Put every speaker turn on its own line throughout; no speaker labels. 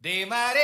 De mare.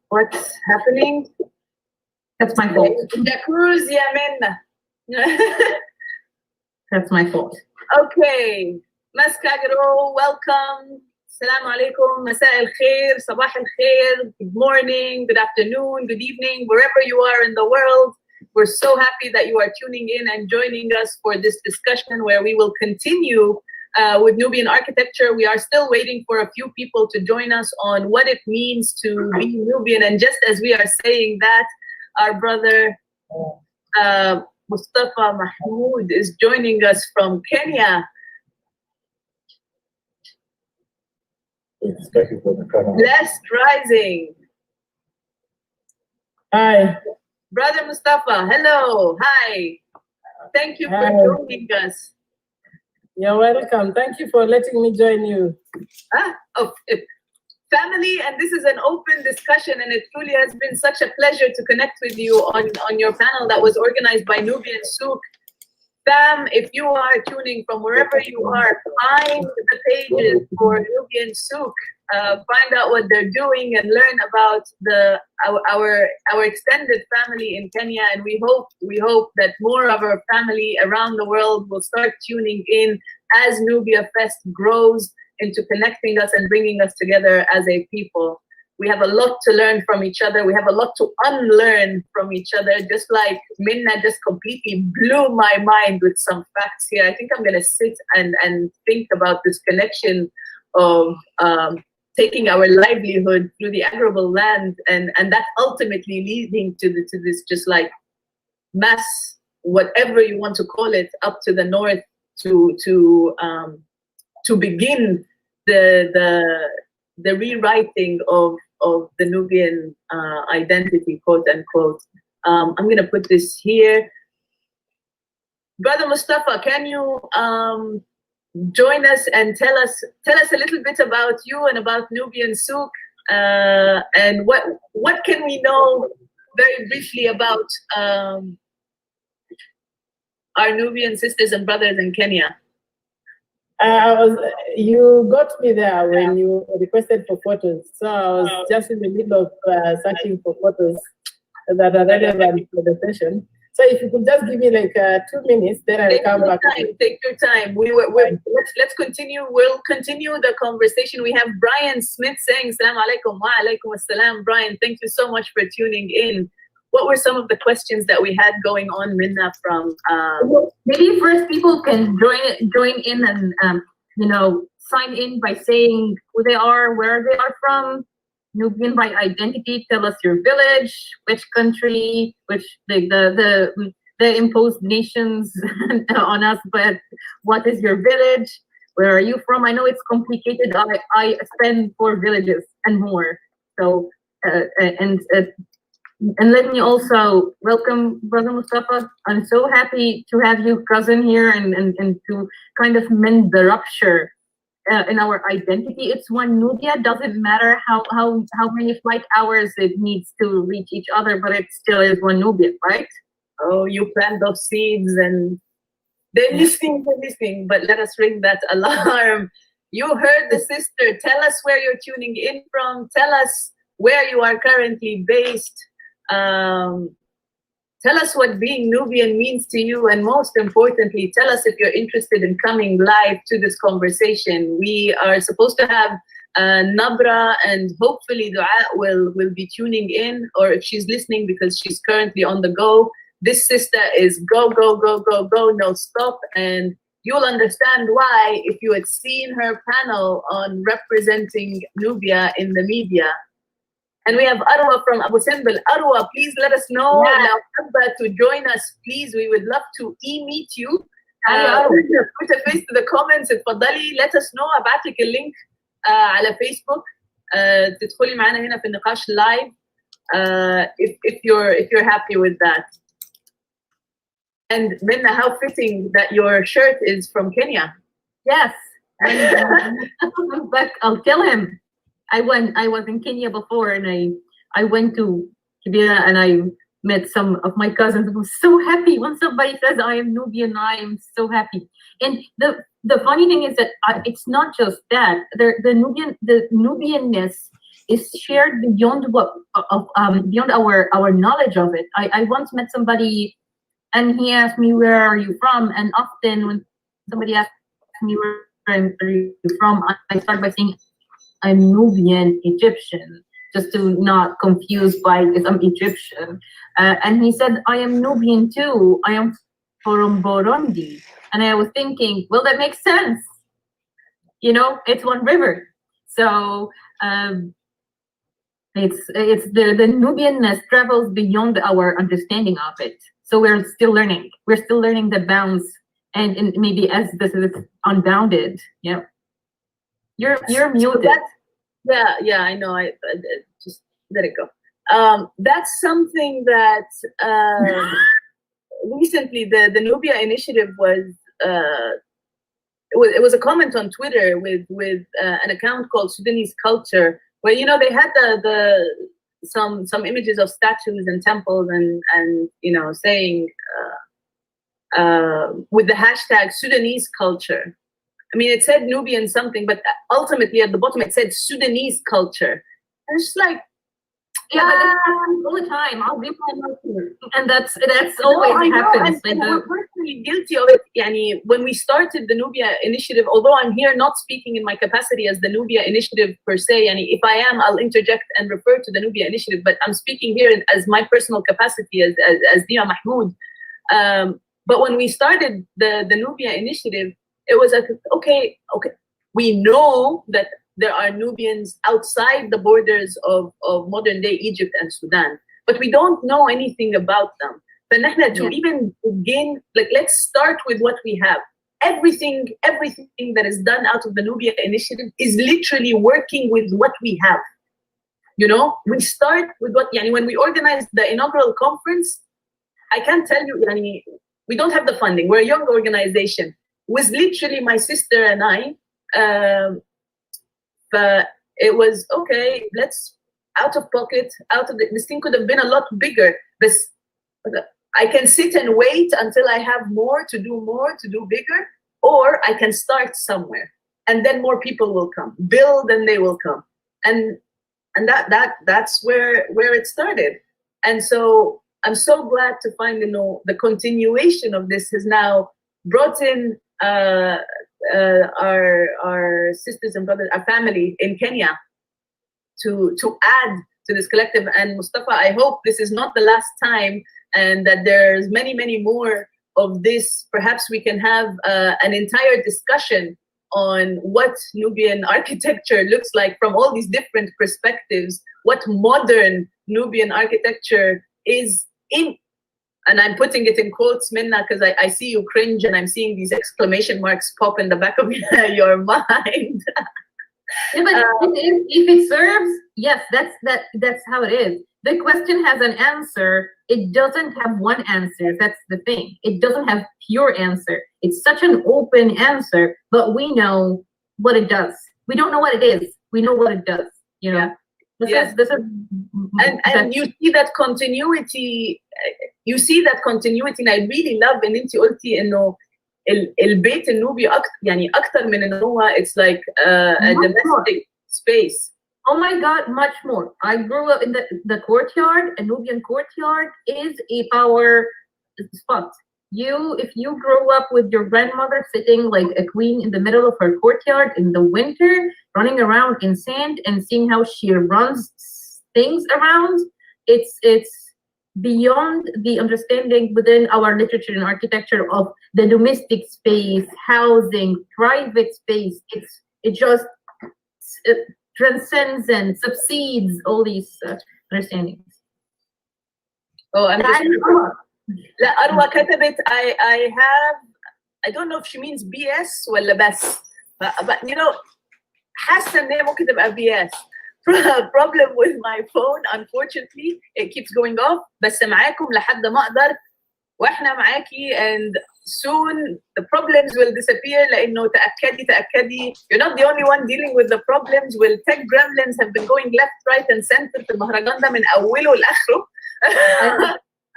What's happening? That's my fault.
The cruise, Yemen.
That's my fault.
Okay. Maskagro, welcome. Assalamu alaikum. Masa al khair, sabah al khair. Good morning, good afternoon, good evening, wherever you are in the world. We're so happy that you are tuning in and joining us for this discussion where we will continue with Nubian architecture. We are still waiting for a few people to join us on what it means to be Nubian. And just as we are saying that, our brother Mustafa Mahmoud is joining us from Kenya. Blessed rising.
Hi.
Brother Mustafa, hello. Hi. Thank you for joining us.
You're welcome. Thank you for letting me join you.
Family, and this is an open discussion, and it truly has been such a pleasure to connect with you on your panel that was organized by Nubian Souk. Fam, if you are tuning from wherever you are, find the pages for Nubian Souk. Find out what they're doing and learn about our extended family in Kenya, and we hope that more of our family around the world will start tuning in as NubiaFest grows into connecting us and bringing us together as a people. We have a lot to learn from each other. We have a lot to unlearn from each other. Just like Minna just completely blew my mind with some facts here. I think I'm gonna sit and think about this connection of taking our livelihood through the arable land and that ultimately leading to this just like mass, whatever you want to call it, up to the north to begin the rewriting of the Nubian identity, quote unquote. I'm gonna put this here. Brother Mustafa, can you join us and tell us a little bit about you and about Nubian Souk, and what can we know very briefly about our Nubian sisters and brothers in Kenya?
You got me there when you requested for photos. So I was just in the middle of searching for photos that are relevant for the session. So if you could just give me like 2 minutes, then I'll come back.
Take your time. Let's continue. We'll continue the conversation. We have Brian Smith saying, "Assalamu alaikum." Wa alaikum assalam. Brian, thank you so much for tuning in. What were some of the questions that we had going on, Minna, from
maybe first people can join in and sign in by saying who they are, where they are from. Nubian by identity, tell us your village, which country, which the imposed nations on us, but what is your village? Where are you from? I know it's complicated. I spend 4 villages and more. So and let me also welcome Brother Mustafa. I'm so happy to have you, cousin, here and to kind of mend the rupture in our identity. It's one Nubia. Doesn't matter how many flight hours it needs to reach each other, but it still is one Nubia, right?
Oh, you plant those seeds and they're listening, but let us ring that alarm. You heard the sister. Tell us where you're tuning in from. Tell us where you are currently based. Tell us what being Nubian means to you, and most importantly, tell us if you're interested in coming live to this conversation. We are supposed to have Nabra, and hopefully Dua will be tuning in, or if she's listening because she's currently on the go. This sister is go, go, go, go, go, no stop, and you'll understand why if you had seen her panel on representing Nubia in the media. And we have Arwa from Abu Simbel. Arwa, please let us know to join us, please. We would love to meet you. Put a face to the comments. اتفضلي. Let us know. ابعت لك اللينك على فيسبوك. تدخلي معنا هنا في النقاش live. If you're happy with that. And Minna, how fitting that your shirt is from Kenya.
Yes. But I'll tell him. I was in Kenya before, and I went to Kibera, and I met some of my cousins. I was so happy when somebody says I am Nubian. I am so happy. And the funny thing is that it's not just that. The Nubianness is shared beyond beyond our knowledge of it. I once met somebody, and he asked me, "Where are you from?" And often when somebody asks me where are you from, I start by saying I'm Nubian Egyptian, just to not confuse by because I'm Egyptian. And he said, I am Nubian too. I am from Burundi. And I was thinking, well, that makes sense. You know, it's one river. So it's the Nubianness travels beyond our understanding of it. So we're still learning. We're still learning the bounds, and maybe as this is unbounded. Yeah. You're muted.
Yeah, I know. I just let it go. That's something that recently the Nubia initiative was. It was a comment on Twitter with an account called Sudanese Culture, where they had some images of statues and temples and saying with the hashtag Sudanese culture. I mean, it said Nubian something, but ultimately at the bottom it said Sudanese culture. And it's like,
yeah, but that happens all the time. I'll be and that's always happens.
And we're personally guilty of it. Yani, when we started the Nubia initiative, although I'm here not speaking in my capacity as the Nubia initiative per se, yani, if I am, I'll interject and refer to the Nubia initiative, but I'm speaking here as my personal capacity as Dima Mahmoud. But when we started the Nubia initiative, it was like, okay, we know that there are Nubians outside the borders of modern day Egypt and Sudan, but we don't know anything about them. But to even begin, like, let's start with what we have. Everything that is done out of the Nubia initiative is literally working with what we have. We start with what, when we organized the inaugural conference, I can't tell you, we don't have the funding. We're a young organization. It was literally my sister and I, but it was okay, let's out of pocket, this thing could have been a lot bigger. I can sit and wait until I have more to do bigger, or I can start somewhere and then more people will come, build and they will come. And that's where it started. And so I'm so glad to find the continuation of this has now brought in our sisters and brothers, our family in Kenya, to add to this collective. And Mustafa, I hope this is not the last time, and that there's many more of this. Perhaps we can have an entire discussion on what Nubian architecture looks like from all these different perspectives, what modern Nubian architecture is in. And I'm putting it in quotes, Minna, because I see you cringe and I'm seeing these exclamation marks pop in the back of your mind.
Yeah, but if it serves, yes, that's how it is. The question has an answer. It doesn't have one answer. That's the thing. It doesn't have pure answer. It's such an open answer, but we know what it does. We don't know what it is. We know what it does.
This is, and you see that continuity you see that continuity. And I really love ان انت قلتي انه البيت النوبي يعني اكتر من ان هو it's like a domestic space.
Oh my God, much more. I grew up in the courtyard. A Nubian courtyard is a power spot. If you grow up with your grandmother sitting like a queen in the middle of her courtyard in the winter, running around in sand and seeing how she runs things around, it's beyond the understanding within our literature and architecture of the domestic space, housing, private space. It just transcends and subsedes all these understandings.
Oh, I'm just لا أروى كتبت I don't know if she means BS ولا بس but you know حاسة إن هي ممكن تبقى BS. Problem with my phone, unfortunately it keeps going off. بس معاكم لحد ما أقدر وإحنا معاكي and soon the problems will disappear. لأنه تأكدي you're not the only one dealing with the problems. Will tech gremlins have been going left, right and center في المهرجان ده من أوله لآخره.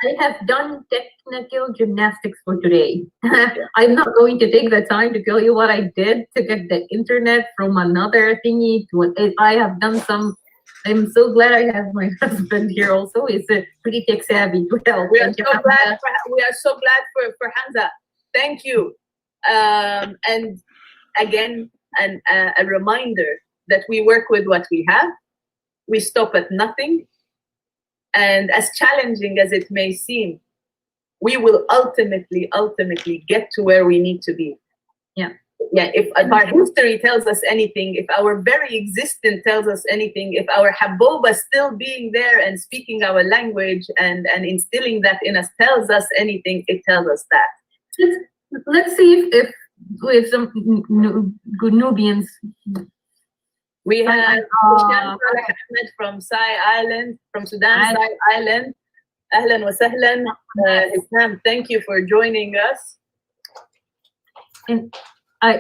I have done technical gymnastics for today. I'm not going to take the time to tell you what I did to get the internet from another thingy to I have done some. I'm so glad I have my husband here also. He's pretty tech savvy. Well,
we are so glad for Hamza. Thank you. And again, a reminder that we work with what we have. We stop at nothing. And as challenging as it may seem, we will ultimately get to where we need to be.
Yeah.
If our history tells us anything, if our very existence tells us anything, if our Haboba still being there and speaking our language and instilling that in us tells us anything, it tells us that.
Let's see if we have some good Nubians.
We have Ahmed from Sai Island, from Sudan, Sai Island. Ahlan wa sahlan. Islam, thank you for joining us.
And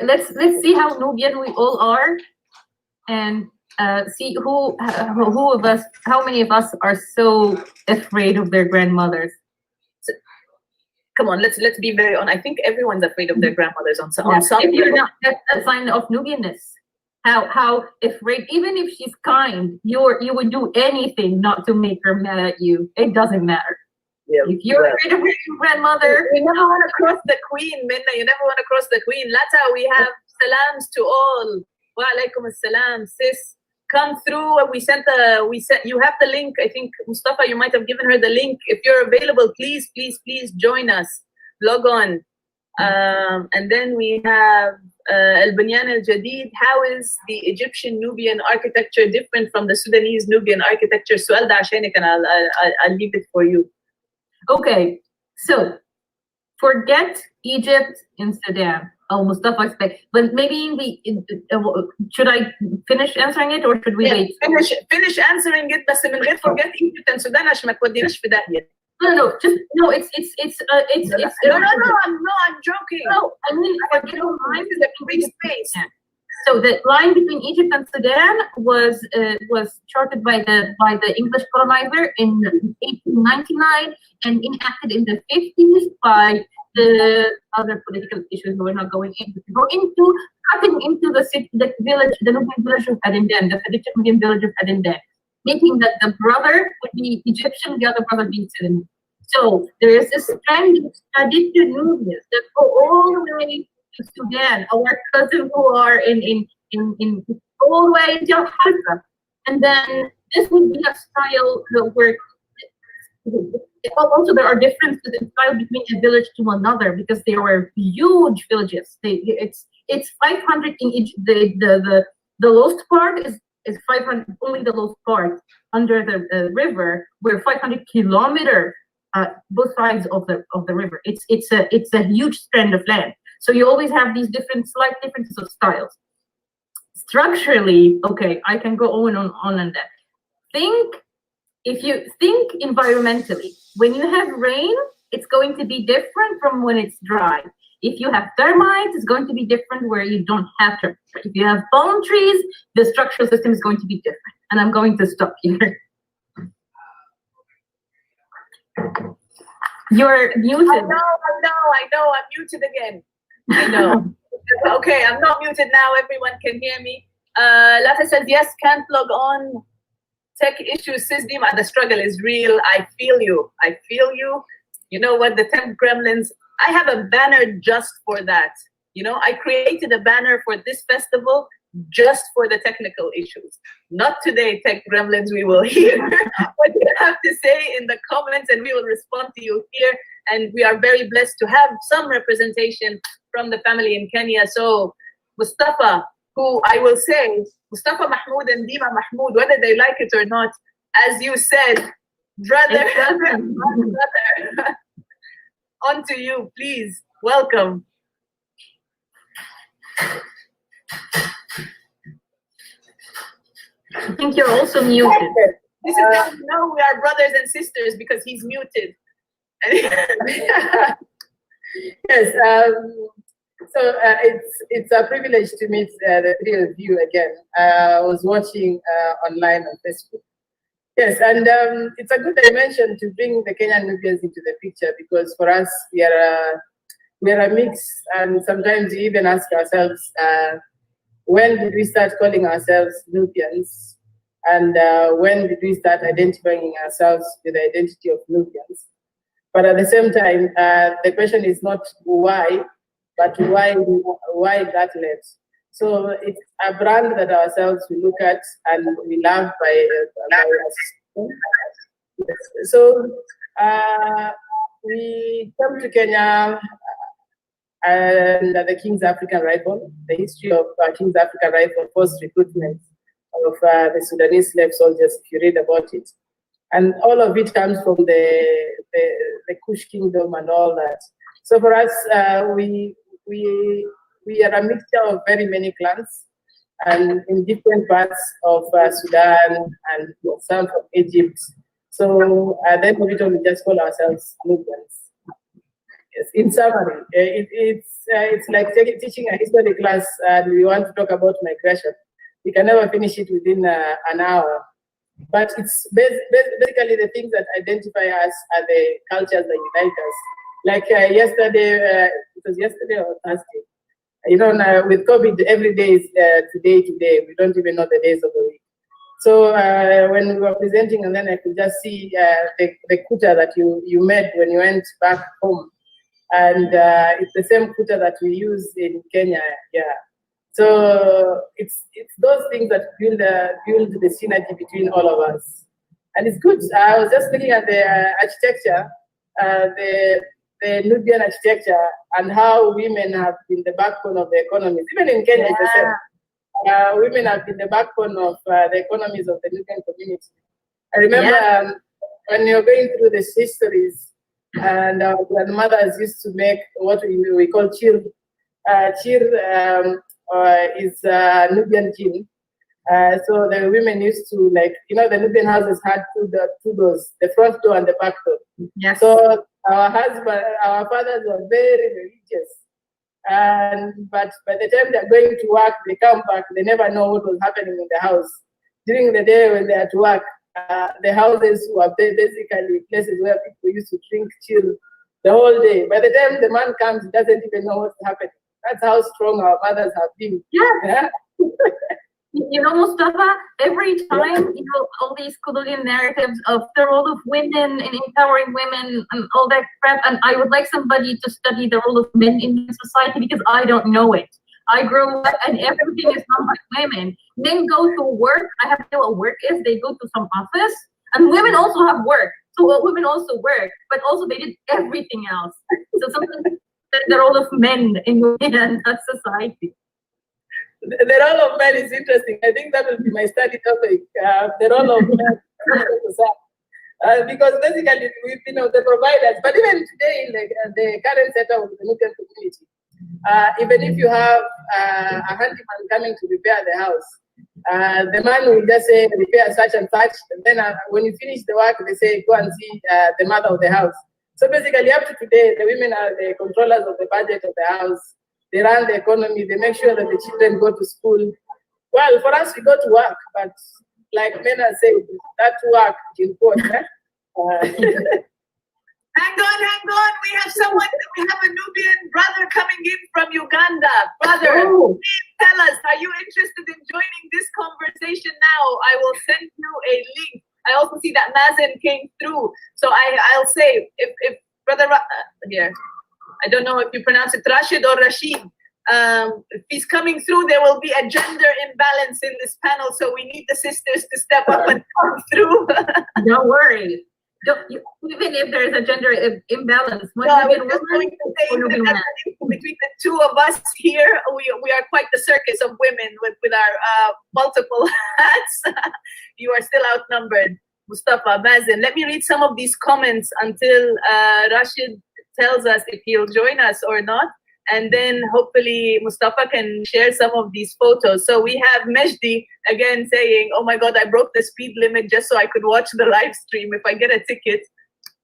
let's see how Nubian we all are, and see who of us, how many of us are so afraid of their grandmothers.
So, come on, let's be very honest. I think everyone's afraid of their grandmothers on some.
If you're not, that's a sign of Nubianness. How afraid, even if she's kind, you would do anything not to make her mad at you. It doesn't matter.
Yeah,
if you're afraid of your grandmother,
you never want to cross the queen, Minna. You never want to cross the queen. Lata, we have salams to all. Wa alaikum assalam, sis. Come through. We sent you have the link. I think Mustafa, you might have given her the link. If you're available, please join us. Log on. And then we have Al-Bunyan Al-Jadid. How is the Egyptian Nubian architecture different from the Sudanese Nubian architecture? السؤال ده عشانك and I'll leave it for you.
Okay, so forget Egypt and Sudan. Oh, Mustafa, but maybe should I finish answering it or should we wait?
Finish answering it. بس من غير forget Egypt and Sudan عشان ما توديناش في داهية.
No,
I'm joking.
No, I mean,
this is a free space.
So the line between Egypt and Sudan was charted by the English colonizer in 1899 and enacted in the 50s by the other political issues we're not going into. Cutting into the village, the Nubian village of Adindan, the traditional Nubian village of Adindan, making that the brother would be Egyptian, the other brother being Sudanese. So there is a strand of traditional Nubians that go all the way to Sudan, our cousins who are in all the way to Haifa. And then this would be a style where also there are differences in style between a village to another because they were huge villages. It's 500 in each. The lowest part is 500, only the lowest part under the river. We're 500 kilometers both sides of the river. It's a huge strand of land. So you always have these slight differences of styles. Structurally, okay, I can go on and that. If you think environmentally, when you have rain, it's going to be different from when it's dry. If you have termites, it's going to be different where you don't have termites. If you have palm trees, the structural system is going to be different. And I'm going to stop here. You're muted.
I know, I'm muted again. I know. Okay, I'm not muted now, everyone can hear me. Lafa says, yes, can't log on. Tech issues, Sisdima, the struggle is real. I feel you. You know what, the Temp Gremlins, I have a banner just for that. You know, I created a banner for this festival just for the technical issues. Not today, Tech Gremlins, we will hear what you have to say in the comments and we will respond to you here. And we are very blessed to have some representation from the family in Kenya. So Mustafa, who I will say, Mustafa Mahmoud and Dima Mahmoud, whether they like it or not, as you said, brother, brother, on to you, please, welcome.
I think you're also muted.
This is how you know we are brothers and sisters, because he's muted.
Yes, so it's a privilege to meet the three of you again. I was watching online on Facebook. Yes, and it's a good dimension to bring the Kenyan Nubians into the picture, because for us, we are a mix, and sometimes we even ask ourselves, when did we start calling ourselves Nubians? And when did we start identifying ourselves with the identity of Nubians? But at the same time, the question is not why, but why that led. So it's a brand that ourselves we look at and we love by us. So we come to Kenya and the King's African Rifle, the history of King's African Rifle, forced recruitment of the Sudanese slave soldiers, if you read about it. And all of it comes from the Kush Kingdom and all that. So for us, we are a mixture of very many clans, and in different parts of Sudan and some from Egypt. So then we just call ourselves Nubians. Yes, in summary, it's like teaching a history class and we want to talk about migration. We can never finish it within an hour. But it's basically the things that identify us are the cultures that unite us. Like yesterday, it was yesterday or Thursday. You know, with COVID, every day is today. We don't even know the days of the week. So when we were presenting, and then I could just see the kuta that you made when you went back home. And it's the same kuta that we use in Kenya, yeah. So it's those things that build the synergy between all of us. And it's good. I was just looking at the architecture, the Nubian architecture, and how women have been the backbone of the economies. Even in Kenya, it's the same. Women have been the backbone of the economies of the Nubian community. I remember when you're going through the histories, and our grandmothers used to make what we call chir. Chir is Nubian gin. So the women used to, like, you know, the Nubian houses had two doors, the front door and the back door.
Yes.
So our fathers were very religious. But by the time they're going to work, they come back, they never know what was happening in the house. During the day when they're at work, the houses were basically places where people used to drink, chill the whole day. By the time the man comes, he doesn't even know what's happening. That's how strong our mothers have been.
Yeah. You know, Mustafa, every time, you know, all these colonial narratives of the role of women and empowering women and all that crap, and I would like somebody to study the role of men in society, because I don't know it. I grew up and everything is done by women. Men go to work. I have to know what work is. They go to some office, and women also have work. So women also work, but also they did everything else. So something the role of men in society.
The role of men is interesting. I think that will be my study topic. The role of men because basically we've been the providers. But even today, in the current setup of the Nubian community, even if you have a handyman coming to repair the house, the man will just say repair such and such, and then when you finish the work, they say go and see the mother of the house. So basically, up to today, the women are the controllers of the budget of the house. They run the economy. They make sure that the children go to school. Well, for us, we go to work, but like men are saying, that work is important.
Hang on, we have a Nubian brother coming in from Uganda. Brother,
Oh.
please tell us, are you interested in joining this conversation now? I will send you a link. I also see that Mazen came through. So I'll say, if brother, here, I don't know if you pronounce it Rashid or Rashid. If he's coming through, there will be a gender imbalance in this panel. So we need the sisters to step up and come through.
Don't worry. Even if there's a gender imbalance,
No, I was just going to say that between the two of us here, we are quite the circus of women with our multiple hats. You are still outnumbered, Mustafa, Mazen. Let me read some of these comments until Rashid tells us if he'll join us or not. And then hopefully Mustafa can share some of these photos. So we have Mejdi again saying, oh my God, I broke the speed limit just so I could watch the live stream. If I get a ticket,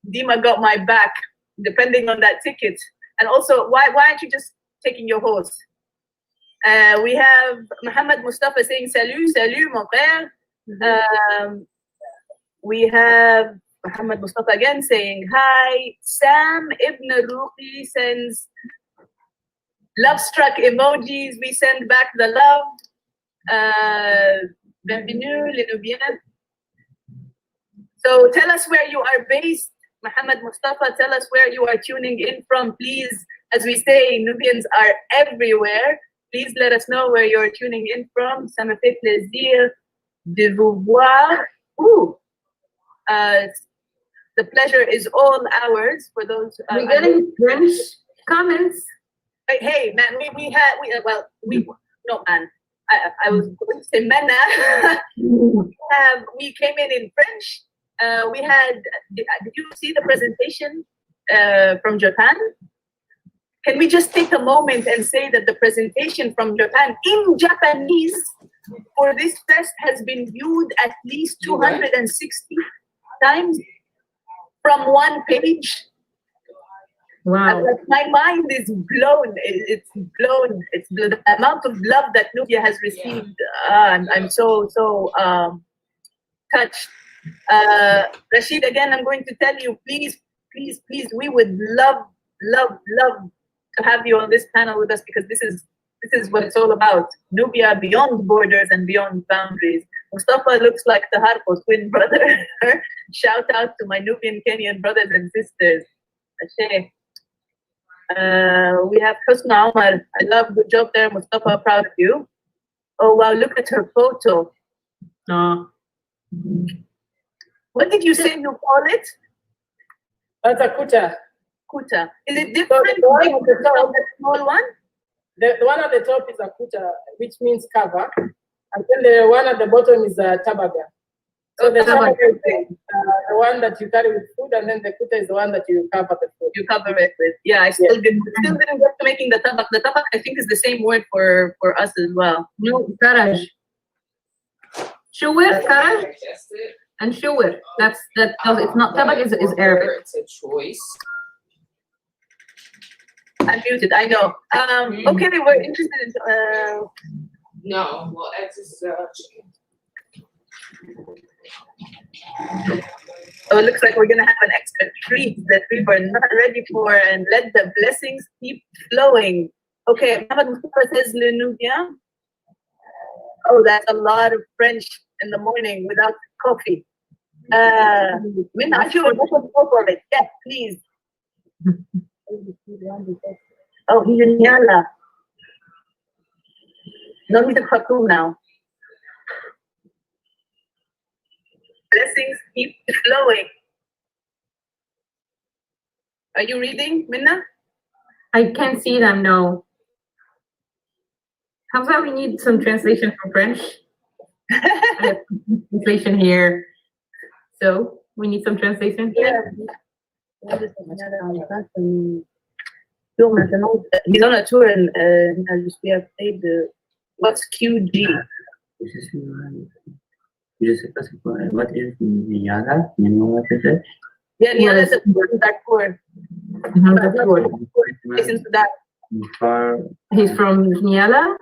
Dima got my back, depending on that ticket. And also, why aren't you just taking your horse? We have Muhammad Mustafa saying, salut, salut, mon frère. We have Muhammad Mustafa again saying, hi. Sam Ibn Ruqi sends love struck emojis. We send back the love. Bienvenue, les Nubians. So tell us where you are based. Muhammad Mustafa, tell us where you are tuning in from, please. As we say, Nubians are everywhere. Please let us know where you're tuning in from. Ça me fait plaisir de vous voir. Ooh. The pleasure is all ours for those.
We're getting French comments.
Hey man, no man. I was going to say mena. We came in French. We had. Did you see the presentation from Japan? Can we just take a moment and say that the presentation from Japan in Japanese for this fest has been viewed at least 260 times from one page?
Wow.
My mind is blown. It's blown. It's the amount of love that Nubia has received. I'm so touched. Rashid, again, I'm going to tell you, please, we would love to have you on this panel with us, because this is what it's all about. Nubia beyond borders and beyond boundaries. Mustafa looks like the Harpo's twin brother. Shout out to my Nubian Kenyan brothers and sisters. Ashe. We have Husna Omar. I love, good job there, Mustafa. Proud of you. Oh wow, look at her photo. What did you say you call it?
That's a kuta.
Kuta. Is it different
So the one at the top,
from the small one?
the one at the top is a kuta, which means cover, and then the one at the bottom is a tabaga. So the tabaga is the one that you carry with food, and then the kuta is the one that you cover the food.
You cover it with. Yeah, I still didn't get to making the tabak. The tabak, I think, is the same word for us as well.
No, karaj. Shuwir, karaj, and shuwir. That's that. No, it's not tabak. Is Arabic.
It's a choice.
I'm muted. I know. Okay, we're interested in.
No, well, eggs is
Oh, it looks like we're gonna have an extra treat that we were not ready for, and let the blessings keep flowing. Okay, Muhammad Mustafa says Le Nubia. Oh, that's a lot of French in the morning without coffee. Minna, I feel go for it. Yes, please. Oh, he's in Yala. No, he's in Khartoum now. Blessings keep flowing. Are you reading, Minna?
I can't see them. No. How about we need some translation from French? I have translation here. So we need some translation here.
He's on a tour and we have played what's QG?
What is Niala? You know what is it?
Yeah, Niala is a tour. Listen to that.
He's from Niala.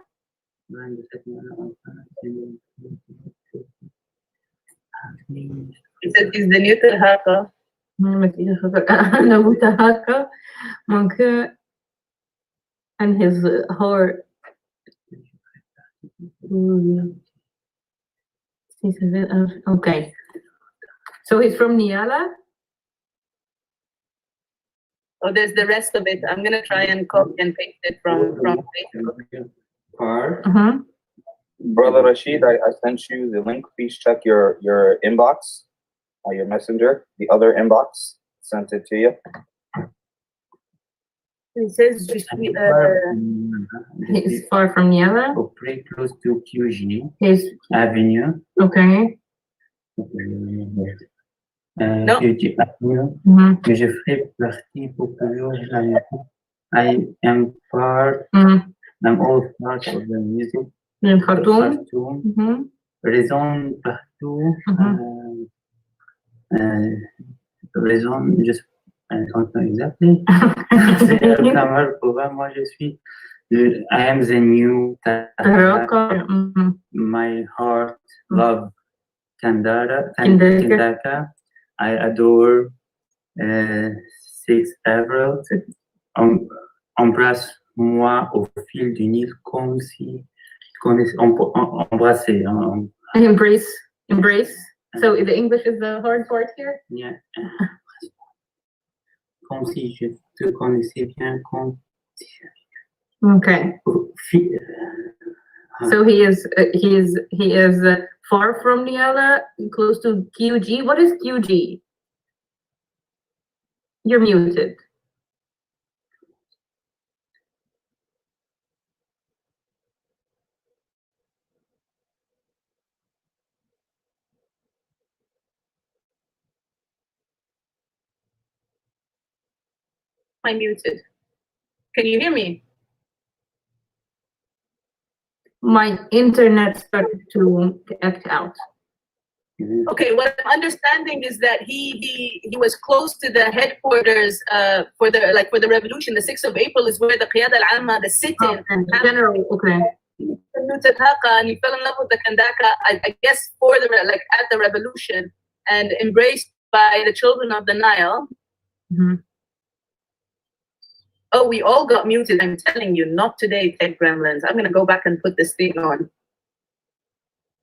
He says he's the neutral Haka.
and his heart. Okay. So he's from Niala?
Oh, there's the rest of it. I'm gonna try and copy and paste it from Facebook.
Part.
Brother Rashid, I sent you the link. Please check your inbox, your messenger, the other inbox. Sent it to you.
It says
He's far from Niala?
Very close to QG
He's
Avenue.
okay.
No.
QG Avenue. Mais je ferai partie pour toujours. I am part. I'm all part of the music.
In Khartoum?
Raison partout. Raison, je I don't know exactly. Moi, je suis. I am the new. My heart love Kandaka. I adore 6 April. Embrasse-moi au fil du Nil comme si embrasser.
Embrace. So the English is the hard part here?
Yeah. Comme si je te connaissais bien.
Okay. So he is far from Niala, close to QG. What is QG? You're muted.
I'm muted. Can you hear me?
My internet started to act out.
Okay, what I'm understanding is that he was close to the headquarters for the revolution. The 6th of April is where the Qiyada al-Amma, the sit-in,
General, okay.
and he fell in love with the Kandaka, I guess for the at the revolution, and embraced by the children of the Nile. Oh, we all got muted. I'm telling you, not today, Tech Gremlins. I'm gonna go back and put this thing on.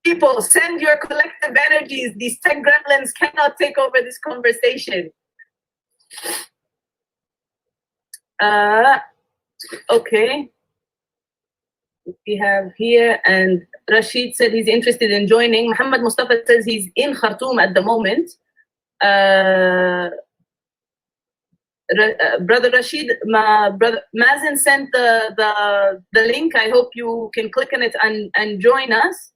People, send your collective energies. These Tech Gremlins cannot take over this conversation. Okay. We have here, and Rashid said he's interested in joining. Muhammad Mustafa says he's in Khartoum at the moment. Brother Rashid, brother Mazen sent the link. I hope you can click on it and join us.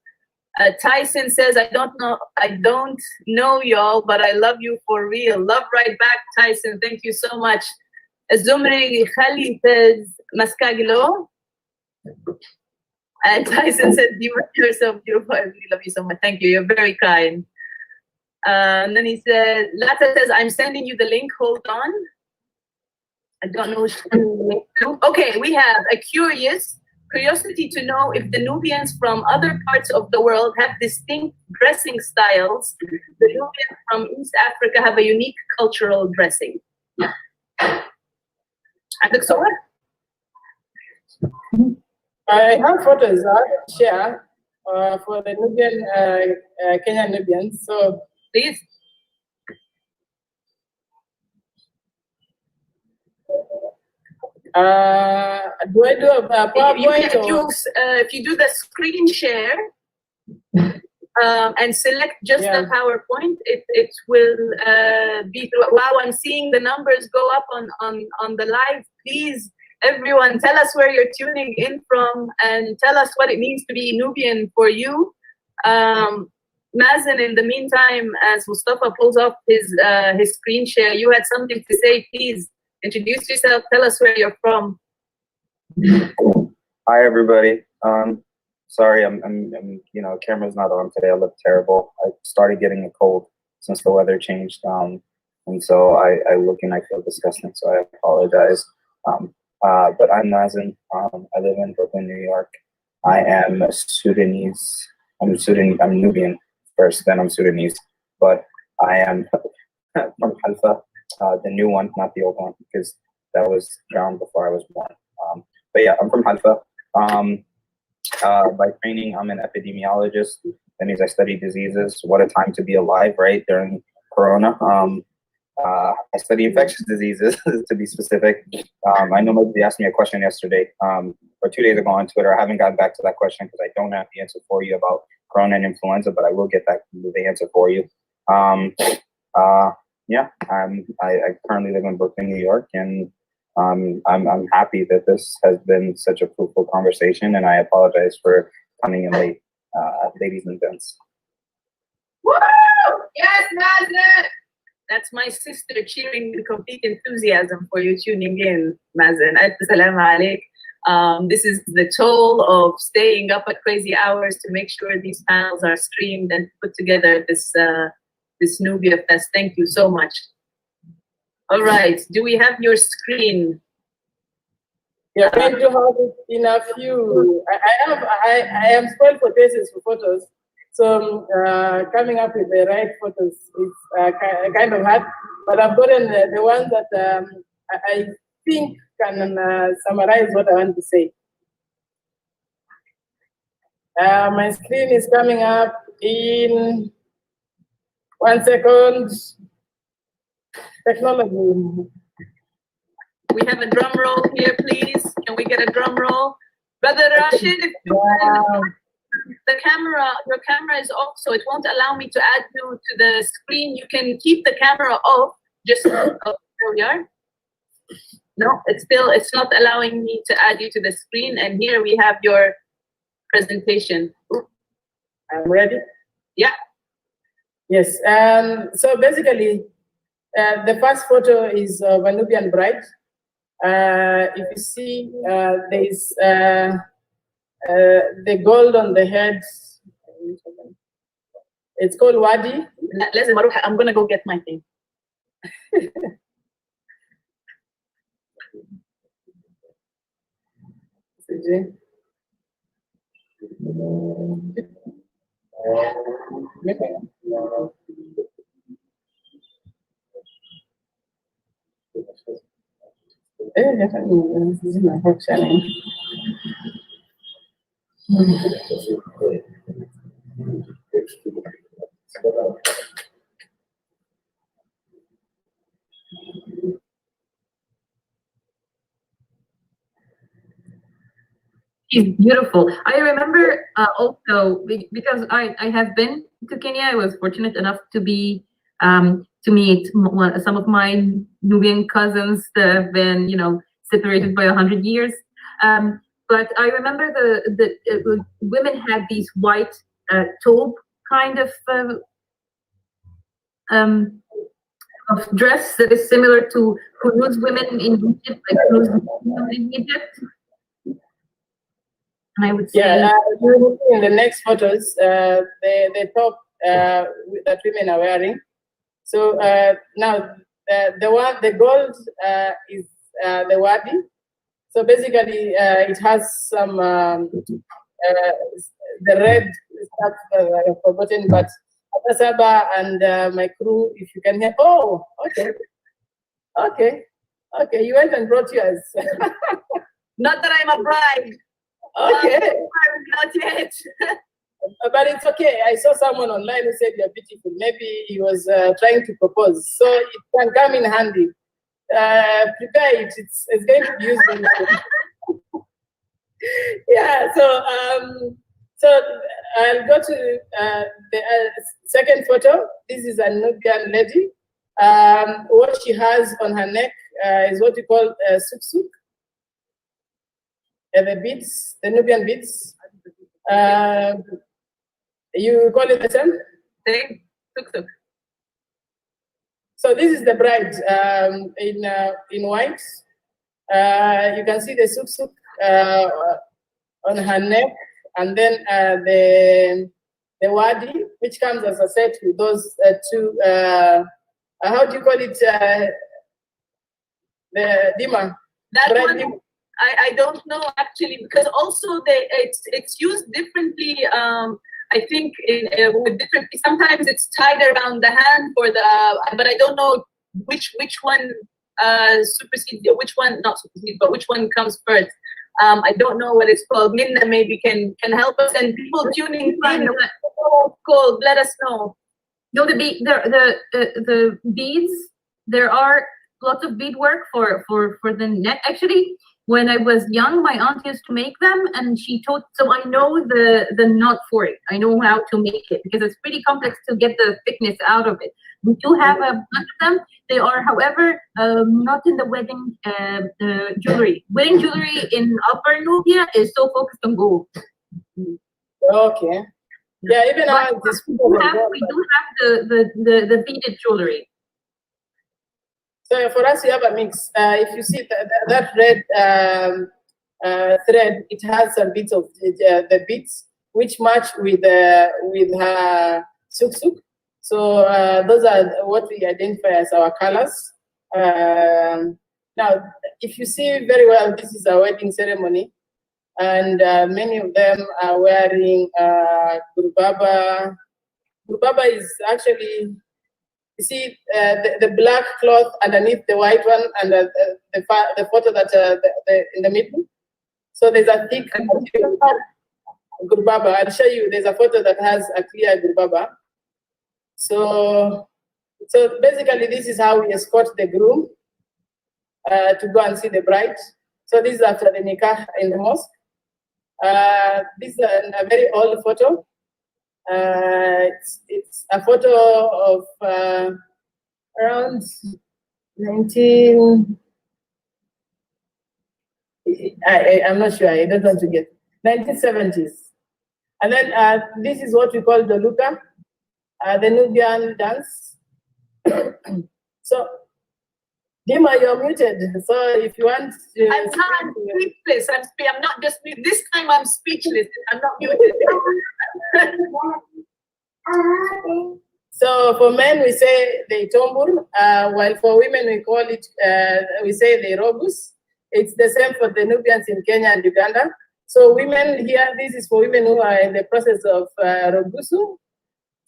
Tyson says, I don't know y'all, but I love you for real. Love right back, Tyson. Thank you so much. Zumri Khali says, Maskagilo. And Tyson says, you're so beautiful. I really love you so much. Thank you. You're very kind. And then he said, Lata says, I'm sending you the link. Hold on. I don't know which link to. Okay, we have a curiosity to know if the Nubians from other parts of the world have distinct dressing styles. The Nubians from East Africa have a unique cultural dressing. عندك صور؟
I have photos I'll share for the Nubian, Kenyan Nubians. So
Please.
do I do a PowerPoint?
If you do the screen share and select just the PowerPoint, it will be through. Wow, I'm seeing the numbers go up on the live. Please, everyone, tell us where you're tuning in from and tell us what it means to be Nubian for you. Mazen, in the meantime, as Mustafa pulls up his screen share, you had something to say. Please introduce yourself. Tell us where you're from.
Hi, everybody. Sorry, I'm camera's not on today. I look terrible. I started getting a cold since the weather changed. And so I look and I feel disgusting. So I apologize. But I'm Mazen. I live in Brooklyn, New York. I am Sudanese. I'm Nubian first, then I'm Sudanese. But I am from Halfa. the new one, not the old one, because that was drowned before I was born. But yeah, I'm from Haifa. By training, I'm an epidemiologist. That means I study diseases. What a time to be alive, right? During Corona. I study infectious diseases, to be specific. I know nobody asked me a question yesterday, or 2 days ago on Twitter. I haven't gotten back to that question because I don't have the answer for you about Corona and influenza, but I will get back to the answer for you. Yeah, I currently live in Brooklyn, New York, and I'm happy that this has been such a fruitful conversation, and I apologize for coming in late, ladies and gents.
Woo! Yes, Mazen! That's my sister cheering with complete enthusiasm for you tuning in, Mazen. Assalamu alaikum. This is the toll of staying up at crazy hours to make sure these panels are streamed and put together this Nubia Fest. Thank you so much. All right, do we have your screen?
You're going to have it in a few. I am spoiled for places for photos. So coming up with the right photos is kind of hard, but I've gotten the ones that I think can summarize what I want to say. My screen is coming up in 1 second. Technology.
We have a drum roll here, please. Can we get a drum roll? Brother Rashid, if you can, the camera, your camera is off, so it won't allow me to add you to the screen. You can keep the camera off, just there we are. No, it's not allowing me to add you to the screen. And here we have your presentation.
I'm ready.
Yeah.
Yes. So basically, the first photo is of a Nubian bride. If you see, there is the gold on the head. It's called Wadi.
Listen, I'm gonna go get my thing.
She's beautiful. I remember also because I have been to Kenya. I was fortunate enough to be to meet some of my Nubian cousins that have been, separated by 100 years. But I remember the women had these white taupe kind of dress that is similar to Hunus women in Egypt, like Hunus women in Egypt. And I would say,
in the next photos, the top that women are wearing. So now the gold is the wadi. So basically, it has some the red stuff that I've forgotten, but Saba and my crew, if you can hear. Oh, okay. You went and brought yours.
Not that I'm a bride.
Okay.
Not yet.
But it's okay. I saw someone online who said you're beautiful. Maybe he was trying to propose. So it can come in handy. Prepare it. It's going to be used. Yeah. So I'll go to the second photo. This is a Nubian lady. What she has on her neck is what we call suk-suk. The beads, the Nubian beads. You call it the same?
Tuk-tuk.
So this is the bride in white. You can see the suk-suk on her neck, and then the wadi, which comes as a set with those two. How do you call it? The dima.
That
bride
one.
dima.
I don't know actually, because also it's used differently. I think with different. Sometimes it's tied around the hand for the, but I don't know which one supersedes, which one, not supersedes, but which one comes first. I don't know what it's called. Minna maybe can help us, and people tuning in, cool, let us know.
No, the beads, there are lots of bead work for the neck. Actually, when I was young, my aunt used to make them, and she taught, so I know the knot for it. I know how to make it, because it's pretty complex to get the thickness out of it. We do have a bunch of them. They are, however, not in the wedding jewelry. Wedding jewelry in Upper Nubia is so focused on gold.
Okay. Yeah, even
we do have the beaded jewelry.
So for us, we have a mix. If you see that red thread, it has some bits of the beads which match with her suk. So those are what we identify as our colors. Now, if you see very well, this is a wedding ceremony, and many of them are wearing gurbaba. Gurbaba is actually, you see the black cloth underneath the white one, and the photo that in the middle. So there's a thick gurbaba. I'll show you. There's a photo that has a clear gurbaba. So basically, this is how we escort the groom to go and see the bride. So this is after the nikah in the mosque. This is a very old photo. It's a photo of around 19. I'm not sure. I don't want to get 1970s. And then this is what we call the luka, the Nubian dance. So, Dima, you're muted. So if you want to,
I'm not speechless. I'm not just this time. I'm speechless. I'm not muted.
So for men we say the tombur, while for women we call it we say the robus. It's the same for the Nubians in Kenya and Uganda. So women here, this is for women who are in the process of robusu.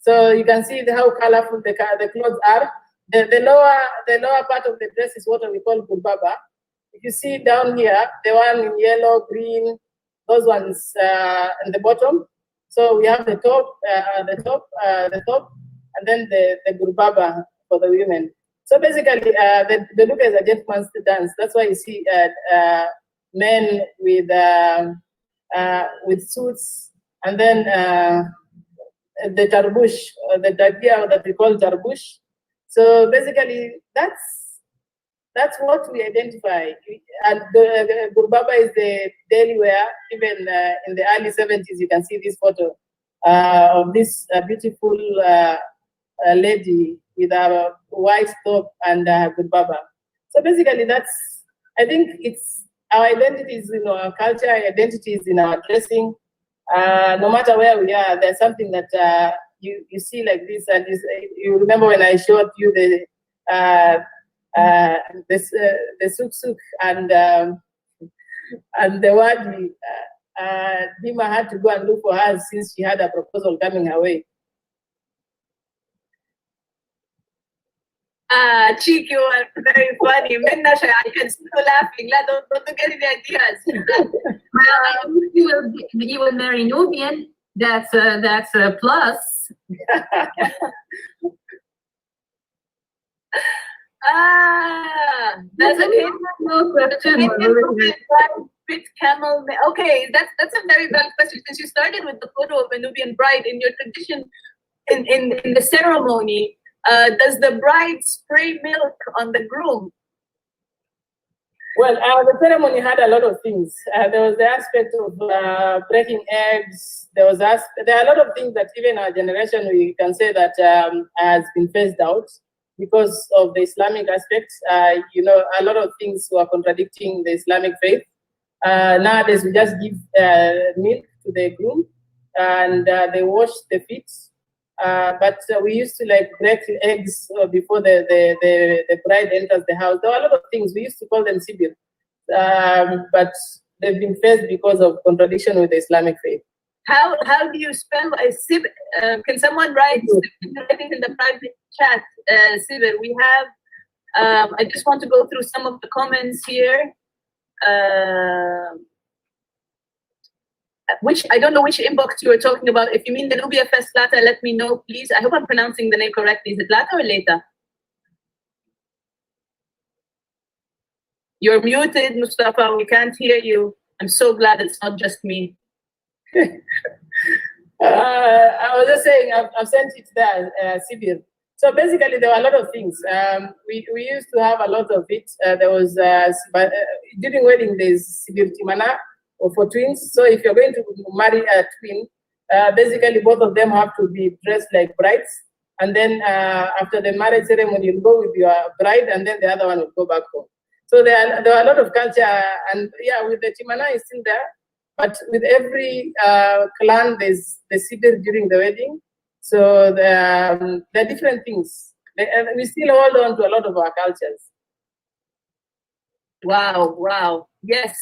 So you can see how colorful the clothes are. The lower part of the dress is what we call gurbaba. If you see down here, the one in yellow, green, those ones in the bottom. So we have the top, and then the gurbaba for the women. So basically, the luka is a gentleman's dance. That's why you see men with suits, and then the tarbush, the dagia that we call tarbush. So basically, that's what we identify. And the gurbaba is the daily wear. Even in the early 70s, you can see this photo of this beautiful lady with a white top and gurbaba. So basically, I think it's our identities in our culture, our identities in our dressing. No matter where we are, there's something that you see like this, and you remember when I showed you the suk and the wadi. Dima had to go and look for her since she had a proposal coming her way.
Cheek, you are very funny. Minna, I can still laughing. Don't get any ideas.
Well, you will marry Nubian. That's a plus.
That's a
no question.
Bit camel. Okay, that's a very valid question. Since you started with the photo of a Nubian bride in your tradition, in the ceremony, does the bride spray milk on the groom?
Well, the ceremony had a lot of things. There was the aspect of breaking eggs. There are a lot of things that even our generation, we can say that has been phased out because of the Islamic aspects. A lot of things were contradicting the Islamic faith. Nowadays, we just give milk to the groom, and they wash the feet. But we used to break eggs before the bride enters the house. There were a lot of things. We used to call them sibir, but they've been faced because of contradiction with the Islamic faith.
How do you spell a sibir? Can someone write in the private chat sibir? We have I just want to go through some of the comments here. Which I don't know which inbox you were talking about. If you mean the NubiaFest Lata, let me know, please. I hope I'm pronouncing the name correctly. Is it Lata or Leta? You're muted, Mustafa. We can't hear you. I'm so glad it's not just me.
I was just saying, I've sent it there, Sibir. So basically, there were a lot of things. We used to have a lot of it. There was, during wedding, there's Sibir Timana, or for twins. So if you're going to marry a twin, basically both of them have to be dressed like brides. And then after the marriage ceremony, you'll go with your bride, and then the other one will go back home. So there are a lot of culture, and yeah, with the Timana is still there. But with every clan, there's the Sibir during the wedding. So there are different things. And we still hold on to a lot of our cultures.
Wow, wow. Yes.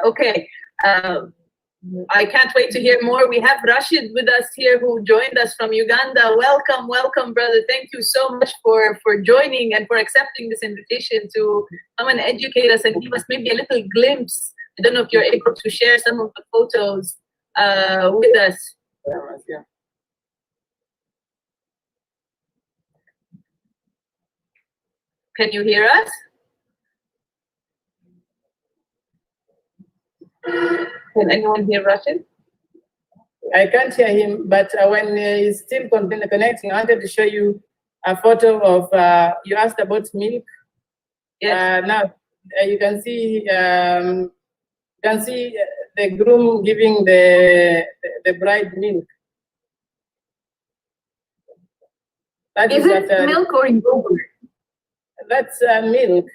Okay. I can't wait to hear more. We have Rashid with us here who joined us from Uganda. Welcome, welcome, brother. Thank you so much for joining and for accepting this invitation to come and educate us and give us maybe a little glimpse. I don't know if you're able to share some of the photos with us.
Yeah.
Can you hear us? Can anyone hear Rashid?
I can't hear him, but when he's still connecting, I wanted to show you a photo of, you asked about milk.
Yes.
Now you can see the groom giving the bride milk. That
Is it milk or yogurt?
That's milk.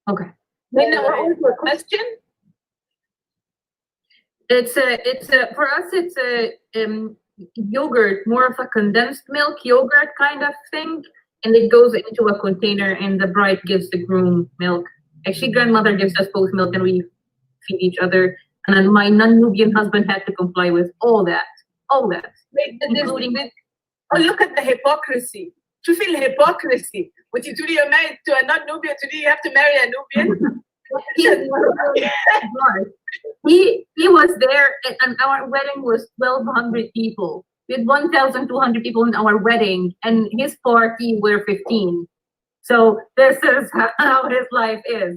Okay.
Minna, what was your question?
It's a for us it's a yogurt, more of a condensed milk yogurt kind of thing, and it goes into a container, and the bride gives the groom milk. Actually, grandmother gives us both milk, and we feed each other. And then my non-Nubian husband had to comply with all that.
Wait,
Including
oh, look at the hypocrisy. To feel hypocrisy. When you're married to a non-Nubian, today you have to marry a Nubian.
he was there, and our wedding was 1,200 people. We had 1,200 people in our wedding, and his party were 15. So this is how his life is.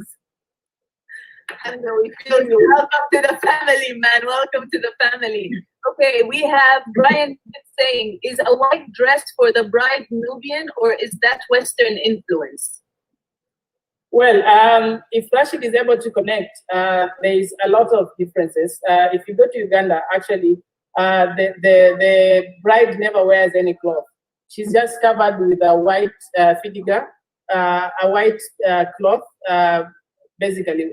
And we feel you. Welcome to the family, man. Welcome to the family. Okay, we have Brian saying, is a white dress for the bride Nubian, or is that Western influence?
Well, if Rashid is able to connect, there is a lot of differences. If you go to Uganda, actually, the bride never wears any cloth. She's just covered with a white fidiga, a white cloth, basically.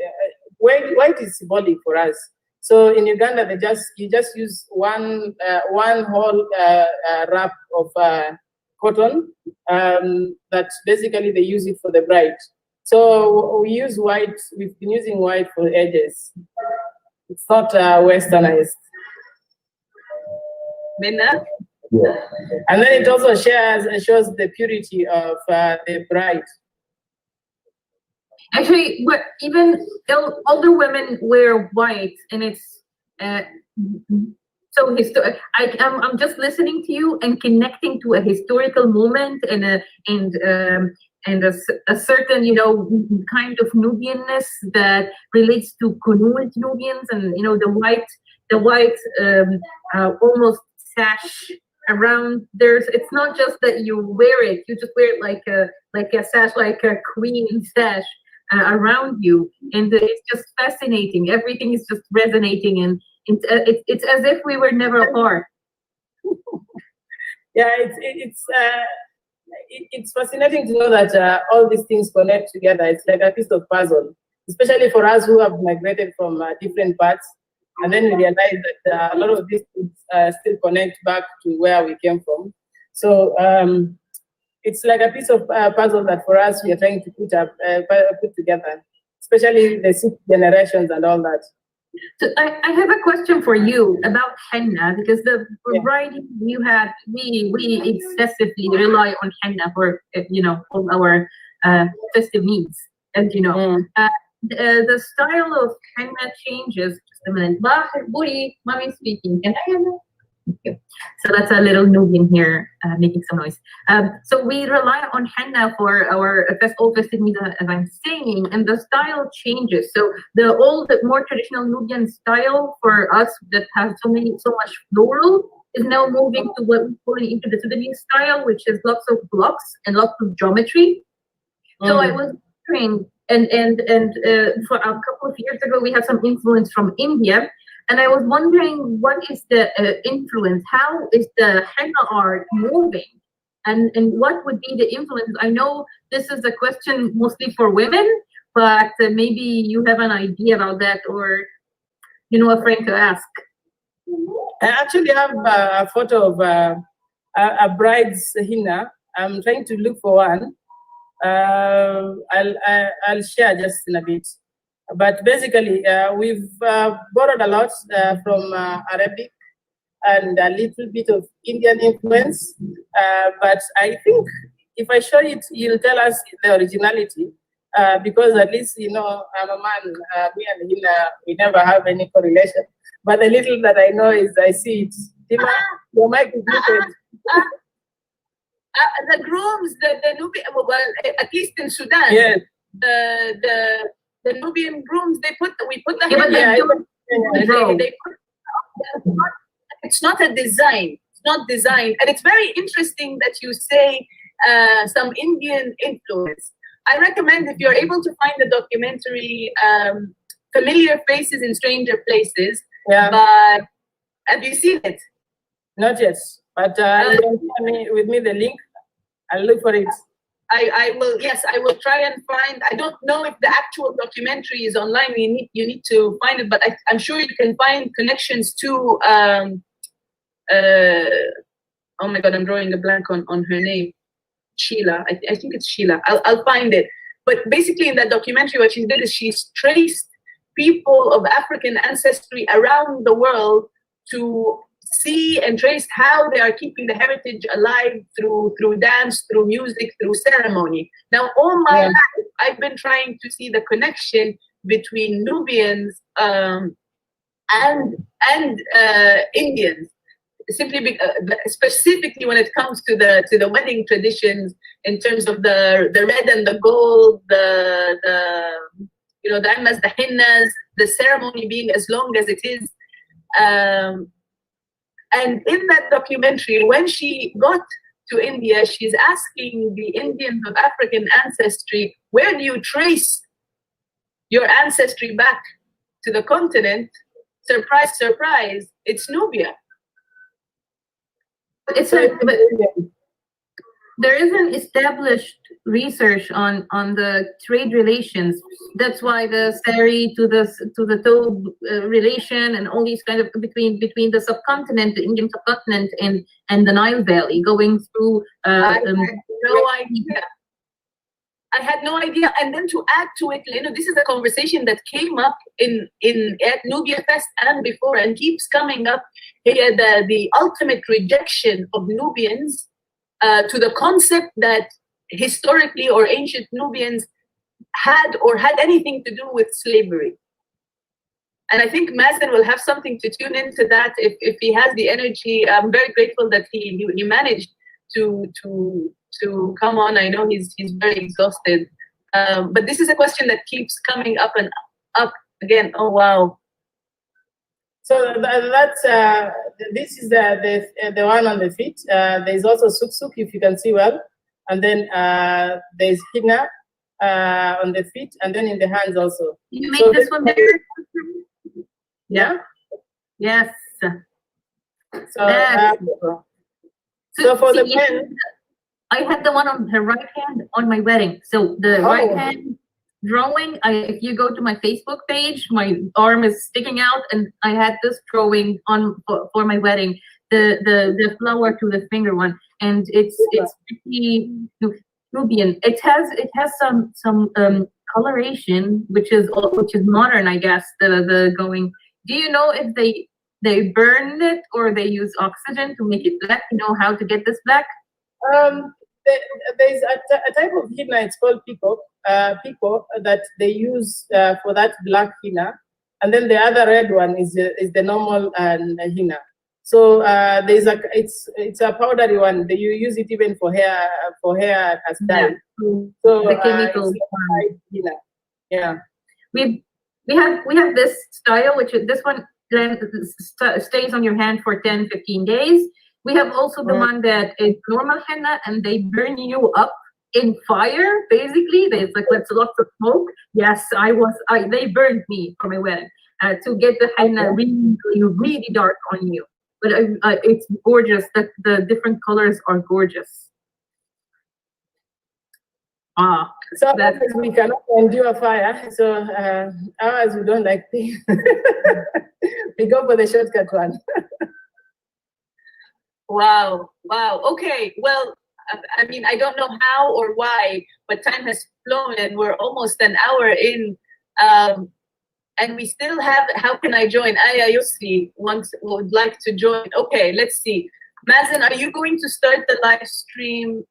White is symbolic for us. So in Uganda, you just use one whole wrap of cotton that basically they use it for the bride. So we use white. We've been using white for ages. It's not westernized.
Minna?
Yeah. And then it also shows the purity of the bride.
Actually, but even older women wear white, and it's so historic. I'm just listening to you and connecting to a historical moment and a certain kind of Nubianness that relates to Kunul Nubians, and the white almost sash around. It's not just that you wear it; you just wear it like a sash, like a queen sash. Around you, and it's just fascinating. Everything is just resonating, and it's as if we were never apart.
Yeah, it's fascinating to know that all these things connect together. It's like a piece of puzzle, especially for us who have migrated from different parts, and then we realize that a lot of these things still connect back to where we came from. So it's like a piece of puzzle that for us we are trying to put together, especially the 6 generations and all that.
So I have a question for you about henna, because the
Yeah.
variety you had, we excessively rely on henna for all our festive needs, as you know. The style of henna changes. Just a minute. Buri, mommy speaking. Can I have that? Okay. So that's a little Nubian here making some noise. So we rely on henna for our all festive needs, as I'm saying, and the style changes. So the old, more traditional Nubian style for us that has so much floral is now moving to what we call into the Sudanese style, which is lots of blocks and lots of geometry. So I was wondering, and for a couple of years ago, we had some influence from India. And I was wondering, what is the influence? How is the henna art moving? And what would be the influence? I know this is a question mostly for women, but maybe you have an idea about that, or a friend to ask.
I actually have a photo of a bride's henna. I'm trying to look for one. I'll share just in a bit. But basically, we've borrowed a lot from Arabic and a little bit of Indian influence. But I think if I show it, you'll tell us the originality. Because at least, I'm a man, me and Hina, we never have any correlation. But the little that I know is I see it. Tima, your mic is muted.
The grooms, the Nubian, well, at least in Sudan,
Yes.
the Nubian grooms, we put the
Yeah, but
henna, they put, it's not a design. It's not design. And it's very interesting that you say some Indian influence. I recommend, if you're able to find the documentary, Familiar Faces in Stranger Places.
Yeah.
But have you seen it?
Not yet. But you can share with me the link. I'll look for it.
I will. Yes, I will try and find. I don't know if the actual documentary is online. You need to find it, but I'm sure you can find connections to. Oh my God, I'm drawing a blank on her name. Sheila. I think it's Sheila. I'll find it. But basically, in that documentary, what she did is she's traced people of African ancestry around the world to see and trace how they are keeping the heritage alive through dance, through music, through ceremony. Now, all my life, I've been trying to see the connection between Nubians and Indians. Simply, specifically when it comes to the wedding traditions, in terms of the red and the gold, the amas, the hennas, the ceremony being as long as it is. And in that documentary, when she got to India, she's asking the Indians of African ancestry, where do you trace your ancestry back to the continent? Surprise, surprise, it's Nubia.
There isn't established research on the trade relations. That's why the sari to the toe relation and all these kind of between the subcontinent, the Indian subcontinent, and the Nile Valley going through.
I had no idea. I had no idea. And then to add to it, this is a conversation that came up at NubiaFest and before, and keeps coming up here. The ultimate rejection of Nubians to the concept that historically or ancient Nubians had anything to do with slavery. And I think Mazen will have something to tune into that if he has the energy. I'm very grateful that he managed to come on. I know he's very exhausted, but this is a question that keeps coming up and up again. Oh wow!
So that's this is the one on the feet. There's also suk if you can see well, and then there's henna on the feet, and then in the hands also.
You make this one bigger.
Yeah.
Yes.
So for the men,
I had the one on her right hand on my wedding. So the right hand drawing, if you go to my Facebook page, my arm is sticking out, and I had this drawing on for my wedding, the flower to the finger one, and it's pretty Nubian. It has some coloration, which is modern, I guess. The going. Do you know if they burn it or they use oxygen to make it black? You know how to get this black?
There's a type of henna. It's called pico that they use for that black henna, and then the other red one is the normal henna. So it's a powdery one. You use it even for hair as dye. So
the chemical.
Henna. Yeah.
We have this style, which is this one stays on your hand for 10-15 days. We have also the one that is normal henna, and they burn you up in fire. Basically, there's like lots of smoke. Yes, they burned me for my wedding to get the henna really, really dark on you. But it's gorgeous. The different colors are gorgeous.
So we cannot endure fire. So ours we don't like things. We go for the shortcut one.
Wow. Okay. Well, I mean, I don't know how or why, but time has flown and we're almost an hour in. And we still have, how can I join? Aya Yusri would like to join. Okay, let's see. Mazen, are you going to start the live stream?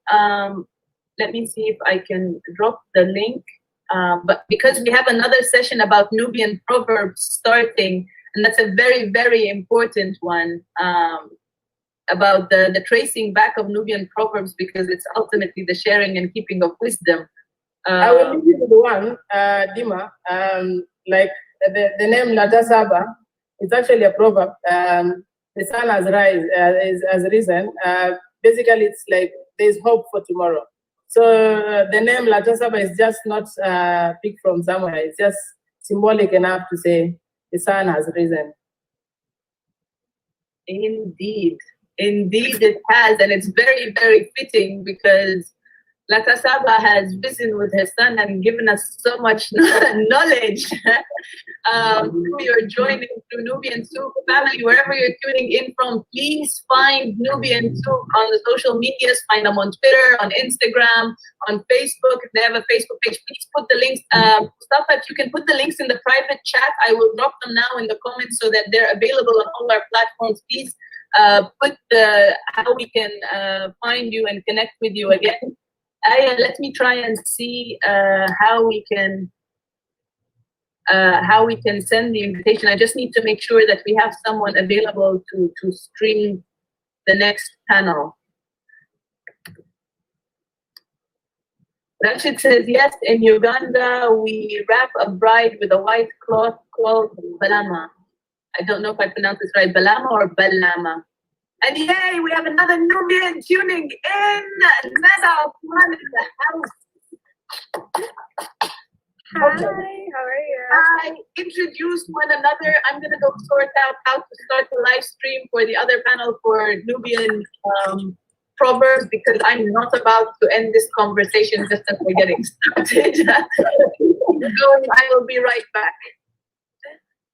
Let me see if I can drop the link. But because we have another session about Nubian proverbs starting, and that's a very, very important one, about the tracing back of Nubian proverbs, because it's ultimately the sharing and keeping of wisdom.
I will leave you with one, Dima. Like the name Latasaba, it's actually a proverb. The sun has risen. Basically, it's like there's hope for tomorrow. So the name Latasaba is just not picked from somewhere. It's just symbolic enough to say the sun has risen.
Indeed it has, and it's very, very fitting because Latasaba has risen with her son and given us so much knowledge. You're joining through Nubian Souk family, wherever you're tuning in from, please find Nubian Souk on the social medias. Find them on Twitter, on Instagram, on Facebook. If they have a Facebook page, please put the links. Stuff that you can put the links in the private chat. I will drop them now in the comments so that they're available on all our platforms. Please put how we can find you and connect with you again. Let me try and see how we can send the invitation. I just need to make sure that we have someone available to stream the next panel. Rashid says, yes, in Uganda, we wrap a bride with a white cloth called balama. I don't know if I pronounced this right, balama or balama. And yay, we have another Nubian tuning in. Nada one in the house.
Hi, how are you?
Hi, introduce one another. I'm gonna go sort out how to start the live stream for the other panel for Nubian proverbs, because I'm not about to end this conversation just as we're getting started. So I will be right back.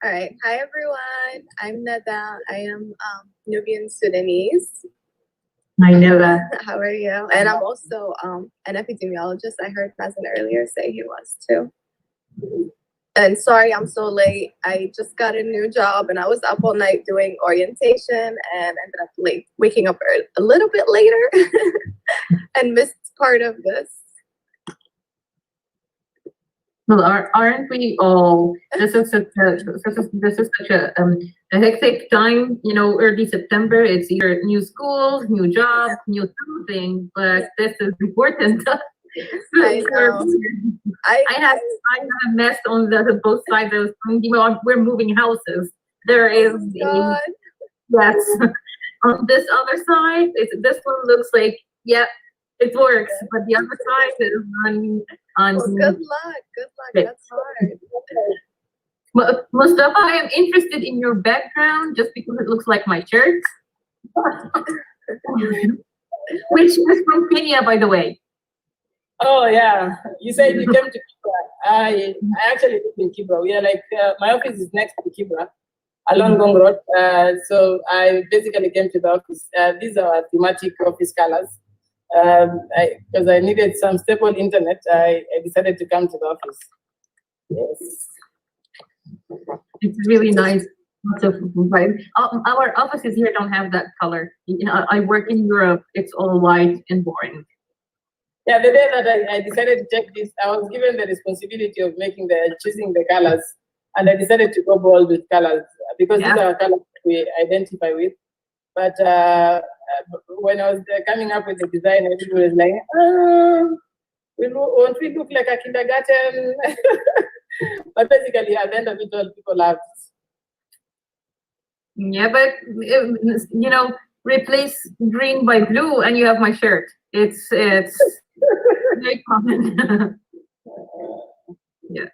All right. Hi, everyone. I'm Nada. I am Nubian Sudanese.
Hi, Nada.
How are you? And I'm also an epidemiologist. I heard Mazen earlier say he was too. And sorry, I'm so late. I just got a new job and I was up all night doing orientation and ended up late, waking up a little bit later and missed part of this.
Well, aren't we all? This is such a hectic time. You know, early September. It's either new schools, new jobs, new something. But this is important.
I know.
I have messed on the both sides. I was thinking, well, we're moving houses. There is
God.
Yes. On this other side, this one looks like it works, but the other side is on.
Well, good luck. Good luck. That's hard.
Mustafa, I am interested in your background just because it looks like my shirt, which is from Kenya, by the way.
Oh yeah, you said you came to Kibra. I actually live in Kibra. We are like my office is next to Kibra, along Gong Road. So I basically came to the office. These are our thematic office colors. Because I needed some stable internet, I decided to come to the office. Yes.
It's really nice. Lots of vibe. Our offices here don't have that color. You know, I work in Europe. It's all white and boring.
Yeah, the day that I decided to check this, I was given the responsibility of choosing the colors, and I decided to go bold with colors because these are colors we identify with. But when I was coming up with the design, everybody was like, won't we look like a kindergarten? But basically, at the end of it all, people laughed.
Yeah, but you know, replace green by blue, and you have my shirt. It's very common. Yeah.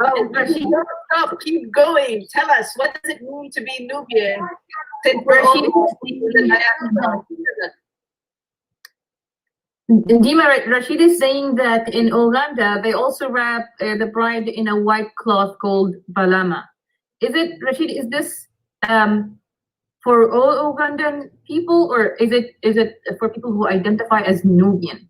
Oh, Rashid, don't stop, keep going. Tell us, what does it mean to be Nubian? Since we're all in the diaspora.
Dima, Rashid is saying that in Uganda, they also wrap the bride in a white cloth called balama. Is it, Rashid, is this for all Ugandan people, or is it for people who identify as Nubian?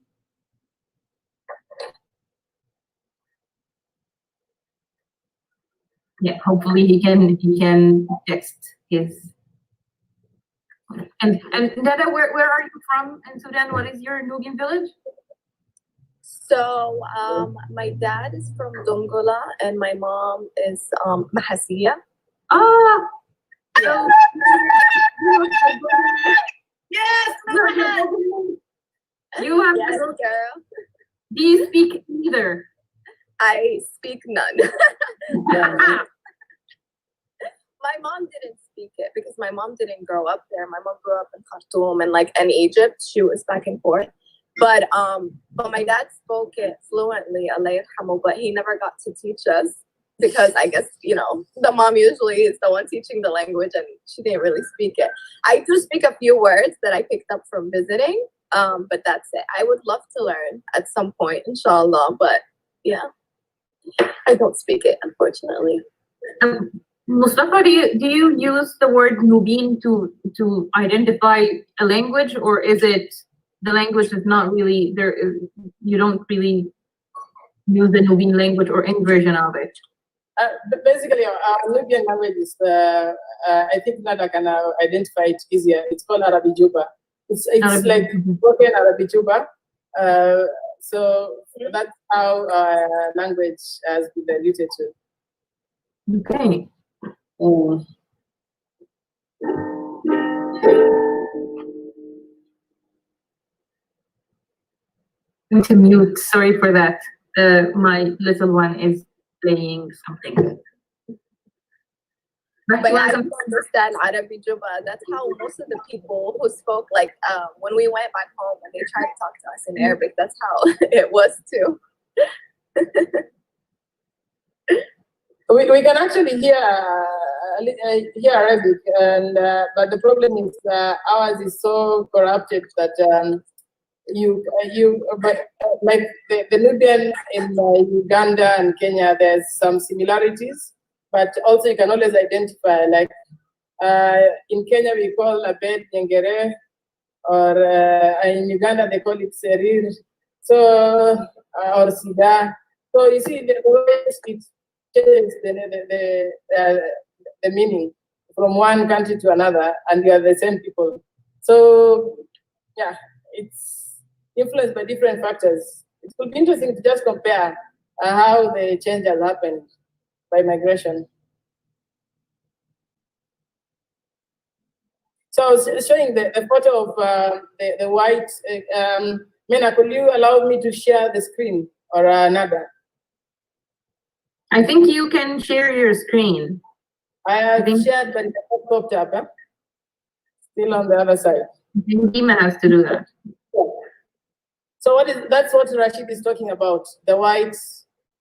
Yeah, hopefully he can text his. And Dada, where are you from in Sudan? What is your Nubian village?
So my dad is from Dongola and my mom is Mahasiya.
Ah,
Yeah.
Yes,
you have
Yes,
to.
girl.
Do you speak either?
I speak none.
Yeah.
My mom didn't speak it because my mom didn't grow up there. My mom grew up in Khartoum and Egypt. She was back and forth. But my dad spoke it fluently, Allah yarhamu, but he never got to teach us because I guess, you know, the mom usually is the one teaching the language and she didn't really speak it. I do speak a few words that I picked up from visiting, but that's it. I would love to learn at some point, inshallah, but yeah, I don't speak it, unfortunately.
Mustafa, do you use the word Nubian to identify a language, or is it the language is not really there? You don't really use the Nubian language or any version of it.
But basically, our Nubian language is, I think Nada can identify it easier. It's called Arabi Juba. It's
Arabic.
like broken Arabi Juba. So that's how language has been diluted to.
Okay. I'm to mute. Sorry for that. My little one is playing something.
But I don't understand Arabi Juba. That's how most of the people who spoke, like when we went back home and they tried to talk to us in Arabic, that's how it was too.
We can actually hear Arabic, and but the problem is ours is so corrupted that like the Nubian in Uganda and Kenya, there's some similarities, but also you can always identify, like in Kenya we call a bed Nyengere, or in Uganda they call it Serir, so or Sida. So you see the way it changes the meaning from one country to another, and you are the same people. So yeah, it's influenced by different factors. It could be interesting to just compare how the change has happened by migration. So I was showing the photo of the white. Mena, could you allow me to share the screen or another?
I think you can share your screen.
I have shared, but it has not popped up. Huh? Still on the other side.
I think Dima has to do that.
Yeah. So that's what Rashid is talking about, the white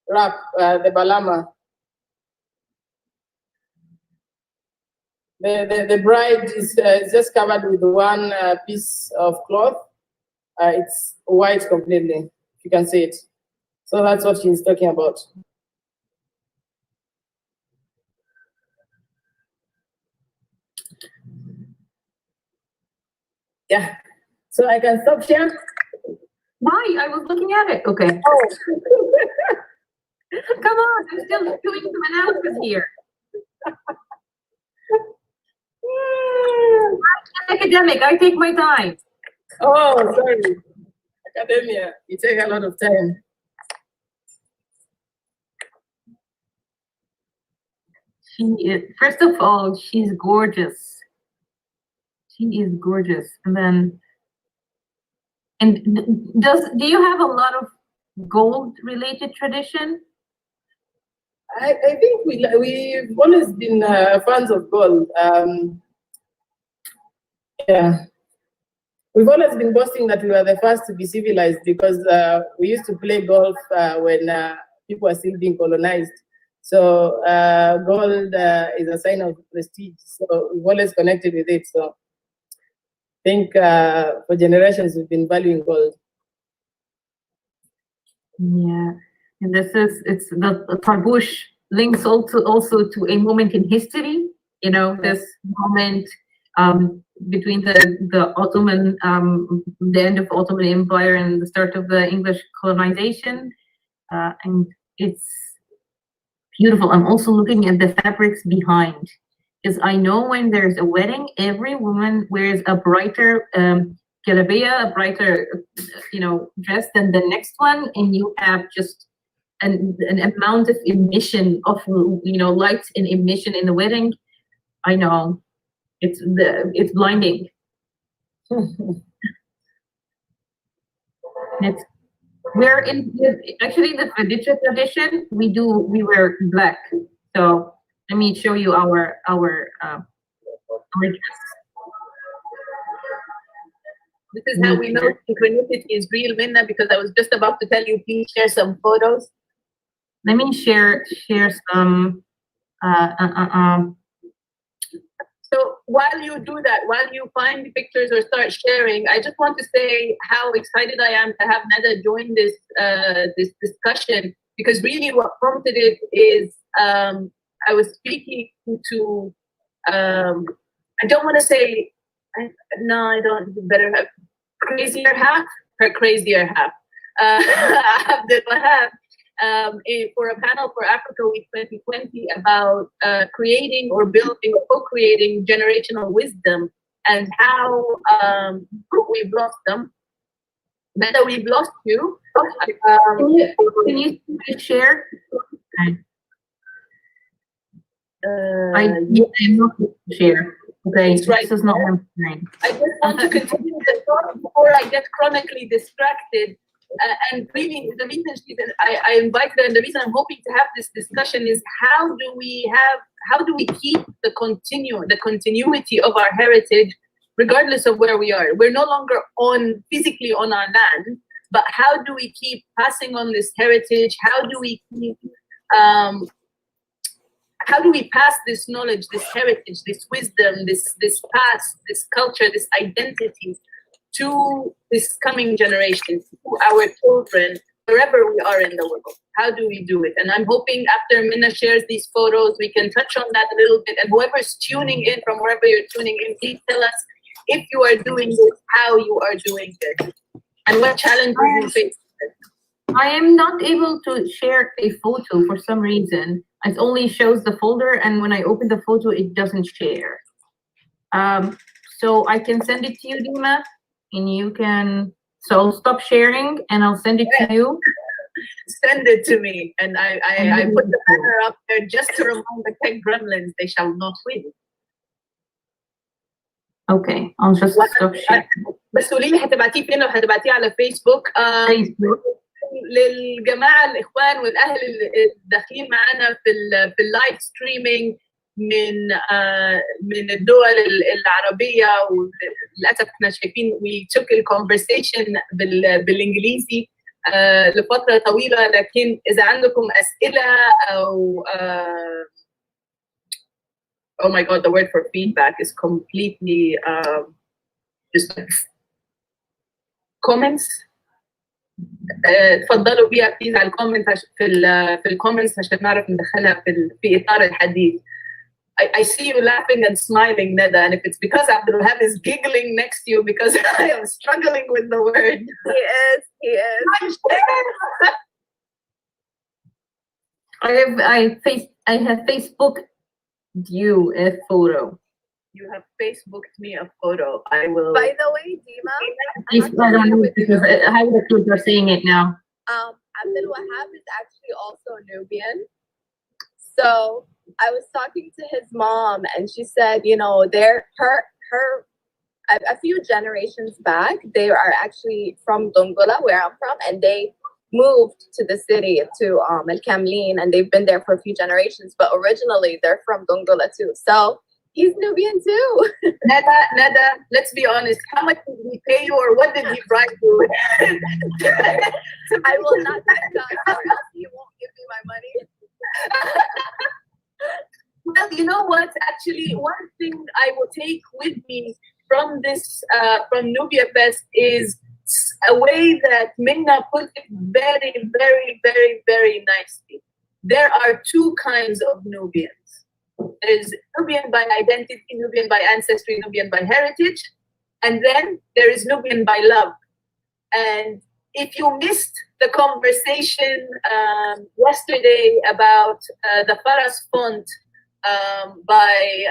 wrap, the balama. The bride is just covered with one piece of cloth. It's white completely, if you can see it. So that's what she's talking about. Yeah. So I can stop share?
Why? I was looking at it. Okay.
Oh.
Come on, I'm still doing some analysis here. I'm academic, I take my time.
Oh, sorry. Academia, you take a lot of time.
She is, first of all, she's gorgeous. She is gorgeous. And then, do you have a lot of gold related tradition?
I think we've always been fans of gold. Yeah. We've always been boasting that we were the first to be civilized because we used to play golf when people were still being colonized. So gold is a sign of prestige. So we've always connected with it. So I think for generations we've been valuing gold.
Yeah, and it's the Tarbush links also to a moment in history. You know, this moment between the Ottoman, the end of Ottoman Empire and the start of the English colonization, and it's beautiful. I'm also looking at the fabrics behind, because I know when there's a wedding, every woman wears a brighter a brighter, dress than the next one, and you have just an amount of emission of light and emission in the wedding. I know it's blinding. We're actually in the Faditra tradition. We wear black. So let me show you our dress.
This is how we know synchronicity is real, Minna, because I was just about to tell you, please share some photos.
Let me share some.
So while you do that, while you find the pictures or start sharing, I just want to say how excited I am to have Nada join this this discussion, because really what prompted it is I was speaking to I don't want to say no, I don't, better have crazier half, her crazier half. Abdul Wahab, for a panel for Africa Week 2020 about creating or building or co-creating generational wisdom and how we've lost them. Nada, we've lost you.
Can you share? I'm not share. Okay,
That's right.
This is not my screen.
I just want to continue the thought before I get chronically distracted. And really, the reason I invited her, and the reason I'm hoping to have this discussion is how do we keep the continuity of our heritage, regardless of where we are. We're no longer physically on our land, but how do we keep passing on this heritage? How do we keep how do we pass this knowledge, this heritage, this wisdom, this past, this culture, this identity to this coming generation, to our children, wherever we are in the world? How do we do it? And I'm hoping after Minna shares these photos, we can touch on that a little bit. And whoever's tuning in from wherever you're tuning in, please tell us if you are doing this, how you are doing this, and what challenges you face.
I am not able to share a photo for some reason. It only shows the folder, and when I open the photo, it doesn't share. So I can send it to you, Dima, and you can. So I'll stop sharing, and I'll send it to you.
Send it to me, and I put the banner up there just to remind the tech gremlins they shall not win.
Okay, I'll just stop sharing.
بس قولي لي هتبعتيه فين؟ لو هتبعتيه على فيسبوك. للجماعه الاخوان والاهل اللي داخلين معانا في اللايف ستريمينج من الدول العربيه، وللاسف احنا شايفين we took الكونفرسيشن بالانجليزي لفتره طويله، لكن اذا عندكم اسئله او oh my god, the word for feedback is completely just comments. تفضلوا بيها بليز على الكومنت في الكومنتس عشان نعرف ندخلها في اطار الحديث. I see you laughing and smiling, Neda, and if it's because Abdul Wahab is giggling next to you because I am struggling with the word.
He is.
I have Facebooked you a photo.
You have Facebooked me a photo. I will.
By the way, Dima,
I don't know because how the kids are saying it now.
Abdul Wahab is actually also Nubian. So I was talking to his mom, and she said, you know, a few generations back, they are actually from Dongola, where I'm from, and they moved to the city to El Kamlin, and they've been there for a few generations. But originally, they're from Dongola too. So he's Nubian too.
Neda, let's be honest. How much did he pay you, or what did he bribe you with?
I will not discuss, or else he won't give me my money.
Well, you know what? Actually, one thing I will take with me from this, from Nubia Fest, is a way that Minna put it very, very, very, very nicely. There are two kinds of Nubians. There is Nubian by identity, Nubian by ancestry, Nubian by heritage, and then there is Nubian by love. And if you missed the conversation yesterday about the Faras font by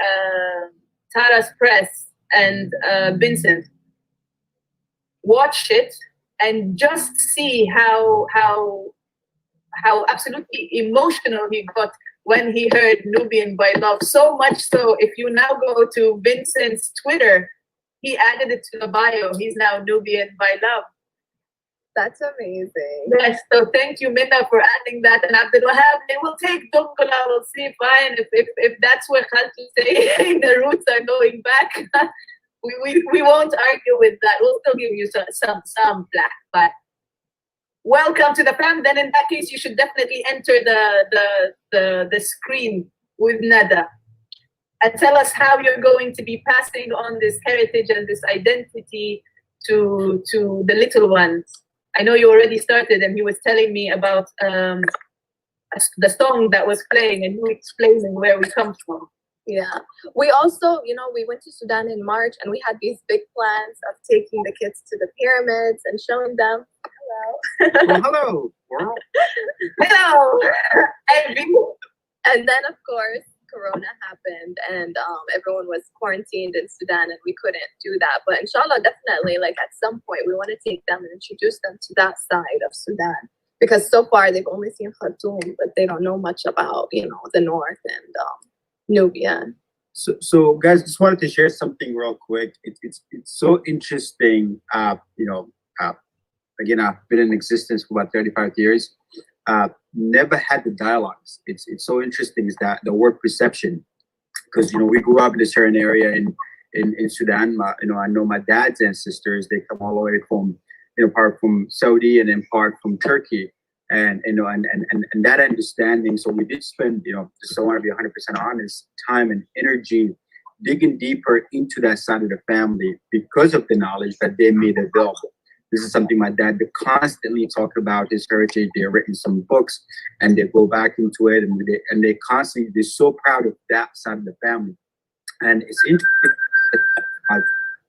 Tara's Press and Vincent, watch it and just see how absolutely emotional he got when he heard Nubian by love. So much so, if you now go to Vincent's Twitter, he added it to the bio. He's now Nubian by love.
That's amazing.
Yes, so thank you, Minna, for adding that. And Abdul Wahab, they will take Dongola. We'll see, fine. If that's where Khaltu say the roots are going back, we won't argue with that. We'll still give you some black. But welcome to the fam. Then in that case, you should definitely enter the screen with Neda. And tell us how you're going to be passing on this heritage and this identity to the little ones. I know you already started, and he was telling me about the song that was playing, and you explaining where we come from.
Yeah. We also, you know, we went to Sudan in March, and we had these big plans of taking the kids to the pyramids and showing them. Hello.
Well, hello, world.
Hello.
And then, of course, Corona happened, and everyone was quarantined in Sudan, and we couldn't do that. But inshallah, definitely, like at some point, we want to take them and introduce them to that side of Sudan, because so far they've only seen Khartoum, but they don't know much about, you know, the north and Nubia.
So guys, just wanted to share something real quick. It's so interesting. Again, I've been in existence for about 35 years. Never had the dialogues. It's so interesting is that the word perception, because we grew up in a certain area in Sudan. I know my dad's ancestors. They come all the way from part from Saudi and then part from Turkey, and that understanding. So we did spend just I want to be 100% honest, time and energy digging deeper into that side of the family because of the knowledge that they made available. This is something my dad would constantly talk about his heritage. They've written some books and they go back into it, and they constantly, they're so proud of that side of the family. And it's interesting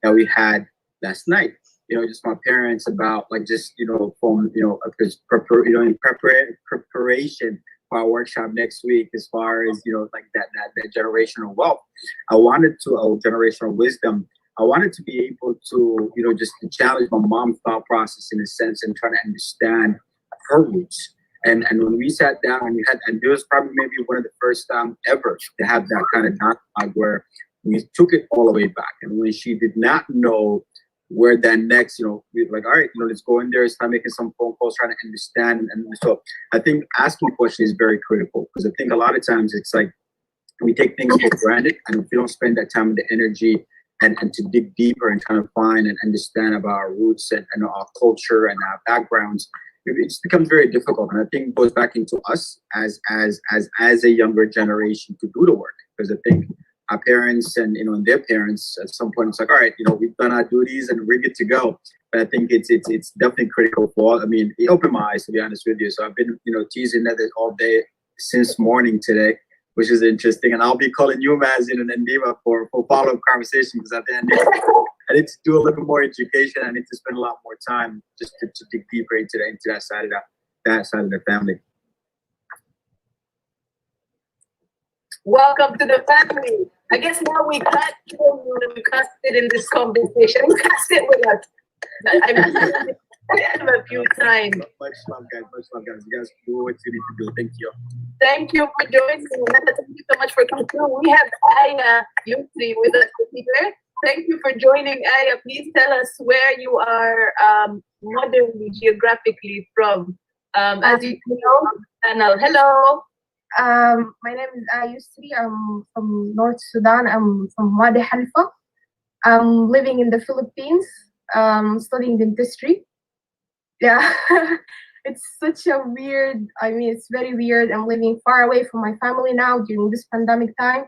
that we had last night, just my parents about like just, from, because in preparation for our workshop next week, as far as, like that generational wealth, generational wisdom. I wanted to be able to, just to challenge my mom's thought process in a sense and try to understand her roots. And when we sat down and there was probably maybe one of the first time ever to have that kind of dialogue where we took it all the way back. And when she did not know where that next, we were like, all right, let's go in there, start making some phone calls, trying to understand. And so I think asking questions is very critical, because I think a lot of times it's like we take things for granted, and if we don't spend that time and the energy and to dig deeper and trying to find and understand about our roots and our culture and our backgrounds, it just becomes very difficult. And I think it goes back into us as a younger generation to do the work, because I think our parents and and their parents at some point it's like, all right, we've done our duties and we're good to go. But I think it's definitely critical for all. I mean, it opened my eyes, to be honest with you. So I've been teasing that all day since morning today. which is interesting. And I'll be calling you Mazin and Nima for follow-up conversation, because at the end, I need to do a little bit more education. I need to spend a lot more time just to dig deeper into that side of the family.
Welcome to the family. I guess now we can't kill you and we can't sit in this conversation. You can't sit with us. I have a few times.
Much love, guys. Much love, guys. You guys do what you need to do. Thank you.
Thank you for joining me. Thank you so much for coming through. We have Aya Yusri with us here. Thank you for joining, Aya. Please tell us where you are modernly, geographically from. As you know, channel. Hello.
My name is Yusri. I'm from North Sudan. I'm from Wadi Halfa. I'm living in the Philippines, studying dentistry. Yeah, it's such a weird, it's very weird. I'm living far away from my family now during this pandemic time.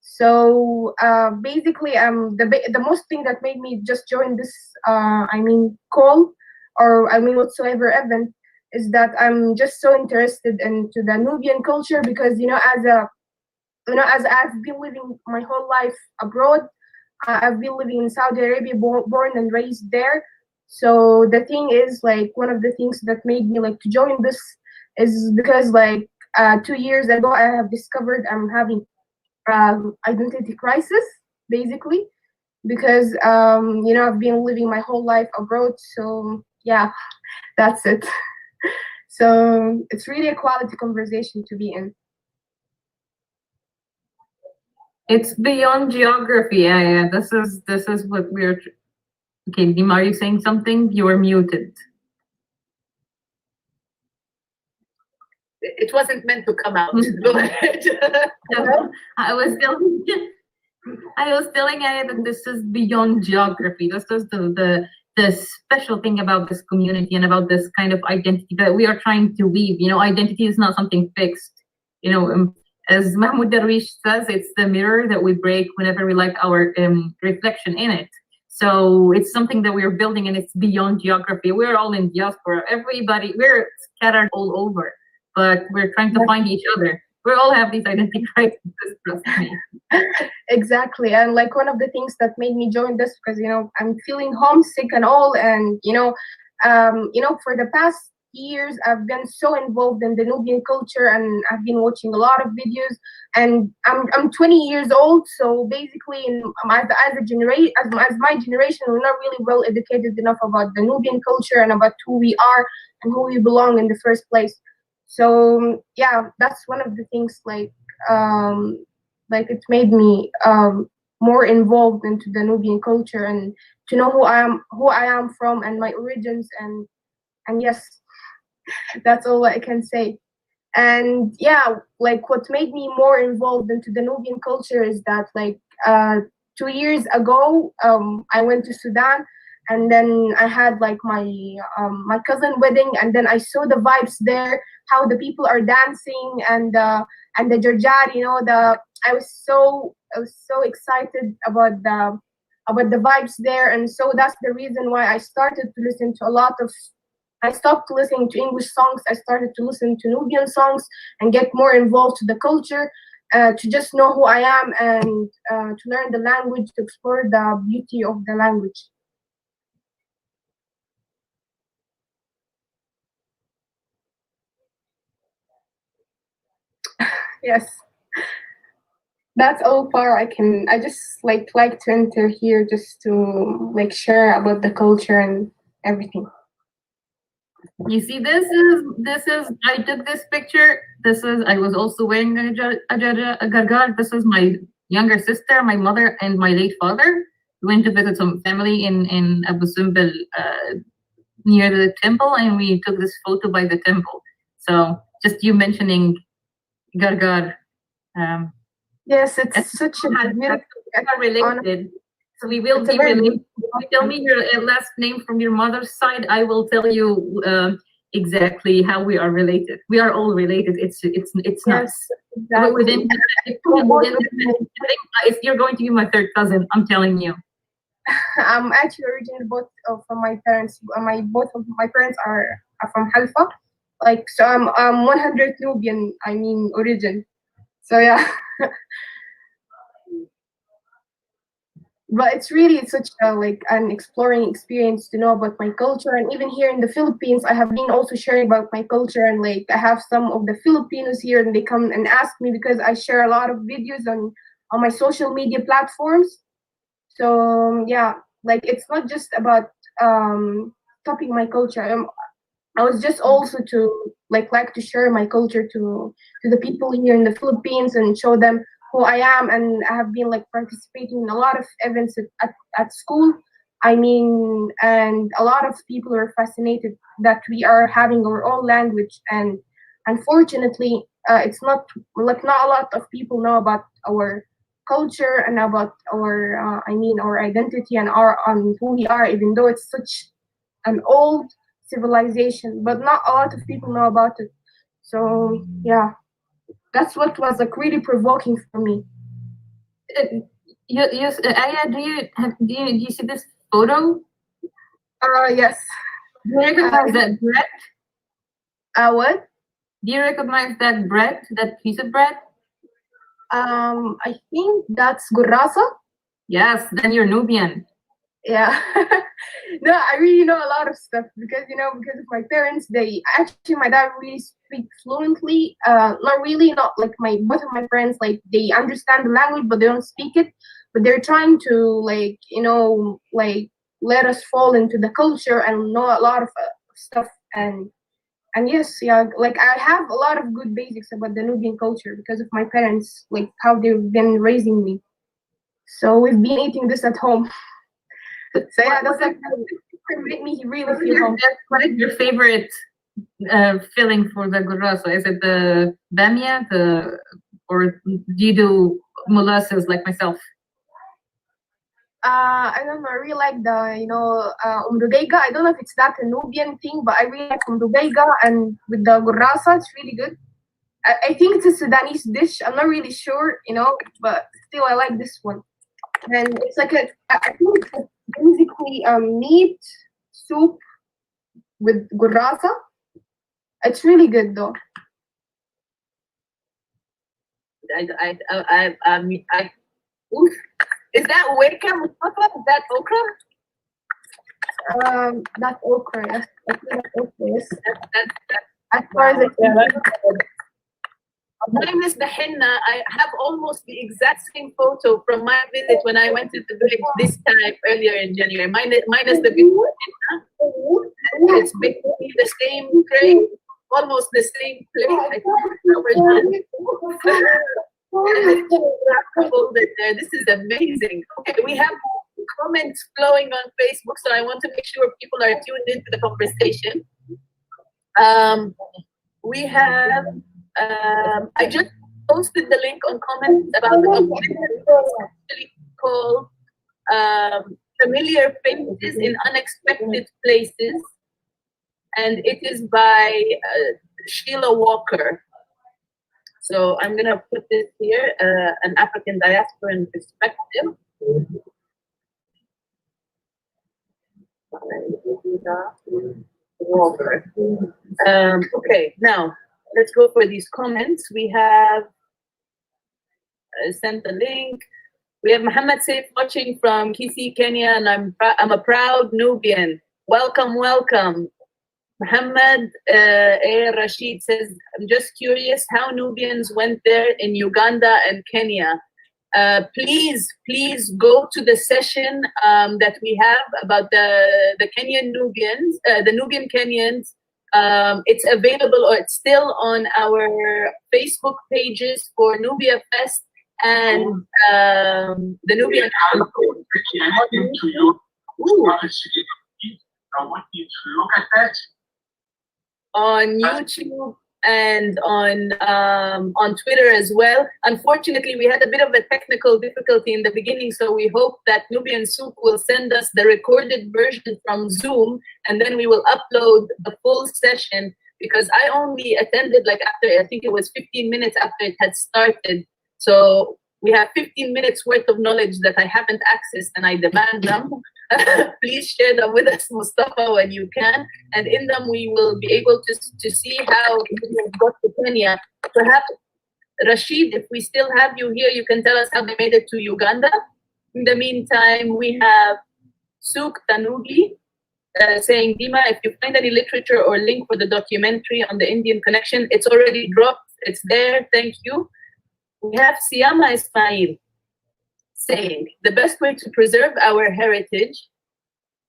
So basically, the most thing that made me just join this, call, or whatsoever event, is that I'm just so interested into the Nubian culture, because as I've been living my whole life abroad. I've been living in Saudi Arabia, born and raised there. So the thing is, like, one of the things that made me like to join this is because 2 years ago I have discovered I'm having identity crisis, basically, because I've been living my whole life abroad. So yeah, that's it. So it's really a quality conversation to be in.
It's beyond geography. Yeah. This is what we're. Okay, Dima, are you saying something? You are muted.
It wasn't meant to come out. Go ahead.
I was telling Aya that this is beyond geography. This is the special thing about this community and about this kind of identity that we are trying to weave. Identity is not something fixed. As Mahmoud Darwish says, it's the mirror that we break whenever we like our reflection in it. So it's something that we're building, and it's beyond geography. We're all in diaspora. Everybody, we're scattered all over, but we're trying to find each other. We all have these identity crises, trust me.
Exactly. And one of the things that made me join this, because I'm feeling homesick and all, and for the past years I've been so involved in the Nubian culture, and I've been watching a lot of videos, and I'm 20 years old. So basically, as my generation, we're not really well educated enough about the Nubian culture and about who we are and who we belong in the first place. So yeah, that's one of the things it made me more involved into the Nubian culture, and to know who I am from, and my origins, and yes, that's all I can say. And yeah, what made me more involved into the Nubian culture is that 2 years ago, I went to Sudan, and then I had my cousin wedding, and then I saw the vibes there, how the people are dancing, and the Jarjar, I was so excited about the vibes there. And so that's the reason why I started to listen to I stopped listening to English songs. I started to listen to Nubian songs and get more involved to the culture, to just know who I am, and to learn the language, to explore the beauty of the language. Yes, that's all far I can. I just like to enter here just to share about the culture and everything.
You see, this is I took this picture. I was also wearing a gargar. This is my younger sister, my mother, and my late father. We went to visit some family in Abu Simbel, near the temple, and we took this photo by the temple. So just you mentioning gargar.
Yes, it's such a beautiful.
Related. So we will be related. If you tell me your last name from your mother's side, I will tell you exactly how we are related. We are all related. It's
yes,
not.
exactly.
Within, if you're going to be my third cousin, I'm telling you.
I'm actually originally both from my parents. Both of my parents are from Halfa. So I'm 100 Nubian. Origin. So yeah. But it's really such a, like, an exploring experience to know about my culture. And even here in the Philippines, I have been also sharing about my culture, and like I have some of the Filipinos here, and they come and ask me because I share a lot of videos on my social media platforms. So yeah, like it's not just about topping my culture. I was just also to like to share my culture to the people here in the Philippines and show them who I am. And I have been like participating in a lot of events at school. I mean, and a lot of people are fascinated that we are having our own language. And unfortunately, it's not like, not a lot of people know about our culture and about our our identity and our who we are, even though it's such an old civilization, but not a lot of people know about it. So yeah, that's what was like really provoking for me.
Aya, do you see this photo?
Yes.
Do you recognize that bread?
What?
Do you recognize that bread, that piece of bread?
I think that's gurrasa.
Yes, then you're Nubian.
Yeah. No, I really know a lot of stuff because because of my parents. They actually, my dad really speaks fluently. Not really, not like both of my parents, like they understand the language but they don't speak it. But they're trying to like let us fall into the culture and know a lot of stuff. And yes, yeah, like I have a lot of good basics about the Nubian culture because of my parents, like how they've been raising me. So we've been eating this at home. So yeah, that's like made me really feel home.
What is your favorite filling for the gurrasa? Is it the bamia, or do you do molasses like myself?
I don't know. I really like the umrugayga. I don't know if it's that a Nubian thing, but I really like umrugayga, and with the gurrasa, it's really good. I think it's a Sudanese dish. I'm not really sure, but still I like this one. And it's like I think it's basically meat soup with gurrasa. It's really good though.
Oof. Is that weka mustafa? Is that okra?
That's okra. Yes. I think that's okra. Yes.
That's
As far as
mine is the henna. I have almost the exact same photo from my visit when I went to the village this time earlier in January. Mine is the before henna. It's basically the same tray, almost the same plate. I think there. This is amazing. Okay, we have comments flowing on Facebook, so I want to make sure people are tuned into the conversation. We have. I just posted the link on comments about the documentary called Familiar Faces in Unexpected Places, and it is by Sheila Walker. So I'm gonna put this here, an African diasporan perspective. Walker. Okay, now let's go for these comments. We have sent the link. We have Muhammad Saif watching from Kisii, Kenya, and I'm a proud Nubian. Welcome, welcome. Muhammad A. Rashid says, I'm just curious how Nubians went there in Uganda and Kenya. Please go to the session that we have about the Kenyan Nubians, the Nubian Kenyans. It's available, or it's still on our Facebook pages for NubiaFest and the Nubian. On YouTube and on Twitter as well. Unfortunately, we had a bit of a technical difficulty in the beginning, so we hope that Nubian Souk will send us the recorded version from Zoom, and then we will upload the full session, because I only attended like after, I think it was 15 minutes after it had started. So we have 15 minutes worth of knowledge that I haven't accessed, and I demand them. Please share them with us, Mustafa, when you can. And in them, we will be able to see how we got to Kenya. Rashid, if we still have you here, you can tell us how they made it to Uganda. In the meantime, we have Souk Tanubi saying, Dima, if you find any literature or link for the documentary on the Indian connection, it's already dropped. It's there. Thank you. We have Siyama Ismail saying, the best way to preserve our heritage,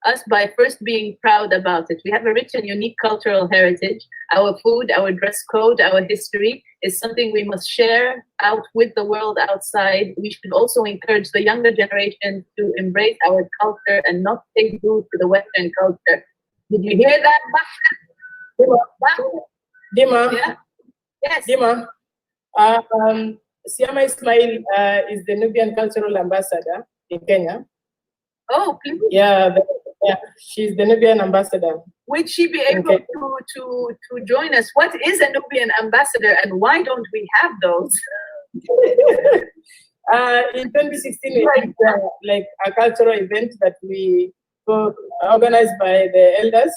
us by first being proud about it. We have a rich and unique cultural heritage. Our food, our dress code, our history is something we must share out with the world outside. We should also encourage the younger generation to embrace our culture and not take root to the Western culture. Did you hear that,
Dima,
Yeah. Yes.
Dima, Siyama Ismail is the Nubian Cultural Ambassador in Kenya.
Oh, please.
Yeah, she's the Nubian Ambassador.
Would she be able to join us? What is a Nubian ambassador and why don't we have those?
In 2016, we had like a cultural event that we organized by the elders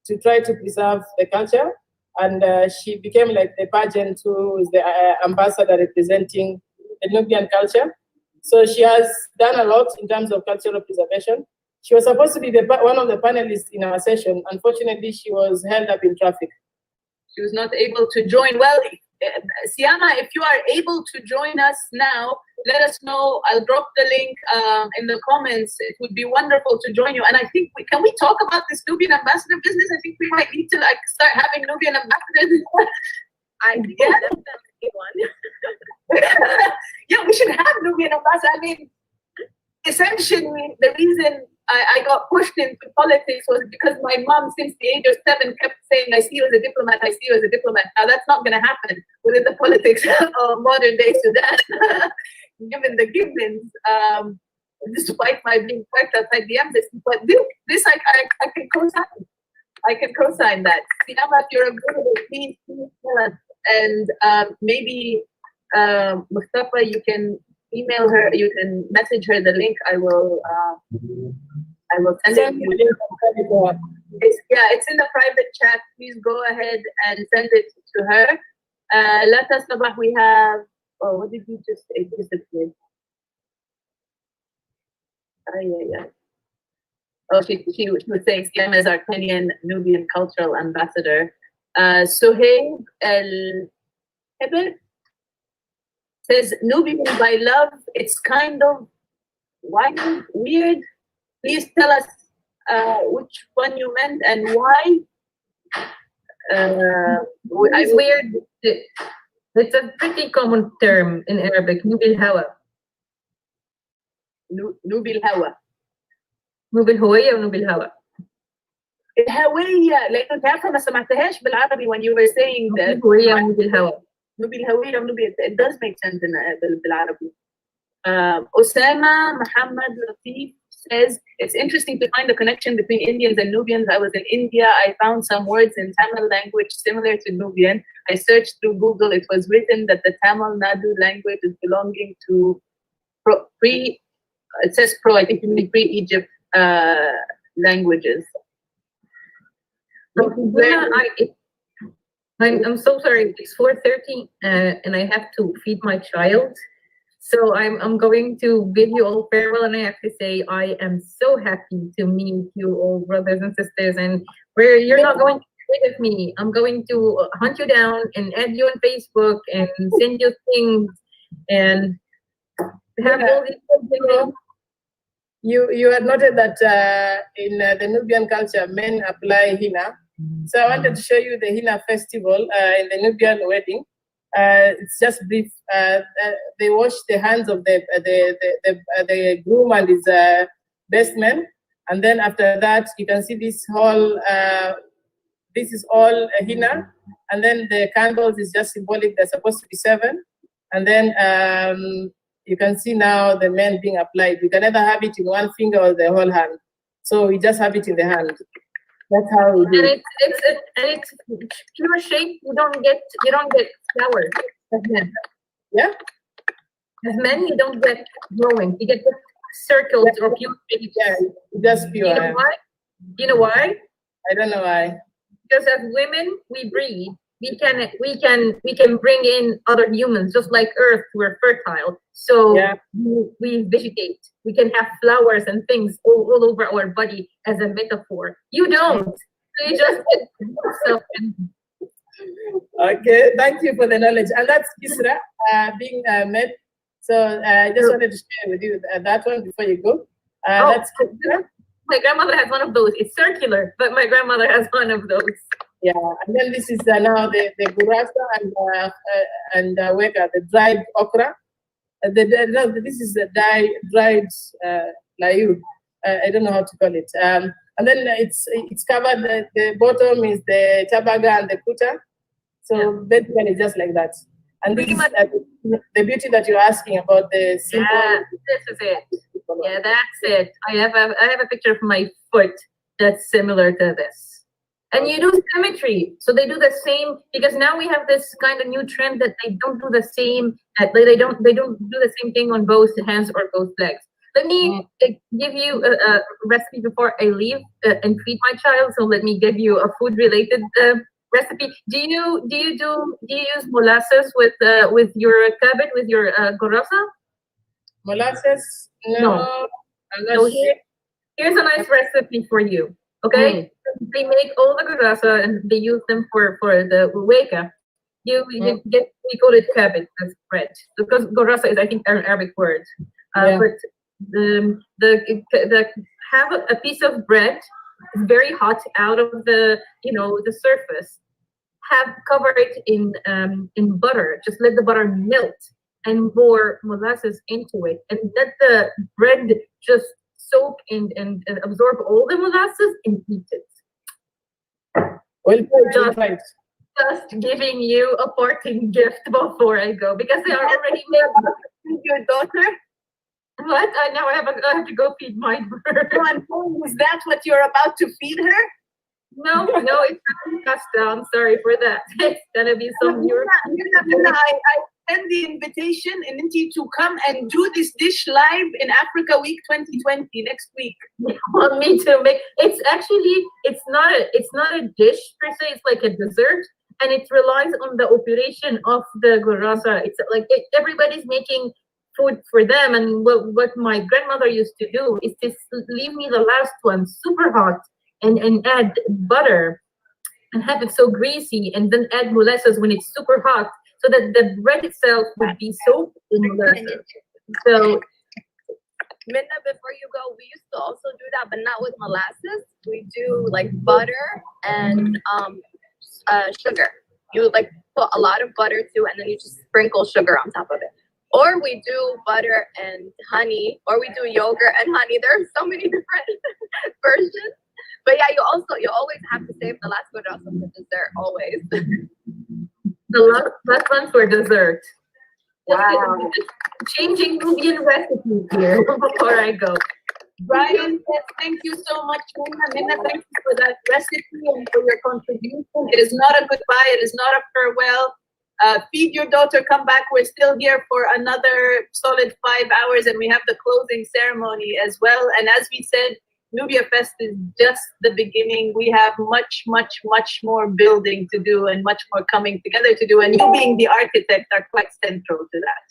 to try to preserve the culture. And she became like the pageant who is the ambassador representing the Nubian culture. So she has done a lot in terms of cultural preservation. She was supposed to be one of the panelists in our session. Unfortunately, she was held up in traffic.
She was not able to join. Well, Siyama, if you are able to join us now, let us know. I'll drop the link in the comments. It would be wonderful to join you. And I think, can we talk about this Nubian ambassador business? I think we might need to like start having Nubian ambassadors.
I think that's definitely one.
Yeah, we should have Nubian ambassador. I mean, essentially, the reason I got pushed into politics was because my mom, since the age of 7, kept saying, I see you as a diplomat, I see you as a diplomat. Now, that's not going to happen within the politics of modern day Sudan, given the givens, despite my being parked outside the embassy. But this I can co-sign. I can co-sign that. Siyama, if you're available, please tell us. And maybe, Mustafa, you can email her, you can message her the link. I will send it to you. It's in the private chat. Please go ahead and send it to her. Let us know we have, what did you just say? Disappeared. Oh, she was saying Siyama is our Kenyan Nubian cultural ambassador. Suhaib El-Heber says, Nubian by love, it's kind of wild, weird. Please tell us which one you meant and why.
It's weird. It's a pretty common term in Arabic, Nubil Hawa.
Nubil Hawa.
Nubil Huwaya or Nubil Hawa?
الهوية لأنه تعرفها ما سمعتهاش بالعربي when you were saying that.
Nubil Huwaya or Nubil Hawa?
Nubil Hawiya or Nubil, it does make sense in بالعربي. Osama Muhammad Latif says, it's interesting to find the connection between Indians and Nubians. I was in India. I found some words in Tamil language similar to Nubian. I searched through Google. It was written that the Tamil Nadu language is belonging to it says I think you mean pre-Egypt languages.
I'm so sorry. It's 4:30 and I have to feed my child. So I'm going to bid you all farewell, and I have to say I am so happy to meet you all, brothers and sisters. And where you're not going to get rid of me, I'm going to hunt you down and add you on Facebook and send you things and have all these things.
You had noted that in the Nubian culture, men apply henna. So I wanted to show you the henna festival in the Nubian wedding. It's just brief. They wash the hands of the groom and his best man, and then after that, you can see this whole. This is all henna, and then the candles is just symbolic. They're supposed to be 7, and then you can see now the men being applied. You can either have it in one finger or the whole hand. So we just have it in the hand. That's how we do it.
And it's pure shape. You don't get flowers as men.
Yeah.
As men, you don't get growing. You get circles or pure shapes.
Yeah, just pure.
You know why? You know why?
I don't know why.
Because as women, we breed. we can bring in other humans, just like Earth, we're fertile. So
Yeah.
we vegetate. We can have flowers and things all over our body as a metaphor. You don't. So you just yourself and
Okay, thank you for the knowledge. And that's Kisra being met. So I just wanted to share with you that one before you go. That's Kisra.
My grandmother has one of those. It's circular, but my grandmother has one of those.
Yeah, and then this is now the gurasa and weka, the dried okra. No, this is the dried layu. I don't know how to call it. And then it's covered. The bottom is the chabaga and the kuta. So basically, just like that. And this is the beauty that you're asking about, the simple.
Yeah, this is it. Yeah, that's it. I have a picture of my foot that's similar to this. And you do symmetry, so they do the same, because now we have this kind of new trend that they don't do the same. They don't do the same thing on both hands or both legs. Let me give you a recipe before I leave and feed my child. So let me give you a food related recipe. Do you use molasses with your cabbage, with your gurasa?
Molasses? No.
So here's a nice recipe for you. Okay, they make all the gurasa and they use them for the weka. You get, we call it cabbage as bread, because gurasa is, I think, an Arabic word. But the have a piece of bread very hot out of the the surface. Cover it in butter. Just let the butter melt and pour molasses into it, and let the bread just soak and absorb all the molasses and eat it.
Well,
just giving you a parting gift before I go, because they are already made.
Your daughter?
What? I have to go feed my bird.
Is that what you're about to feed her?
No, it's not pasta. I'm sorry for that. It's gonna be some
I send the invitation and Inti to come and do this dish live in Africa Week 2020 next week.
Want me to make? It's actually it's not a dish per se. It's like a dessert, and it relies on the operation of the gurasa. It's like everybody's making food for them, and what my grandmother used to do is to leave me the last one super hot and add butter and have it so greasy, and then add molasses when it's super hot, so that the bread itself would be soaked in molasses. So
Minna, before you go, we used to also do that, but not with molasses. We do like butter and sugar. You like put a lot of butter too, and then you just sprinkle sugar on top of it. Or we do butter and honey, or we do yogurt and honey. There are so many different versions. But yeah, you always have to save the last gurasa for dessert, always.
The last one for dessert.
Wow.
Changing Nubian recipes here before I go.
Brian, thank you so much, Minna. Thank you for that recipe and for your contribution. It is not a goodbye. It is not a farewell. Feed your daughter, come back. We're still here for another solid 5 hours, and we have the closing ceremony as well. And as we said, NubiaFest is just the beginning. We have much, much, much more building to do and much more coming together to do. And you being the architect are quite central to that.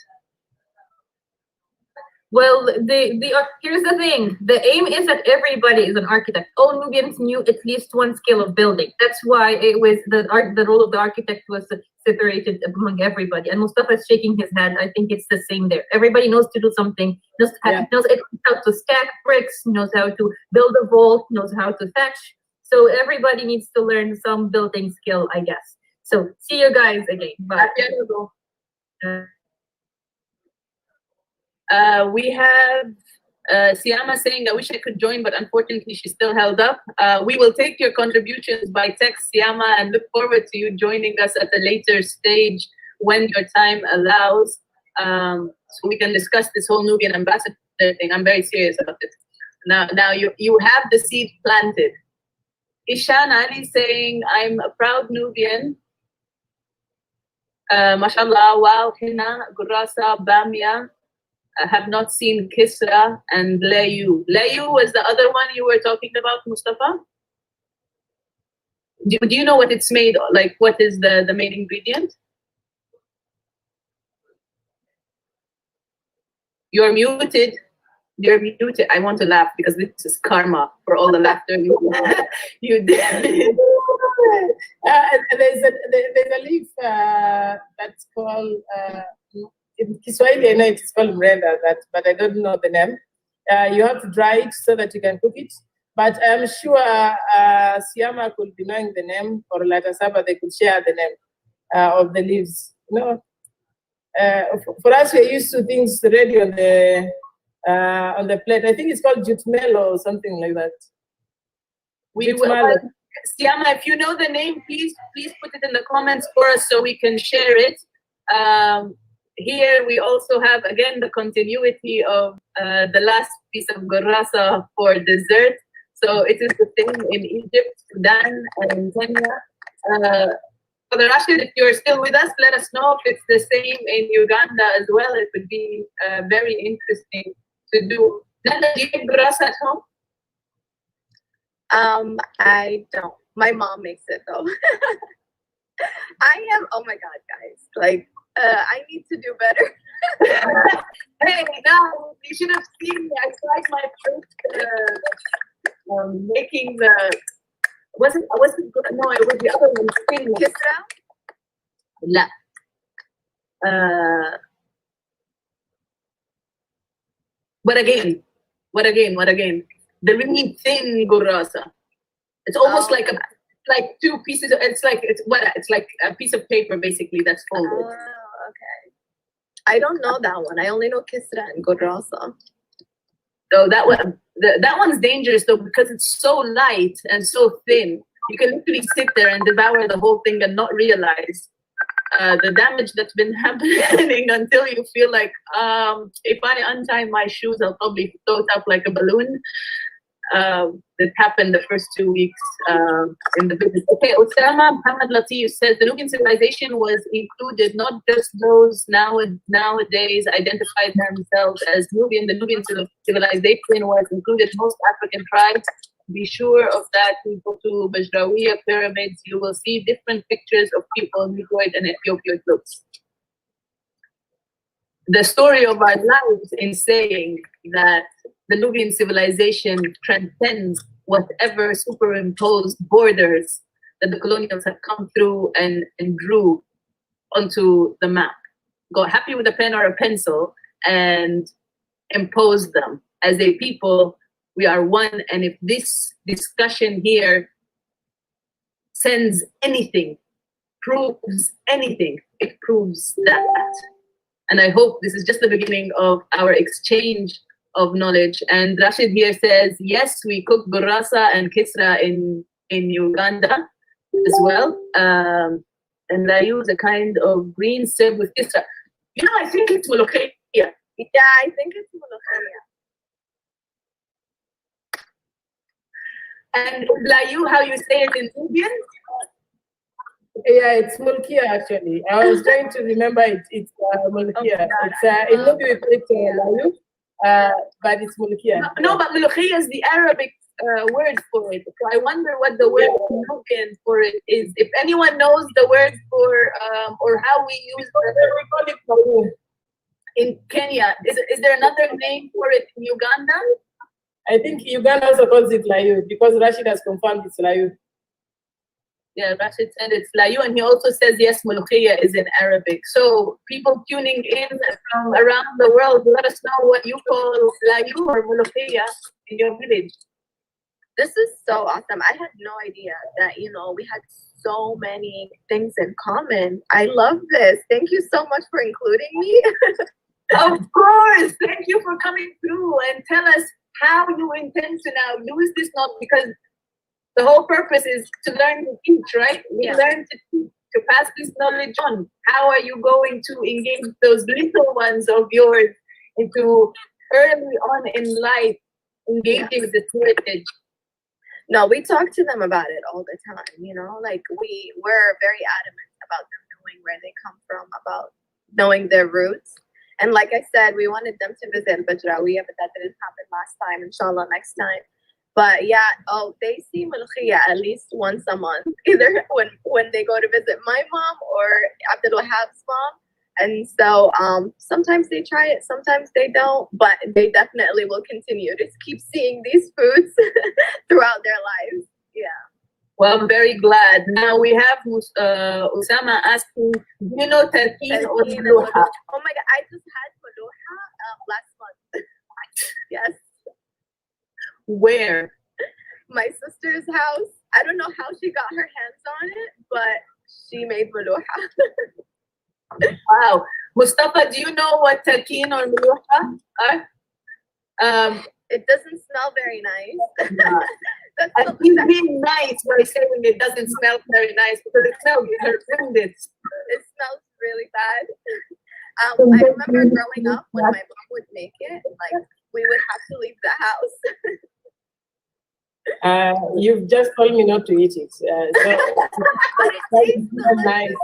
Well, here's the thing. The aim is that everybody is an architect. All Nubians knew at least one skill of building. That's why it was the role of the architect was separated among everybody. And Mustafa is shaking his head. I think it's the same there. Everybody knows to do something. Knows how to stack bricks. Knows how to build a vault. Knows how to thatch. So everybody needs to learn some building skill, I guess. So see you guys again. Bye.
We have Siama saying, I wish I could join, but unfortunately she's still held up. We will take your contributions by text, Siama, and look forward to you joining us at a later stage when your time allows, so we can discuss this whole Nubian ambassador thing. I'm very serious about this. Now you have the seed planted. Ishan Ali saying, I'm a proud Nubian. Mashallah, wow, Hina, Gurasa, Bamia. I have not seen Kisra and Layu. Layu was the other one you were talking about, Mustafa? Do you know what it's made? Like, what is the main ingredient? You're muted. You're muted. I want to laugh because this is karma for all the laughter you did.
There's a leaf that's called, in Kiswahili, I know it's called mrenda, but I don't know the name. You have to dry it so that you can cook it. But I'm sure Siama could be knowing the name, or Latasaba, they could share the name of the leaves. No, for us, we're used to things ready on the plate. I think it's called jutmelo or something like that.
Siama, if you know the name, please put it in the comments for us so we can share it. Here we also have, again, the continuity of the last piece of gorrasa for dessert. So it is the same in Egypt, Sudan, and Kenya. Father Rashid, if you're still with us, let us know if it's the same in Uganda as well. It would be very interesting to do. Nanda, do you make gorrasa at home?
I don't. My mom makes it though. Oh my God, guys. Like, I need to do better.
Hey, now, you should have seen me. I tried my first making the, was it good? No, it was the other one.
Kisra?
La. What again? The really thin gurrasa. It's almost like two pieces. It's like a piece of paper basically that's folded.
Oh, okay. I don't know that one. I only know kisra and gurrasa.
So that one's dangerous though, because it's so light and so thin. You can literally sit there and devour the whole thing and not realize the damage that's been happening until you feel like, if I untie my shoes, I'll probably float up like a balloon. That happened the first 2 weeks in the business. Okay, Osama Muhammad Latif says the Nubian civilization was included, not just those nowadays identified themselves as Nubian. The Nubian civilization was included most African tribes. Be sure of that. We go to Bajrawiya pyramids, you will see different pictures of people, Negroid and Ethiopian groups. The story of our lives in saying that the Nubian civilization transcends whatever superimposed borders that the colonials have come through and drew onto the map. Got happy with a pen or a pencil and imposed them. As a people, we are one, and if this discussion here sends anything, proves anything, it proves that. And I hope this is just the beginning of our exchange of knowledge. And Rashid here says, yes, we cook gurrasa and kisra in Uganda as well. And I use a kind of green served with kisra. You know, I think it's molokhia.
Yeah, I think it's molokhia.
And Layu, how you say it in Nubian?
Yeah, it's mulkia actually. I was trying to remember it. It's mulkia. It's in Nubi we call it layu, but it's mulkia.
No, but molokhia is the Arabic word for it. So I wonder what the word in Nubian for it is. If anyone knows the word for or how we use it in Kenya, is there another name for it in Uganda?
I think Uganda also calls it layu because Rashid has confirmed it's layu.
Yeah, Rashid said it's layu, and he also says yes, molokhia is in Arabic. So people tuning in from around the world, let us know what you call layu or molokhia in your village.
This is so awesome. I had no idea that, you know, we had so many things in common. I love this. Thank you so much for including me.
Of course. Thank you for coming through and tell us how you intend to now use this knowledge, because the whole purpose is to learn to teach, right? We learn to teach, to pass this knowledge on. How are you going to engage those little ones of yours into early on in life, engaging with this heritage?
No, we talk to them about it all the time, you know, like we're very adamant about them knowing where they come from, about knowing their roots. And like I said, we wanted them to visit Bajrawiya, but that didn't happen last time. Inshallah, next time. But yeah, oh, they see Malkhia at least once a month, either when they go to visit my mom or Abdul Wahab's mom. And so sometimes they try it, sometimes they don't, but they definitely will continue to keep seeing these foods throughout their lives. Yeah.
Well, I'm very glad. Now we have Osama asking, do you know Tarkeen or
Tarkeen and
Muluha?
Oh my God, I just had Muluha last month. Yes.
Where?
My sister's house. I don't know how she got her hands on it, but she made Muluha.
Wow. Mustafa, do you know what Tarkeen or Muluha are?
It doesn't smell very nice. That's
And
something
he's
that
being nice by saying it doesn't smell very nice because it smells horrendous.
it smells really bad. I remember growing up when my mom would make it, like we would have to leave the house.
You've just told me not to eat it.
But it tastes
Nice.
delicious.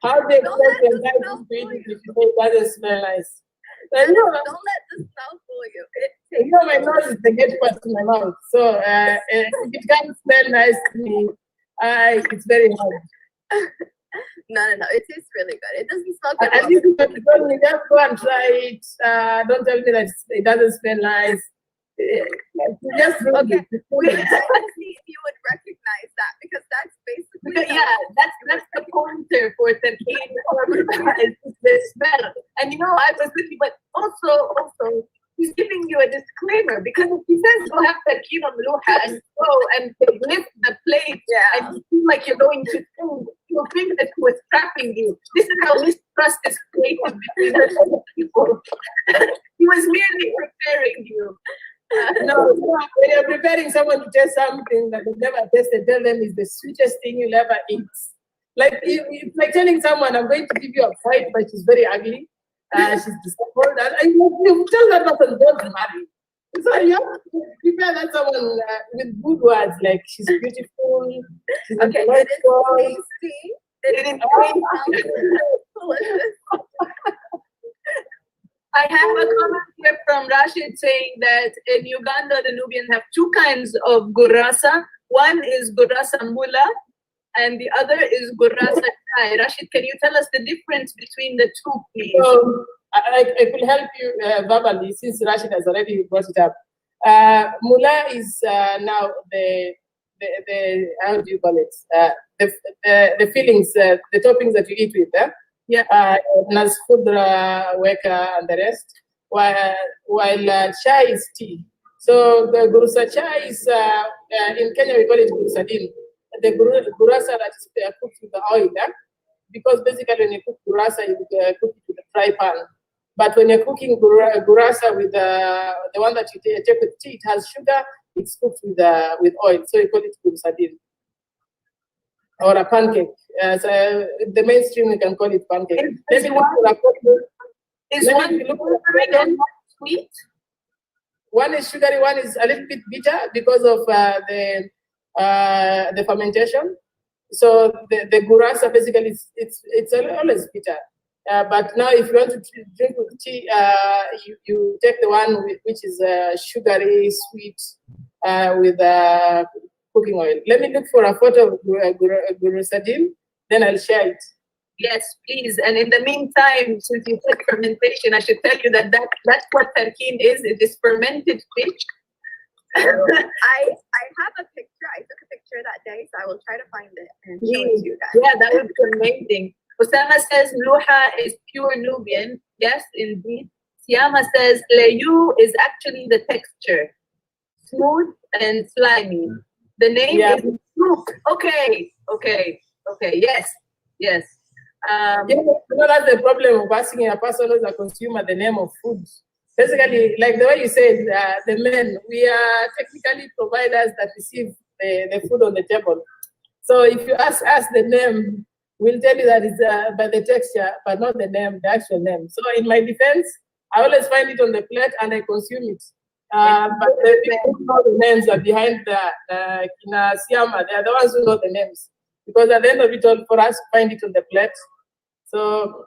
How do you
Don't
expect
let
the
the
guy
smell
to eat
fool
it
you.
if you say it doesn't smell nice?
Don't
No,
let the smell fool you. It
you
tastes
know my nose is the gate pass to my mouth. So if it can't smell nice to me, it's very hard.
No. It tastes really good. It doesn't smell good.
At least if you told me, just go and try it. Don't tell me that it doesn't smell nice. Just
Okay.
it.
I see if you would recognize that because that's basically
Yeah, that's the pointer for Tarkeen or Muluha is the smell. And you know, I was thinking, but also, he's giving you a disclaimer because if he says go have Tarkeen or Muluha and go and they lift the plate and you feel like you're going to food, you'll think that he was trapping you. This is how mistrust is created between other people. He was merely preparing you.
No, when you're preparing someone to taste something that they've never tasted, tell them it's the sweetest thing you'll ever eat. Like it's like telling someone, I'm going to give you a fight, but she's very ugly. She's disabled. And you tell that person, don't marry. So you have to prepare that someone with good words, like she's beautiful. She's
okay. It is tasty. It is delicious.
I have a comment here from Rashid saying that in Uganda, the Nubians have two kinds of gurasa. One is gurasa mula, and the other is gurasa chai. Rashid, can you tell us the difference between the two, please?
So I could help you verbally since Rashid has already brought it up. Mula is now the how do you call it? The fillings, the toppings that you eat with. Nas Khudra, Weka, and the rest. While chai is tea. So the gurusa chai is in Kenya we call it gurusadin. The gurasa that is cooked with the oil, because basically when you cook gurasa, you cook it with a fry pan. But when you're cooking gurasa with the one that you take with tea, it has sugar. It's cooked with oil, so you call it gurusadin. Or a pancake. So the mainstream we can call it pancake.
Is one sugary and one sweet?
One is sugary, one is a little bit bitter because of the fermentation. So the gurasa basically it's always bitter. But now if you want to drink with tea, you take the one which is sugary, sweet, with cooking oil. Let me look for a photo of gurusadin, then I'll share it.
Yes, please. And in the meantime, since you said fermentation, I should tell you that that's what Tarkeen is. It is fermented fish.
I have a picture. I took a picture that day, so I will try to find it and show it to you guys.
Yeah, that would be amazing. Osama says Luha is pure Nubian. Yes, indeed. Siama says Leyu is actually the texture. Smooth and slimy. The name is Souk. Okay. Yes.
That's the problem of asking a person as a consumer the name of food. Basically, like the way you said, the men, we are technically providers that receive the food on the table. So if you ask us the name, we'll tell you that it's by the texture, but not the name, the actual name. So in my defense, I always find it on the plate and I consume it. But the people who know the names are behind the Siama. They are the ones who know the names. Because at the end of it all, for us, find it on the plate. So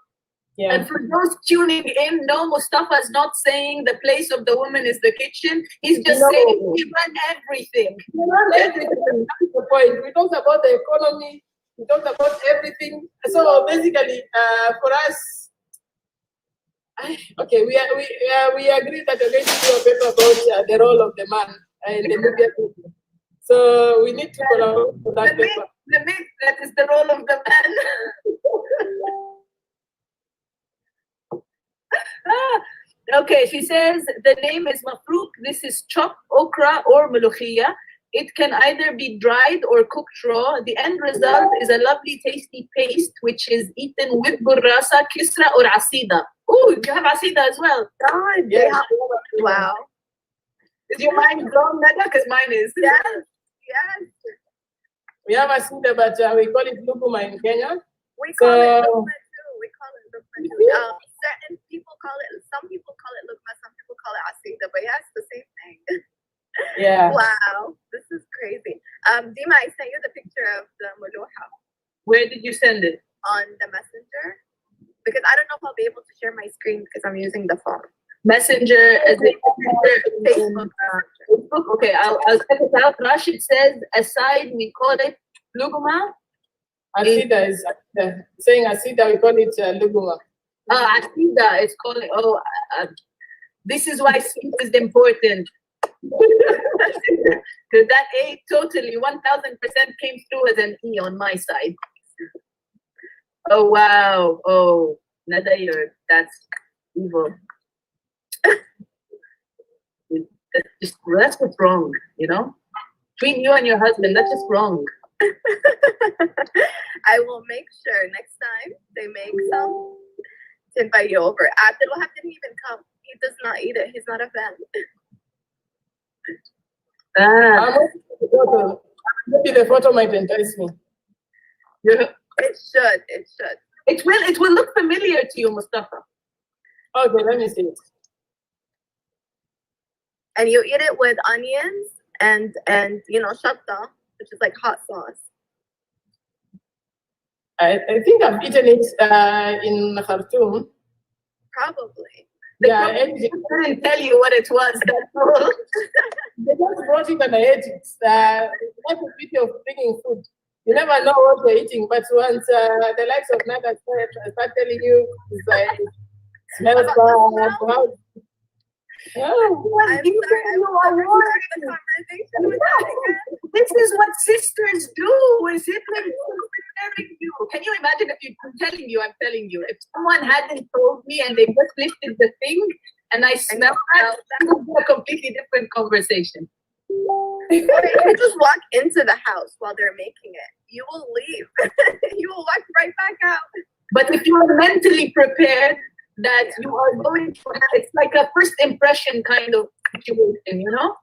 Yeah.
And for those tuning in, no, Mustafa's not saying the place of the woman is the kitchen. He's just
No.
saying we run everything.
Everything. That's the point. We talked about the economy. We talked about everything. So basically, for us, okay, we agree that we're going to do a paper about the role of the man in the Nubian people. So we need to collaborate for that paper.
The myth that is the role of the man. Okay, she says the name is mafrouk. This is chopped okra or mulukhia. It can either be dried or cooked raw. The end result is a lovely, tasty paste, which is eaten with burrasa, kisra, or asida. Oh, you have asida as well.
God,
Yes.
wow.
Is your mind blown, Nada? Because mine is.
Yes, yes.
We have a cinder, but we call it luguma in Kenya.
We call it
So-
lukma too. We call it lukma too. Certain people call it, some people call it lukma, some people call it asida, but yeah, it's the same thing.
Yeah.
Wow, this is crazy. Dima, I sent you the picture of the muluha
Where did you send it?
on the messenger because I don't know if I'll be able to share my screen because I'm using the phone.
Messenger, as a
Facebook.
Facebook. Okay, I'll check it out. Rashid says, aside, we call it luguma.
Asida is saying asida, we call it luguma.
Asida is calling. This is why sleep is important. Because that A totally 1000% came through as an E on my side. Oh wow! Oh, Nadair, that's evil. That's what's wrong, you know. Between you and your husband, that's just wrong.
I will make sure next time they make some to invite you over. Abdul Wahab didn't even come. He does not eat it. He's not a fan.
Maybe the photo might entice me.
Yeah.
It should. It should.
It will look familiar to you, Mustafa.
Okay, let me see it.
And you eat it with onions and you know shatta, which is like hot sauce.
I think I've eaten it in Khartoum.
Probably.
Yeah,
I didn't tell you what it was. That's all.
they just brought it and I ate it. That's the beauty of bringing food. You never know what you're eating, but once the likes of Naga start telling you, it's like, it smells bad. Oh,
I'm sorry. I will never start the conversation with that again.
This is what sisters do. Is it like preparing you? Can you imagine if I'm telling you, if someone hadn't told me and they just lifted the thing and I smell that would be a completely different conversation.
Or if you just walk into the house while they're making it, you will leave. You will walk right back out.
But if you are mentally prepared that you are going to have, it's like a first impression kind of situation, you know,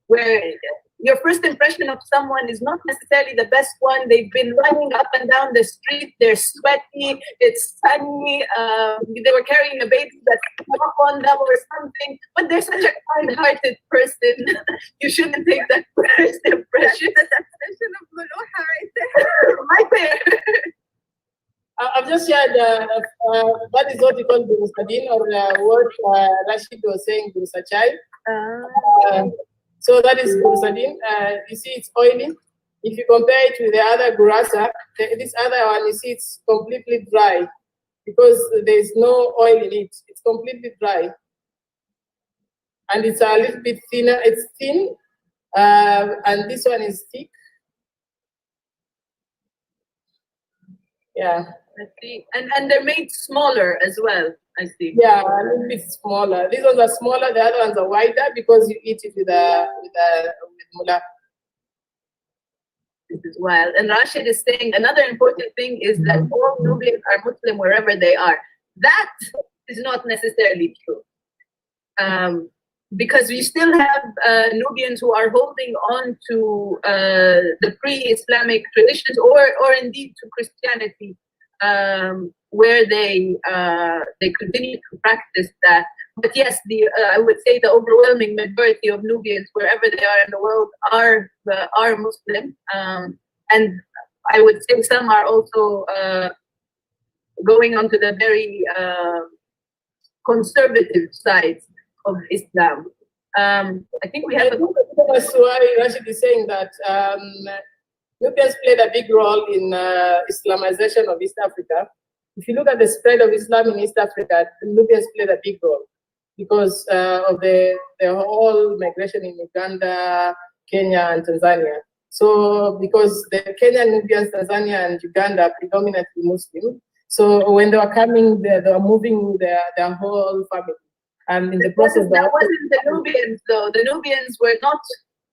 where your first impression of someone is not necessarily the best one. They've been running up and down the street, they're sweaty, it's sunny, they were carrying a baby that's up on them or something, but they're such a kind-hearted person. You shouldn't take that first impression.
That's the definition of muluha right there.
Right there.
I've just shared that is what we call burusadin, or what Rashid was saying, burusachai. So that is burusadin. You see, it's oily. If you compare it with the other gurasa, this other one, you see, it's completely dry because there is no oil in it. It's completely dry, and it's a little bit thinner. It's thin, and this one is thick. Yeah.
I see. And they're made smaller as well, I see.
Yeah, a little bit smaller. These ones are smaller, the other ones are wider because you eat it with mullah.
This is wild. And Rashid is saying another important thing is that all Nubians are Muslim wherever they are. That is not necessarily true. Because we still have Nubians who are holding on to the pre-Islamic traditions or indeed to Christianity, where they continue to practice that. But yes, I would say the overwhelming majority of Nubians, wherever they are in the world, are Muslim, and I would say some are also going on to the very conservative side of Islam. I think we have a
Rashid is saying that Nubians played a big role in Islamization of East Africa. If you look at the spread of Islam in East Africa, the Nubians played a big role because of the whole migration in Uganda, Kenya, and Tanzania. So because the Kenyan Nubians, Tanzania, and Uganda are predominantly Muslim, so when they were coming, they were moving their whole family. And in the process,
that wasn't the Nubians, though. The Nubians were not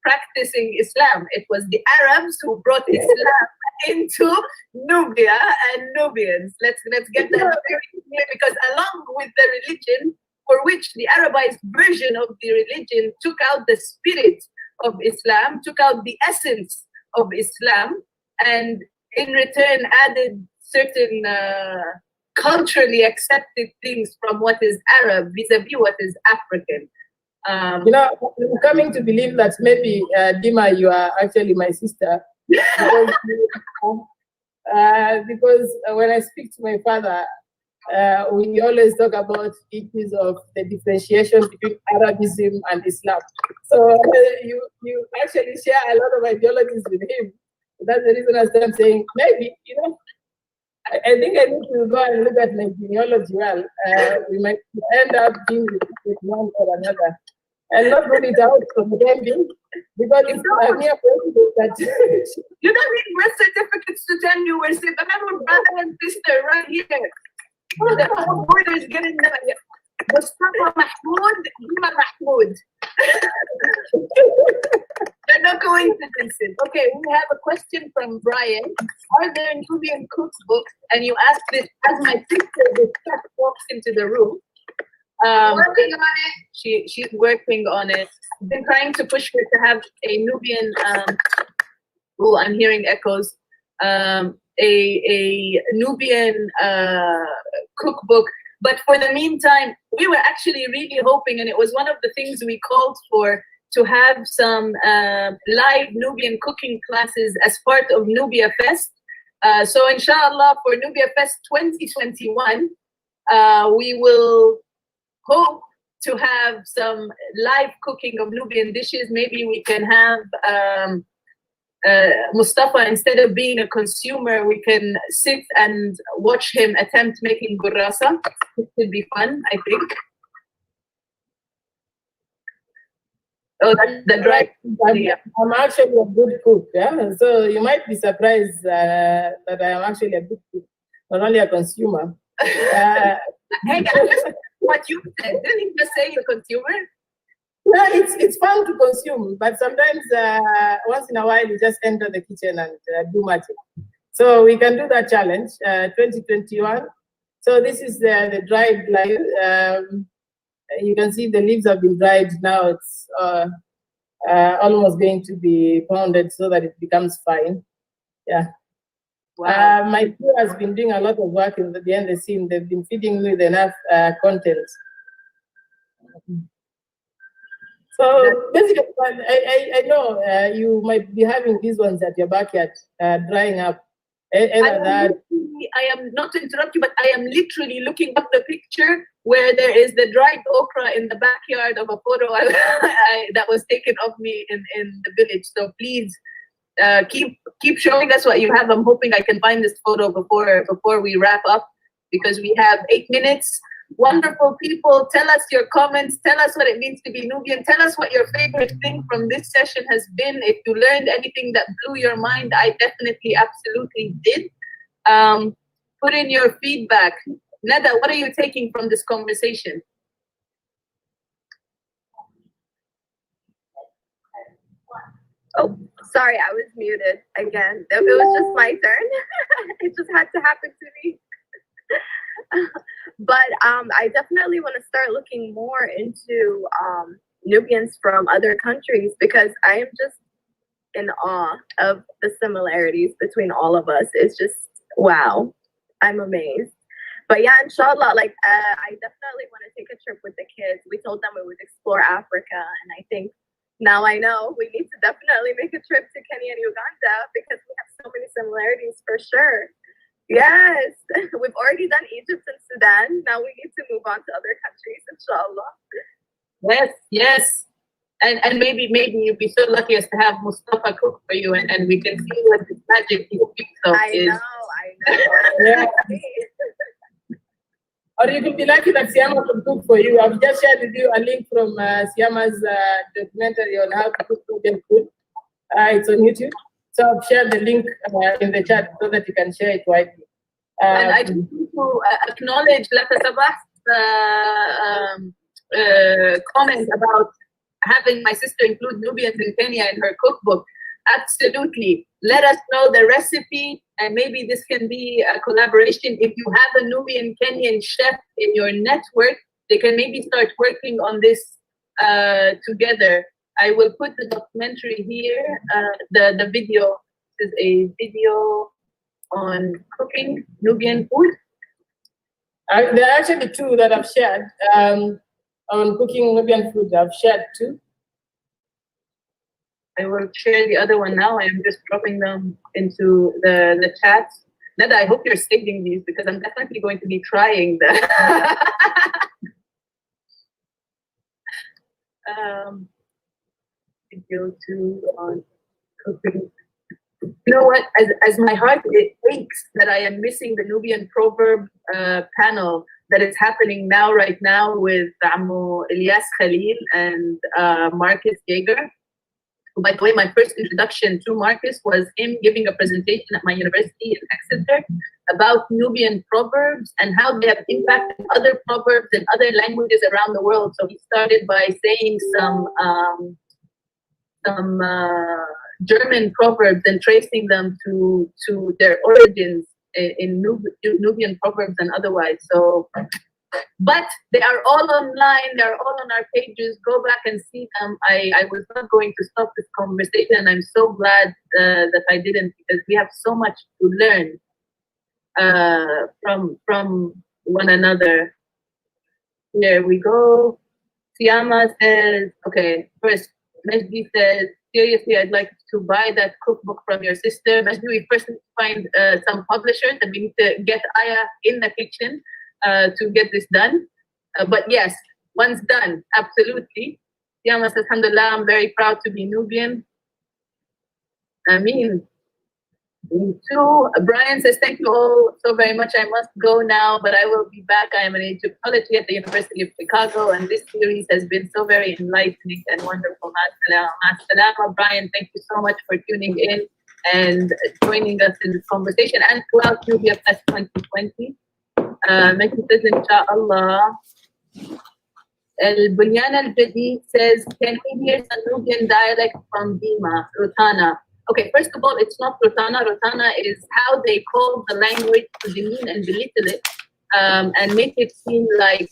practicing Islam. It was the Arabs who brought Islam into Nubia and Nubians. Let's get that very clear, because along with the religion, for which the Arabized version of the religion took out the spirit of Islam, took out the essence of Islam, and in return added certain culturally accepted things from what is Arab vis-a-vis what is African.
You know, I'm coming to believe that maybe, Dima, you are actually my sister. Because when I speak to my father, we always talk about issues of the differentiation between Arabism and Islam. So you actually share a lot of ideologies with him. That's the reason I'm saying maybe, you know, I think I need to go and look at my genealogy well. We might end up being with one or another. And not put it out from the being, because it's a mere coincidence that
you don't need birth certificates to tell you we're siblings. I'm a brother and sister right here. Oh, the whole border is getting there. Mustafa Mahmoud, Dima Mahmoud. They're not coincidences. Okay, we have a question from Brian. Are there Nubian cookbooks? And you asked this as my sister, the chef, walks into the room. Working on it. She's working on it. I've been trying to push her to have a Nubian. Oh, I'm hearing echoes. A Nubian cookbook. But for the meantime, we were actually really hoping, and it was one of the things we called for, to have some live Nubian cooking classes as part of NubiaFest. So inshallah, for NubiaFEST2021, we will hope to have some live cooking of Nubian dishes. Maybe we can have Mustafa, instead of being a consumer, we can sit and watch him attempt making gurrasa. It would be fun, I think. Oh, that's the dry.
I'm actually a good cook, yeah. So you might be surprised that I am actually a good cook, not only a consumer.
Hey, that's what you said. Didn't you just say you're a consumer?
No, it's fun to consume, but sometimes once in a while you just enter the kitchen and do magic. So we can do that challenge, 2021. So this is the dried live. You can see the leaves have been dried now. It's almost going to be pounded so that it becomes fine. Yeah. Wow. My crew has been doing a lot of work in the behind the scene. They've been feeding me with enough content. So basically, I know you might be having these ones at your backyard drying up.
I am not to interrupt you, but I am literally looking up the picture where there is the dried okra in the backyard of a photo that was taken of me in the village. So please keep showing us what you have. I'm hoping I can find this photo before we wrap up, because we have 8 minutes. Wonderful people, tell us your comments, tell us what it means to be Nubian, tell us what your favorite thing from this session has been. If you learned anything that blew your mind, I definitely, absolutely did. Put in your feedback. Nada, what are you taking from this conversation?
Oh, sorry, I was muted again. It was just my turn. It just had to happen to me. But I definitely want to start looking more into Nubians from other countries, because I am just in awe of the similarities between all of us. It's just, wow, I'm amazed. But yeah, inshallah, like I definitely want to take a trip with the kids. We told them we would explore Africa, and I think now I know we need to definitely make a trip to Kenya and Uganda, because we have so many similarities for sure. Yes, we've already done Egypt and Sudan. Now we need to move on to other countries, inshallah.
Yes, yes. And maybe you'd be so lucky as to have Mustafa cook for you, and we can see what this magic he speaks of is.
I know.
Yeah. Or you could be lucky that Siama can cook for you. I've just shared with you a link from Siama's documentary on how to cook Nubian food. It's on YouTube. So I've shared the link in the chat so that you can share it widely.
And I just want to acknowledge Lata Sabah's comment about having my sister include Nubians in Kenya in her cookbook. Absolutely. Let us know the recipe, and maybe this can be a collaboration. If you have a Nubian Kenyan chef in your network, they can maybe start working on this together. I will put the documentary here, the video. This is a video on cooking Nubian food.
There are actually two that I've shared. On cooking Nubian food, I've shared two.
I will share the other one now. I am just dropping them into the chat. Nada, I hope you're saving these because I'm definitely going to be trying them. Video 2 on cooking. You know what? As my heart it aches that I am missing the Nubian proverb panel that is happening right now with Ammo Ilyas Khalil and Marcus Jaeger. By the way, my first introduction to Marcus was him giving a presentation at my university in Exeter about Nubian proverbs and how they have impacted other proverbs in other languages around the world. So he started by saying some German proverbs and tracing them to their origins in Nubian proverbs and otherwise. So, but they are all online. They are all on our pages. Go back and see them. I was not going to stop this conversation, and I'm so glad that I didn't, because we have so much to learn from one another. Here we go. Siama says, okay, first, Majdi says, seriously, I'd like to buy that cookbook from your sister. Majdi, we first need to find some publishers, and we need to get Aya in the kitchen to get this done. But yes, once done, absolutely. Siama says, alhamdulillah, I'm very proud to be Nubian. Me too. Brian says, thank you all so very much. I must go now, but I will be back. I am an Egyptology at the University of Chicago, and this series has been so very enlightening and wonderful. As-salama, Brian, thank you so much for tuning in and joining us in this conversation and throughout NubiaFEST2020. Meki says, inshallah. Bunyan al-Jadid says, can we hear some Nubian dialect from Dima, Rotana? Okay, first of all, it's not Rotana. Rotana is how they call the language to demean and belittle it and make it seem like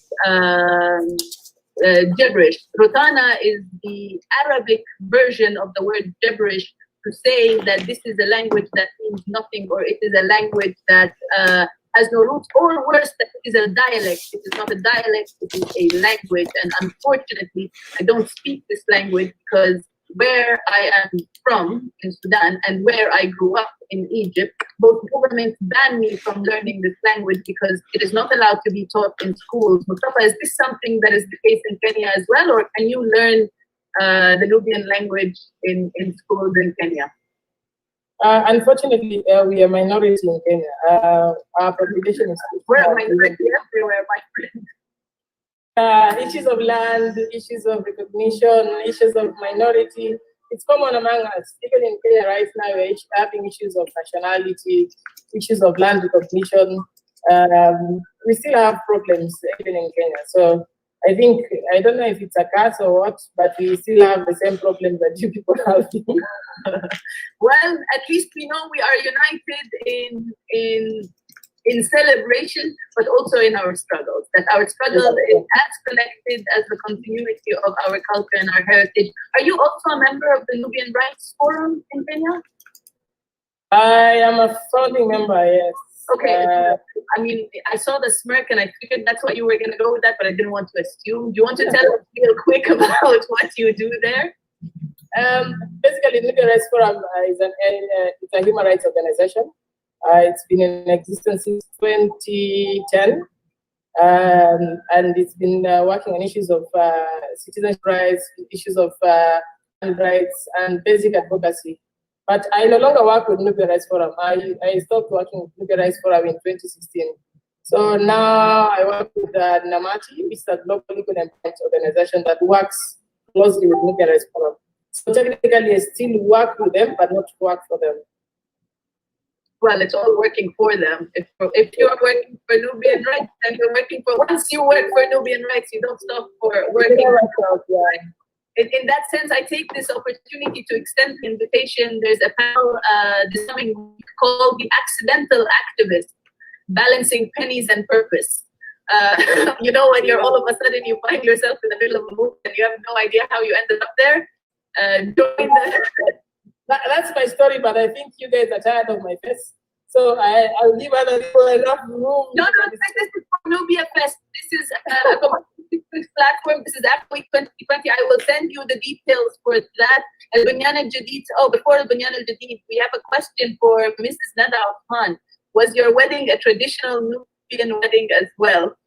gibberish. Rotana is the Arabic version of the word gibberish to say that this is a language that means nothing, or it is a language that has no roots, or worse, that it is a dialect. It is not a dialect, it is a language. And unfortunately, I don't speak this language because where I am from in Sudan and where I grew up in Egypt, both governments ban me from learning this language because it is not allowed to be taught in schools. Mustafa, is this something that is the case in Kenya as well, or can you learn the Nubian language in schools in Kenya?
Unfortunately, we are minority in Kenya. Our population is
we're a minority everywhere, my friend.
Issues of land, issues of recognition, issues of minority. It's common among us. Even in Kenya right now, we're having issues of nationality, issues of land recognition. We still have problems even in Kenya. So I think, I don't know if it's a curse or what, but we still have the same problems that you people have.
Well, at least we know we are united in celebration, but also in our struggles. That our struggle is as connected as the continuity of our culture and our heritage. Are you also a member of the Nubian Rights Forum in Kenya?
I am a founding member, yes.
Okay. I mean, I saw the smirk and I figured that's what you were going to go with that, but I didn't want to assume. Do you want to tell us real quick about what you do there?
Basically, Nubian Rights Forum is a human rights organization. It's been in existence since 2010. And it's been working on issues of citizenship rights, issues of rights, and basic advocacy. But I no longer work with Nubia Rights Forum. I stopped working with Nubia Rights Forum in 2016. So now I work with NAMATI, which is a global legal empowerment organization that works closely with Nubia Rights Forum. So technically, I still work with them, but not work for them.
Well, it's all working for them. If you're working for Nubian rights, then you're working for. Once you work for Nubian rights, you don't stop for working. In that sense, I take this opportunity to extend the invitation. There's a panel this coming week called "The Accidental Activist: Balancing Pennies and Purpose." You know, when you're all of a sudden you find yourself in the middle of a movement and you have no idea how you ended up there. Join the.
That's my story, but I think you guys are tired of my face. So I'll give other people enough room.
No, this is for NubiaFest. This is a competitive platform. This is Week 2020. I will send you the details for that. Al-Bunyan al-Jadid. Oh, before Al-Bunyan al-Jadid, we have a question for Mrs. Nada Osman. Was your wedding a traditional Nubian wedding as well?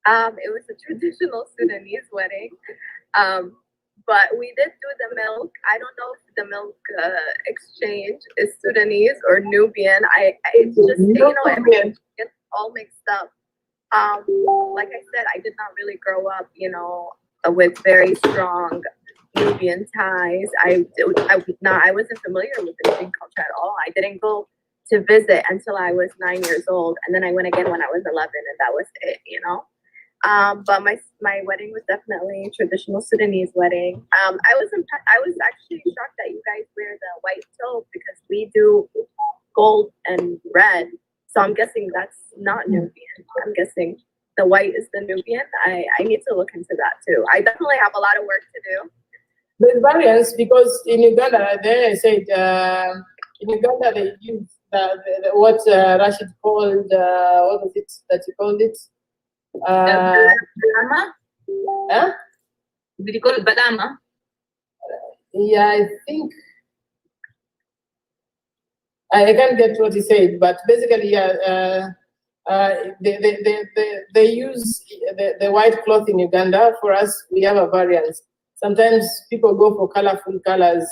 It was a traditional Sudanese wedding. But we did do the milk. I don't know if the milk exchange is Sudanese or Nubian. It's just, you know, everything gets all mixed up. Like I said, I did not really grow up, you know, with very strong Nubian ties. I wasn't familiar with the Nubian culture at all. I didn't go to visit until I was 9 years old, and then I went again when I was 11, and that was it, you know. But my wedding was definitely a traditional Sudanese wedding. I was actually shocked that you guys wear the white toque because we do gold and red. So I'm guessing that's not Nubian. I'm guessing the white is the Nubian. I need to look into that too. I definitely have a lot of work to do.
There's variance because in Uganda, there I said, in Uganda they use what Rashid called, what was it that you called it?
Balama?
Huh?
Did you call it Balama?
Yeah, I think I can't get what he said, but basically, yeah, they use the white cloth in Uganda. For us, we have a variance. Sometimes people go for colorful colors,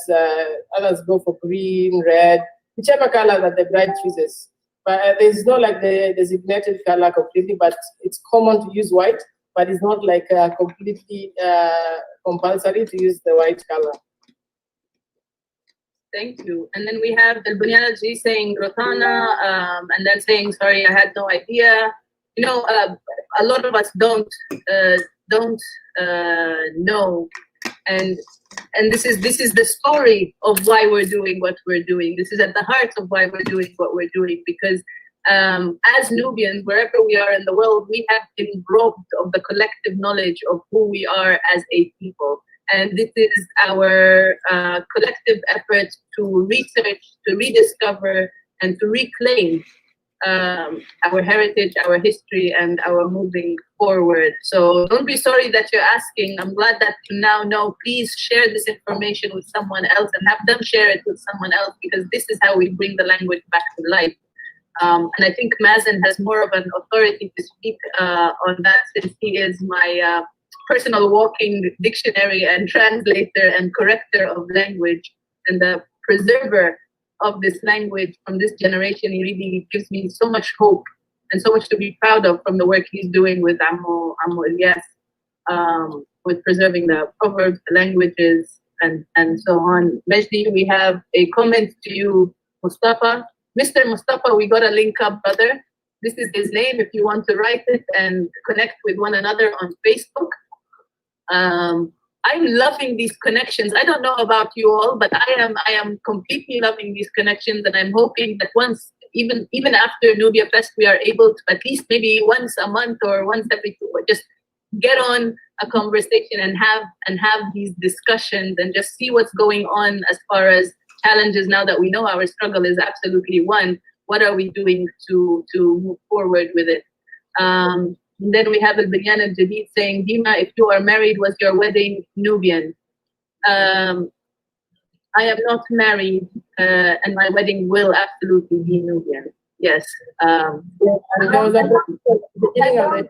others go for green, red, whichever color that the bride chooses. But there's no like the designated color completely, but it's common to use white, but it's not like completely compulsory to use the white color.
Thank you. And then we have Al-Bunyan al-Jadid saying Rotana, and then saying, sorry, I had no idea. You know, a lot of us don't know. And this is the story of why we're doing what we're doing. This is at the heart of why we're doing what we're doing, because as Nubians, wherever we are in the world, we have been robbed of the collective knowledge of who we are as a people. And this is our collective effort to research, to rediscover, and to reclaim our heritage, our history, and our moving forward. So don't be sorry that you're asking. I'm glad that you now know. Please share this information with someone else and have them share it with someone else, because this is how we bring the language back to life. And I think Mazen has more of an authority to speak on that, since he is my personal walking dictionary and translator and corrector of language and the preserver of this language from this generation. He really gives me so much hope and so much to be proud of from the work he's doing with Ammo Ilyas, with preserving the proverbs, the languages, and so on. Majdi, we have a comment to you, Mustafa. Mr. Mustafa, we got a link up, brother. This is his name if you want to write it and connect with one another on Facebook. I'm loving these connections. I don't know about you all, but I am completely loving these connections, and I'm hoping that once, even after NubiaFest, we are able to at least maybe once a month or once every 2 or just get on a conversation and have these discussions and just see what's going on as far as challenges. Now that we know our struggle is absolutely one, what are we doing to move forward with it? Then we have Al-Bunyan al-Jadid saying, Dima, if you are married, was your wedding Nubian? I am not married, and my wedding will absolutely be Nubian. Yes.
And there was a beginning of the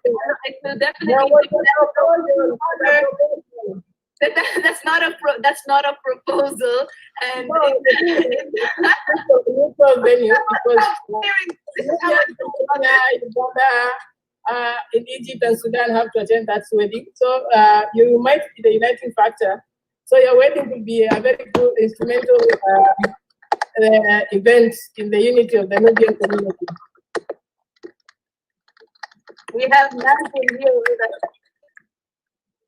I will definitely. That's not a proposal, and
neutral venue because Uganda, in Egypt and Sudan have to attend that wedding. So you might be the uniting factor. So your wedding will be a very good instrumental event in the unity of the Nubian community.
we have Nancy here with us.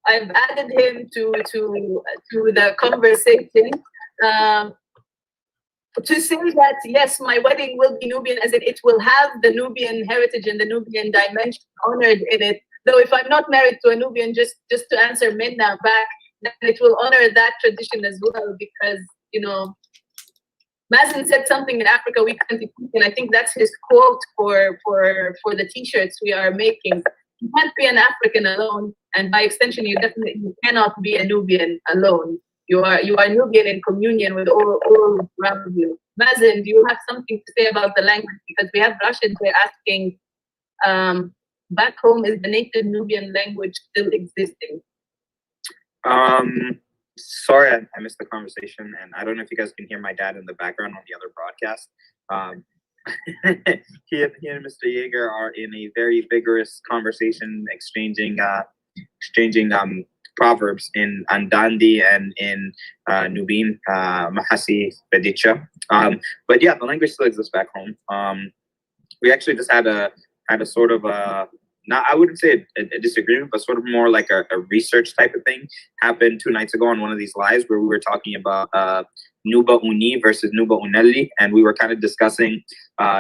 I've added him to the conversation. To say that yes, my wedding will be Nubian, as in it will have the Nubian heritage and the Nubian dimension honored in it. Though if I'm not married to a Nubian, just to answer Minna back, then it will honor that tradition as well, because Mazen said something in Africa we can't eat, and I think that's his quote for the t-shirts we are making. You can't be an African alone, and by extension, you definitely cannot be a Nubian alone. You are Nubian in communion with all around you. Mazen, do you have something to say about the language? Because we have Rashid here asking, back home, is the native Nubian language still existing?
Sorry, I missed the conversation, and I don't know if you guys can hear my dad in the background on the other broadcast. He and Mr. Yeager are in a very vigorous conversation, exchanging proverbs in Andandi and in Nubian, Mahasi, Bedicha. But yeah, the language still exists back home. We actually just had a sort of not, I wouldn't say a disagreement, but sort of more like a research type of thing happened 2 nights ago on one of these lives where we were talking about Nuba Uni versus Nuba Unelli, and we were kind of discussing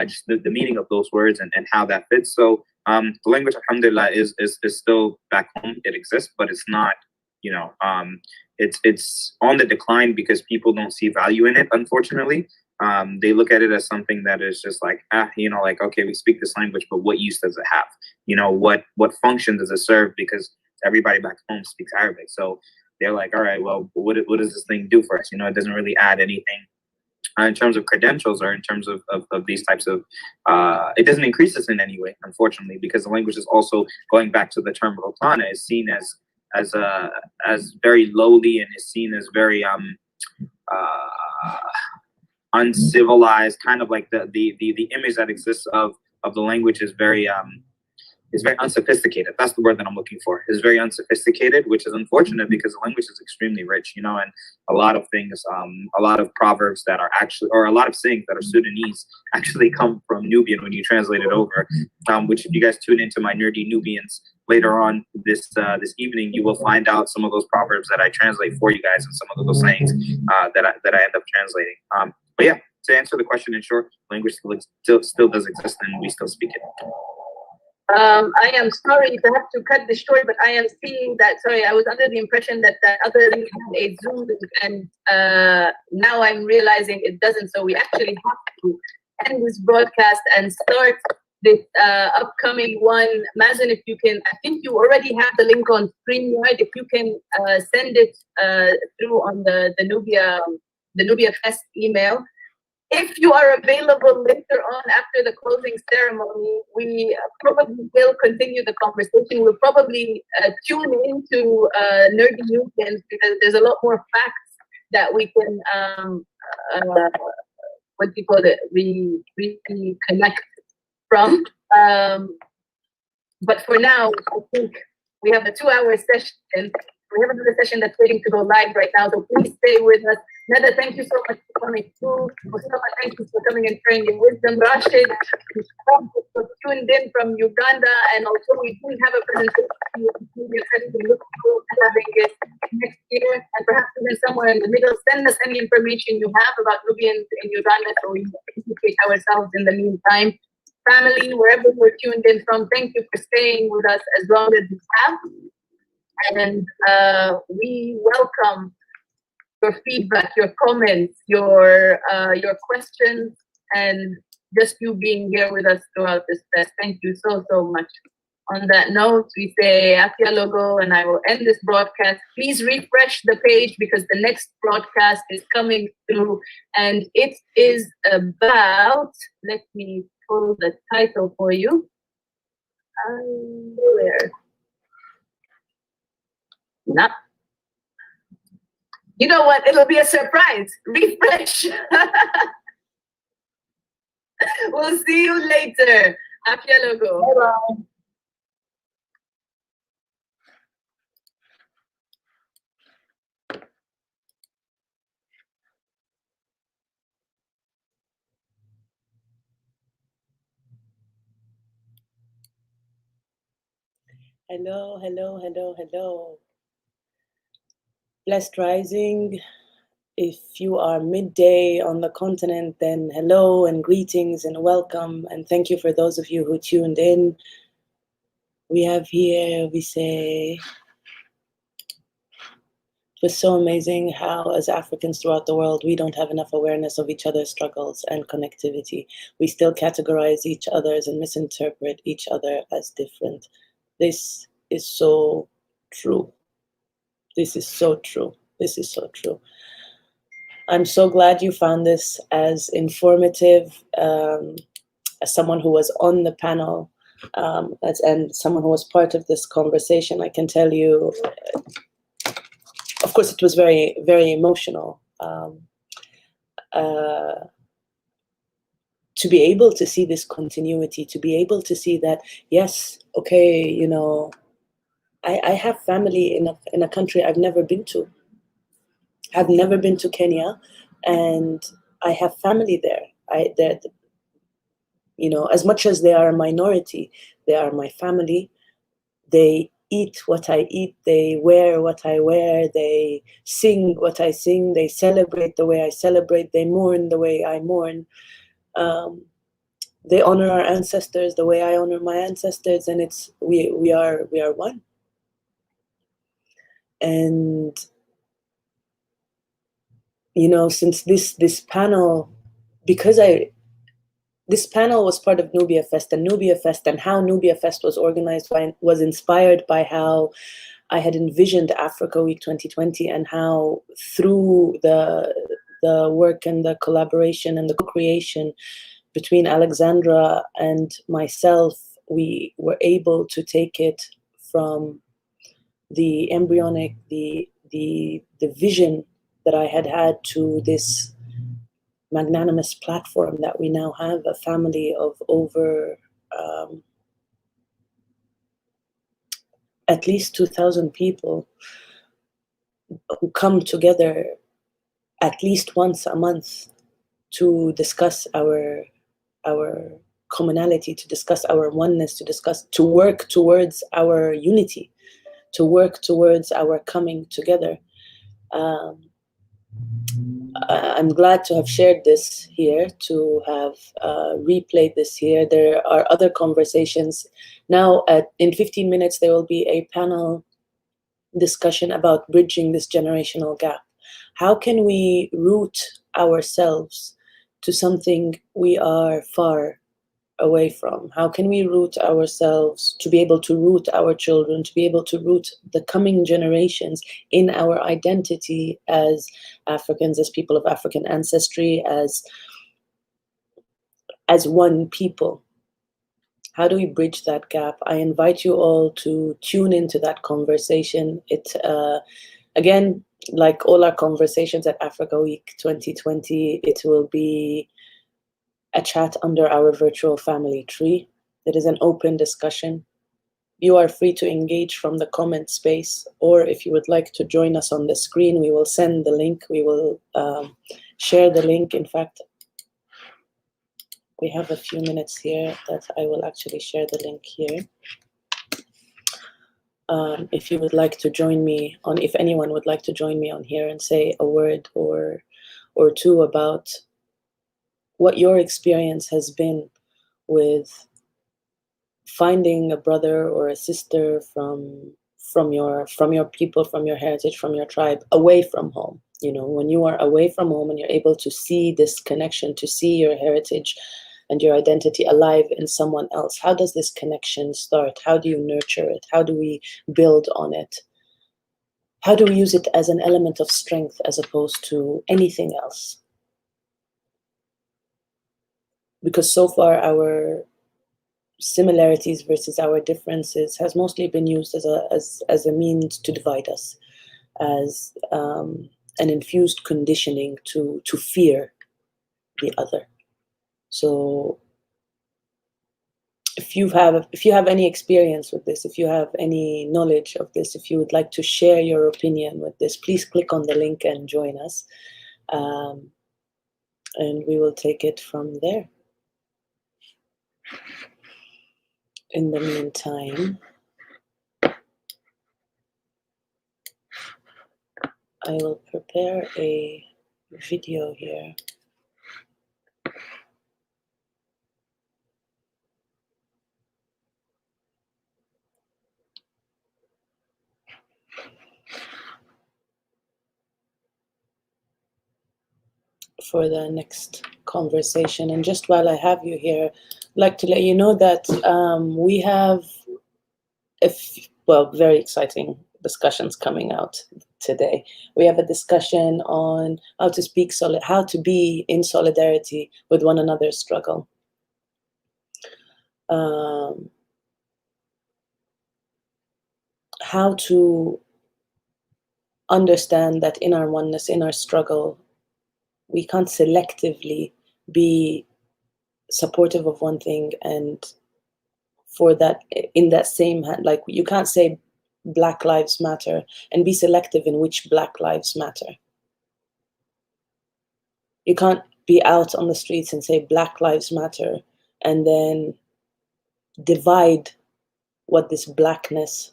just the meaning of those words and how that fits. So the language, alhamdulillah, is still back home. It exists, but it's not, it's on the decline because people don't see value in it, unfortunately. They look at it as something that is just like, like, okay, we speak this language, but what use does it have? What function does it serve? Because everybody back home speaks Arabic. So they're like, all right, well, what does this thing do for us? It doesn't really add anything in terms of credentials or in terms of these types of, it doesn't increase us in any way, unfortunately, because the language is also, going back to the term Rotana, is seen as very lowly and is seen as very uncivilized, kind of like the image that exists of the language is very unsophisticated. That's the word that I'm looking for. Is very unsophisticated, which is unfortunate because the language is extremely rich, and a lot of things, a lot of proverbs that are actually, or a lot of sayings that are Sudanese actually come from Nubian when you translate it over. Which, if you guys tune into my Nerdy Nubians later on this evening, you will find out some of those proverbs that I translate for you guys and some of those sayings that I end up translating. But yeah, to answer the question in short, language still does exist and we still speak it.
I am sorry to have to cut the story, but I am seeing that, sorry, I was under the impression that other link had a Zoom, and now I'm realizing it doesn't. So we actually have to end this broadcast and start this upcoming one. Mazen, if you can, I think you already have the link on StreamYard. If you can send it through on the NubiaFest email. If you are available later on after the closing ceremony, we probably will continue the conversation. We'll probably tune into Nerdy Nubians because there's a lot more facts that we can, what do you call it, we connect from. But for now, I think we have a 2-hour session. We have another session that's waiting to go live right now, so please stay with us. Nada, thank you so much for coming through. Mustafa, thank you for coming and sharing your wisdom. Rashid, tuned in from Uganda, and also we do have a presentation. We look forward to having it next year, and perhaps even somewhere in the middle. Send us any information you have about Nubians in Uganda, so we educate ourselves in the meantime. Family, wherever we're tuned in from, thank you for staying with us as long as you have. And we welcome your feedback, your comments, your questions, and just you being here with us throughout this fest. Thank you so much. On that note, we say Afia Logo, and I will end this broadcast. Please refresh the page because the next broadcast is coming through, and it is about, let me pull the title for you. Where? No. You know what? It'll be a surprise. Refresh. We'll see you later. Afia Logo.
Bye-bye.
Hello, hello, hello, hello. Blessed rising. If you are midday on the continent, then hello and greetings and welcome. And thank you for those of you who tuned in. We have here, we say, it was so amazing how as Africans throughout the world, we don't have enough awareness of each other's struggles and connectivity. We still categorize each other's and misinterpret each other as different. This is so true. This is so true. This is so true. I'm so glad you found this as informative. As someone who was on the panel and someone who was part of this conversation, I can tell you, of course, it was very, very emotional. To be able to see this continuity, to be able to see that, yes, okay, you know, I have family in a country I've never been to. I've never been to Kenya, and I have family there. You know, as much as they are a minority, they are my family. They eat what I eat. They wear what I wear. They sing what I sing. They celebrate the way I celebrate. They mourn the way I mourn. They honor our ancestors the way I honor my ancestors, and it's we are one. And you know, since this panel, because this panel was part of NubiaFEST, and NubiaFEST and how NubiaFEST was organized was inspired by how I had envisioned Africa Week 2020, and how through the work and the collaboration and the co-creation between Alexandra and myself, we were able to take it from the embryonic, the vision that I had to this magnanimous platform that we now have, a family of over at least 2,000 people who come together at least once a month to discuss our commonality, to discuss our oneness, to work towards our unity, to work towards our coming together. I'm glad to have shared this here, to have replayed this here. There are other conversations. Now, in 15 minutes, there will be a panel discussion about bridging this generational gap. How can we root ourselves to something we are far away from? How can we root ourselves to be able to root our children, to be able to root the coming generations in our identity as Africans, as people of African ancestry, as one people? How do we bridge that gap? I invite you all to tune into that conversation. It again, like all our conversations at Africa Week 2020, it will be a chat under our virtual family tree. It is an open discussion. You are free to engage from the comment space, or if you would like to join us on the screen, we will send the link. We will share the link. In fact, we have a few minutes here that I will actually share the link here. If you would like to join me on, if anyone would like to join me on here and say a word or two about what your experience has been with finding a brother or a sister from your people, from your heritage, from your tribe, away from home. You know, when you are away from home and you're able to see this connection, to see your heritage and your identity alive in someone else? How does this connection start? How do you nurture it? How do we build on it? How do we use it as an element of strength as opposed to anything else? Because so far our similarities versus our differences has mostly been used as a means to divide us, as an infused conditioning to fear the other. So if you have any experience with this, if you have any knowledge of this, if you would like to share your opinion with this, please click on the link and join us, and we will take it from there. In the meantime, I will prepare a video here. For the next conversation. And just while I have you here, I'd like to let you know that we have very exciting discussions coming out today. We have a discussion on how to be in solidarity with one another's struggle. How to understand that in our oneness, in our struggle, we can't selectively be supportive of one thing and for that, in that same hand, like you can't say Black Lives Matter and be selective in which Black Lives Matter. You can't be out on the streets and say Black Lives Matter and then divide what this blackness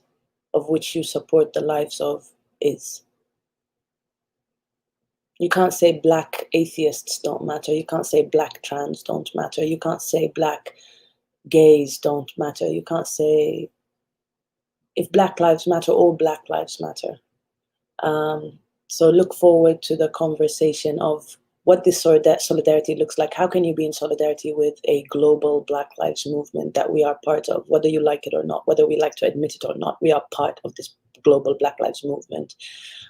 of which you support the lives of is. You can't say Black atheists don't matter. You can't say Black trans don't matter. You can't say Black gays don't matter. You can't say, if Black Lives Matter, all Black Lives Matter. So look forward to the conversation of what this solidarity looks like. How can you be in solidarity with a global Black Lives movement that we are part of, whether you like it or not, whether we like to admit it or not, we are part of this global Black Lives movement.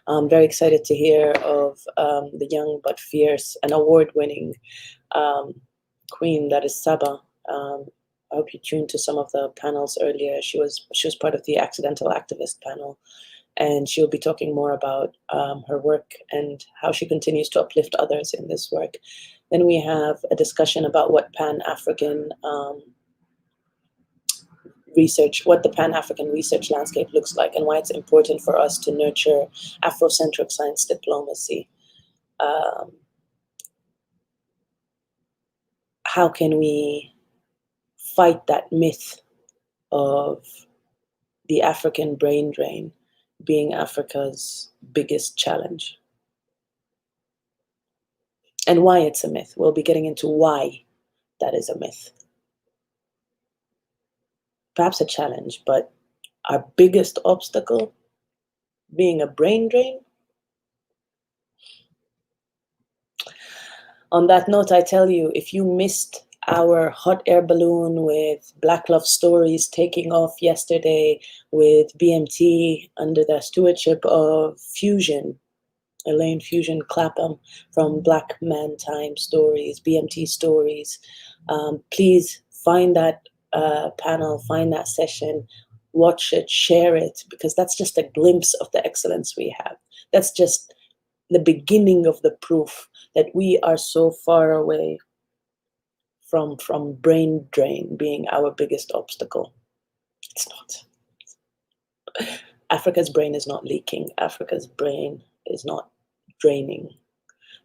I'm very excited to hear of the young but fierce and award-winning queen that is Saba. I hope you tuned to some of the panels earlier. She was part of the Accidental Activist panel, and she'll be talking more about her work and how she continues to uplift others in this work. Then we have a discussion about what Pan-African research, what the Pan-African research landscape looks like, and why it's important for us to nurture Afrocentric science diplomacy. How can we fight that myth of the African brain drain being Africa's biggest challenge? And why it's a myth. We'll be getting into why that is a myth. Perhaps a challenge, but our biggest obstacle being a brain drain. On that note, I tell you, if you missed our hot air balloon with Black Love Stories taking off yesterday with BMT under the stewardship of Fusion, Elaine Fusion Clapham from Black Man Time Stories, BMT Stories. Please find that panel, find that session, watch it, share it, because that's just a glimpse of the excellence we have. That's just the beginning of the proof that we are so far away from brain drain being our biggest obstacle. It's not. Africa's brain is not leaking. Africa's brain is not draining.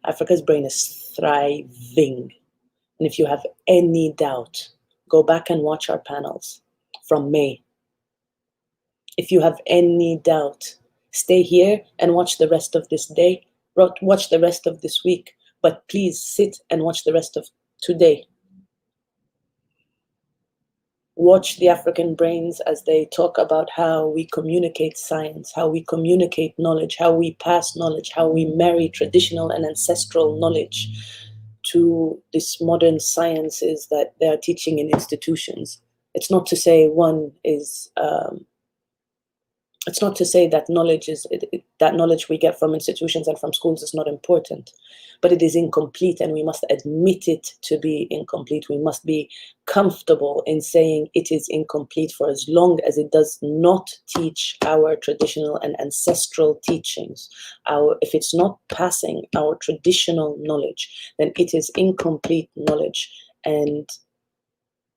Africa's brain is thriving. And if you have any doubt, go back and watch our panels from May. If you have any doubt, stay here and watch the rest of this day, watch the rest of this week, but please sit and watch the rest of today. Watch the African brains as they talk about how we communicate science, how we communicate knowledge, how we pass knowledge, how we marry traditional and ancestral knowledge to this modern sciences that they are teaching in institutions. It's not to say one is, it's not to say that knowledge is, that knowledge we get from institutions and from schools is not important, but it is incomplete, and we must admit it to be incomplete. We must be comfortable in saying it is incomplete for as long as it does not teach our traditional and ancestral teachings. If it's not passing our traditional knowledge, then it is incomplete knowledge. And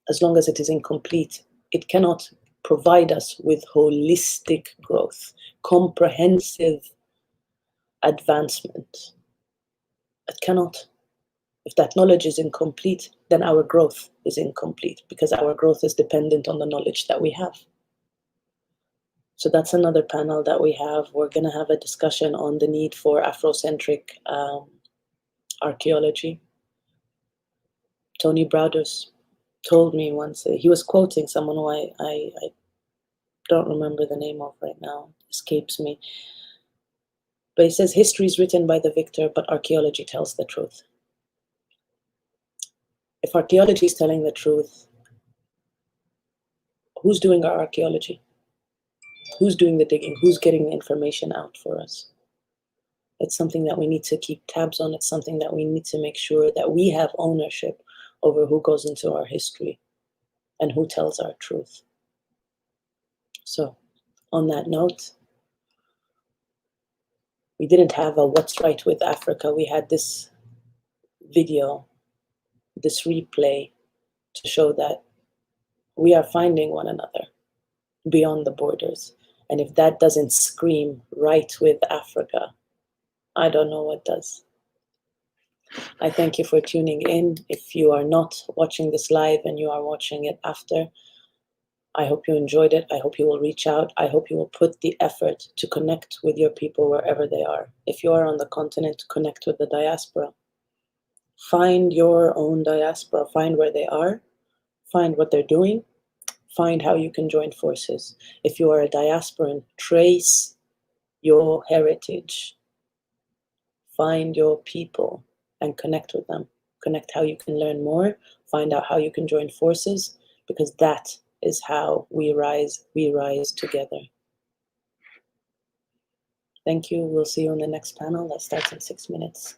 as long as it is incomplete, it cannot provide us with holistic growth, comprehensive advancement. It cannot. If that knowledge is incomplete, then our growth is incomplete, because our growth is dependent on the knowledge that we have. So that's another panel that we have. We're going to have a discussion on the need for Afrocentric archaeology. Tony Browders told me once, he was quoting someone who I don't remember the name of right now, escapes me. But he says, history is written by the victor, but archaeology tells the truth. If archaeology is telling the truth, who's doing our archaeology? Who's doing the digging? Who's getting the information out for us? It's something that we need to keep tabs on. It's something that we need to make sure that we have ownership over who goes into our history and who tells our truth. So, on that note, we didn't have a What's Right with Africa. We had this video, this replay, to show that we are finding one another beyond the borders. And if that doesn't scream right with Africa, I don't know what does. I thank you for tuning in. If you are not watching this live and you are watching it after, I hope you enjoyed it. I hope you will reach out. I hope you will put the effort to connect with your people wherever they are. If you are on the continent, connect with the diaspora. Find your own diaspora. Find where they are. Find what they're doing. Find how you can join forces. If you are a diasporan, trace your heritage. Find your people and connect with them. Connect how you can learn more. Find out how you can join forces, because that is how we rise together. Thank you. We'll see you on the next panel that starts in 6 minutes.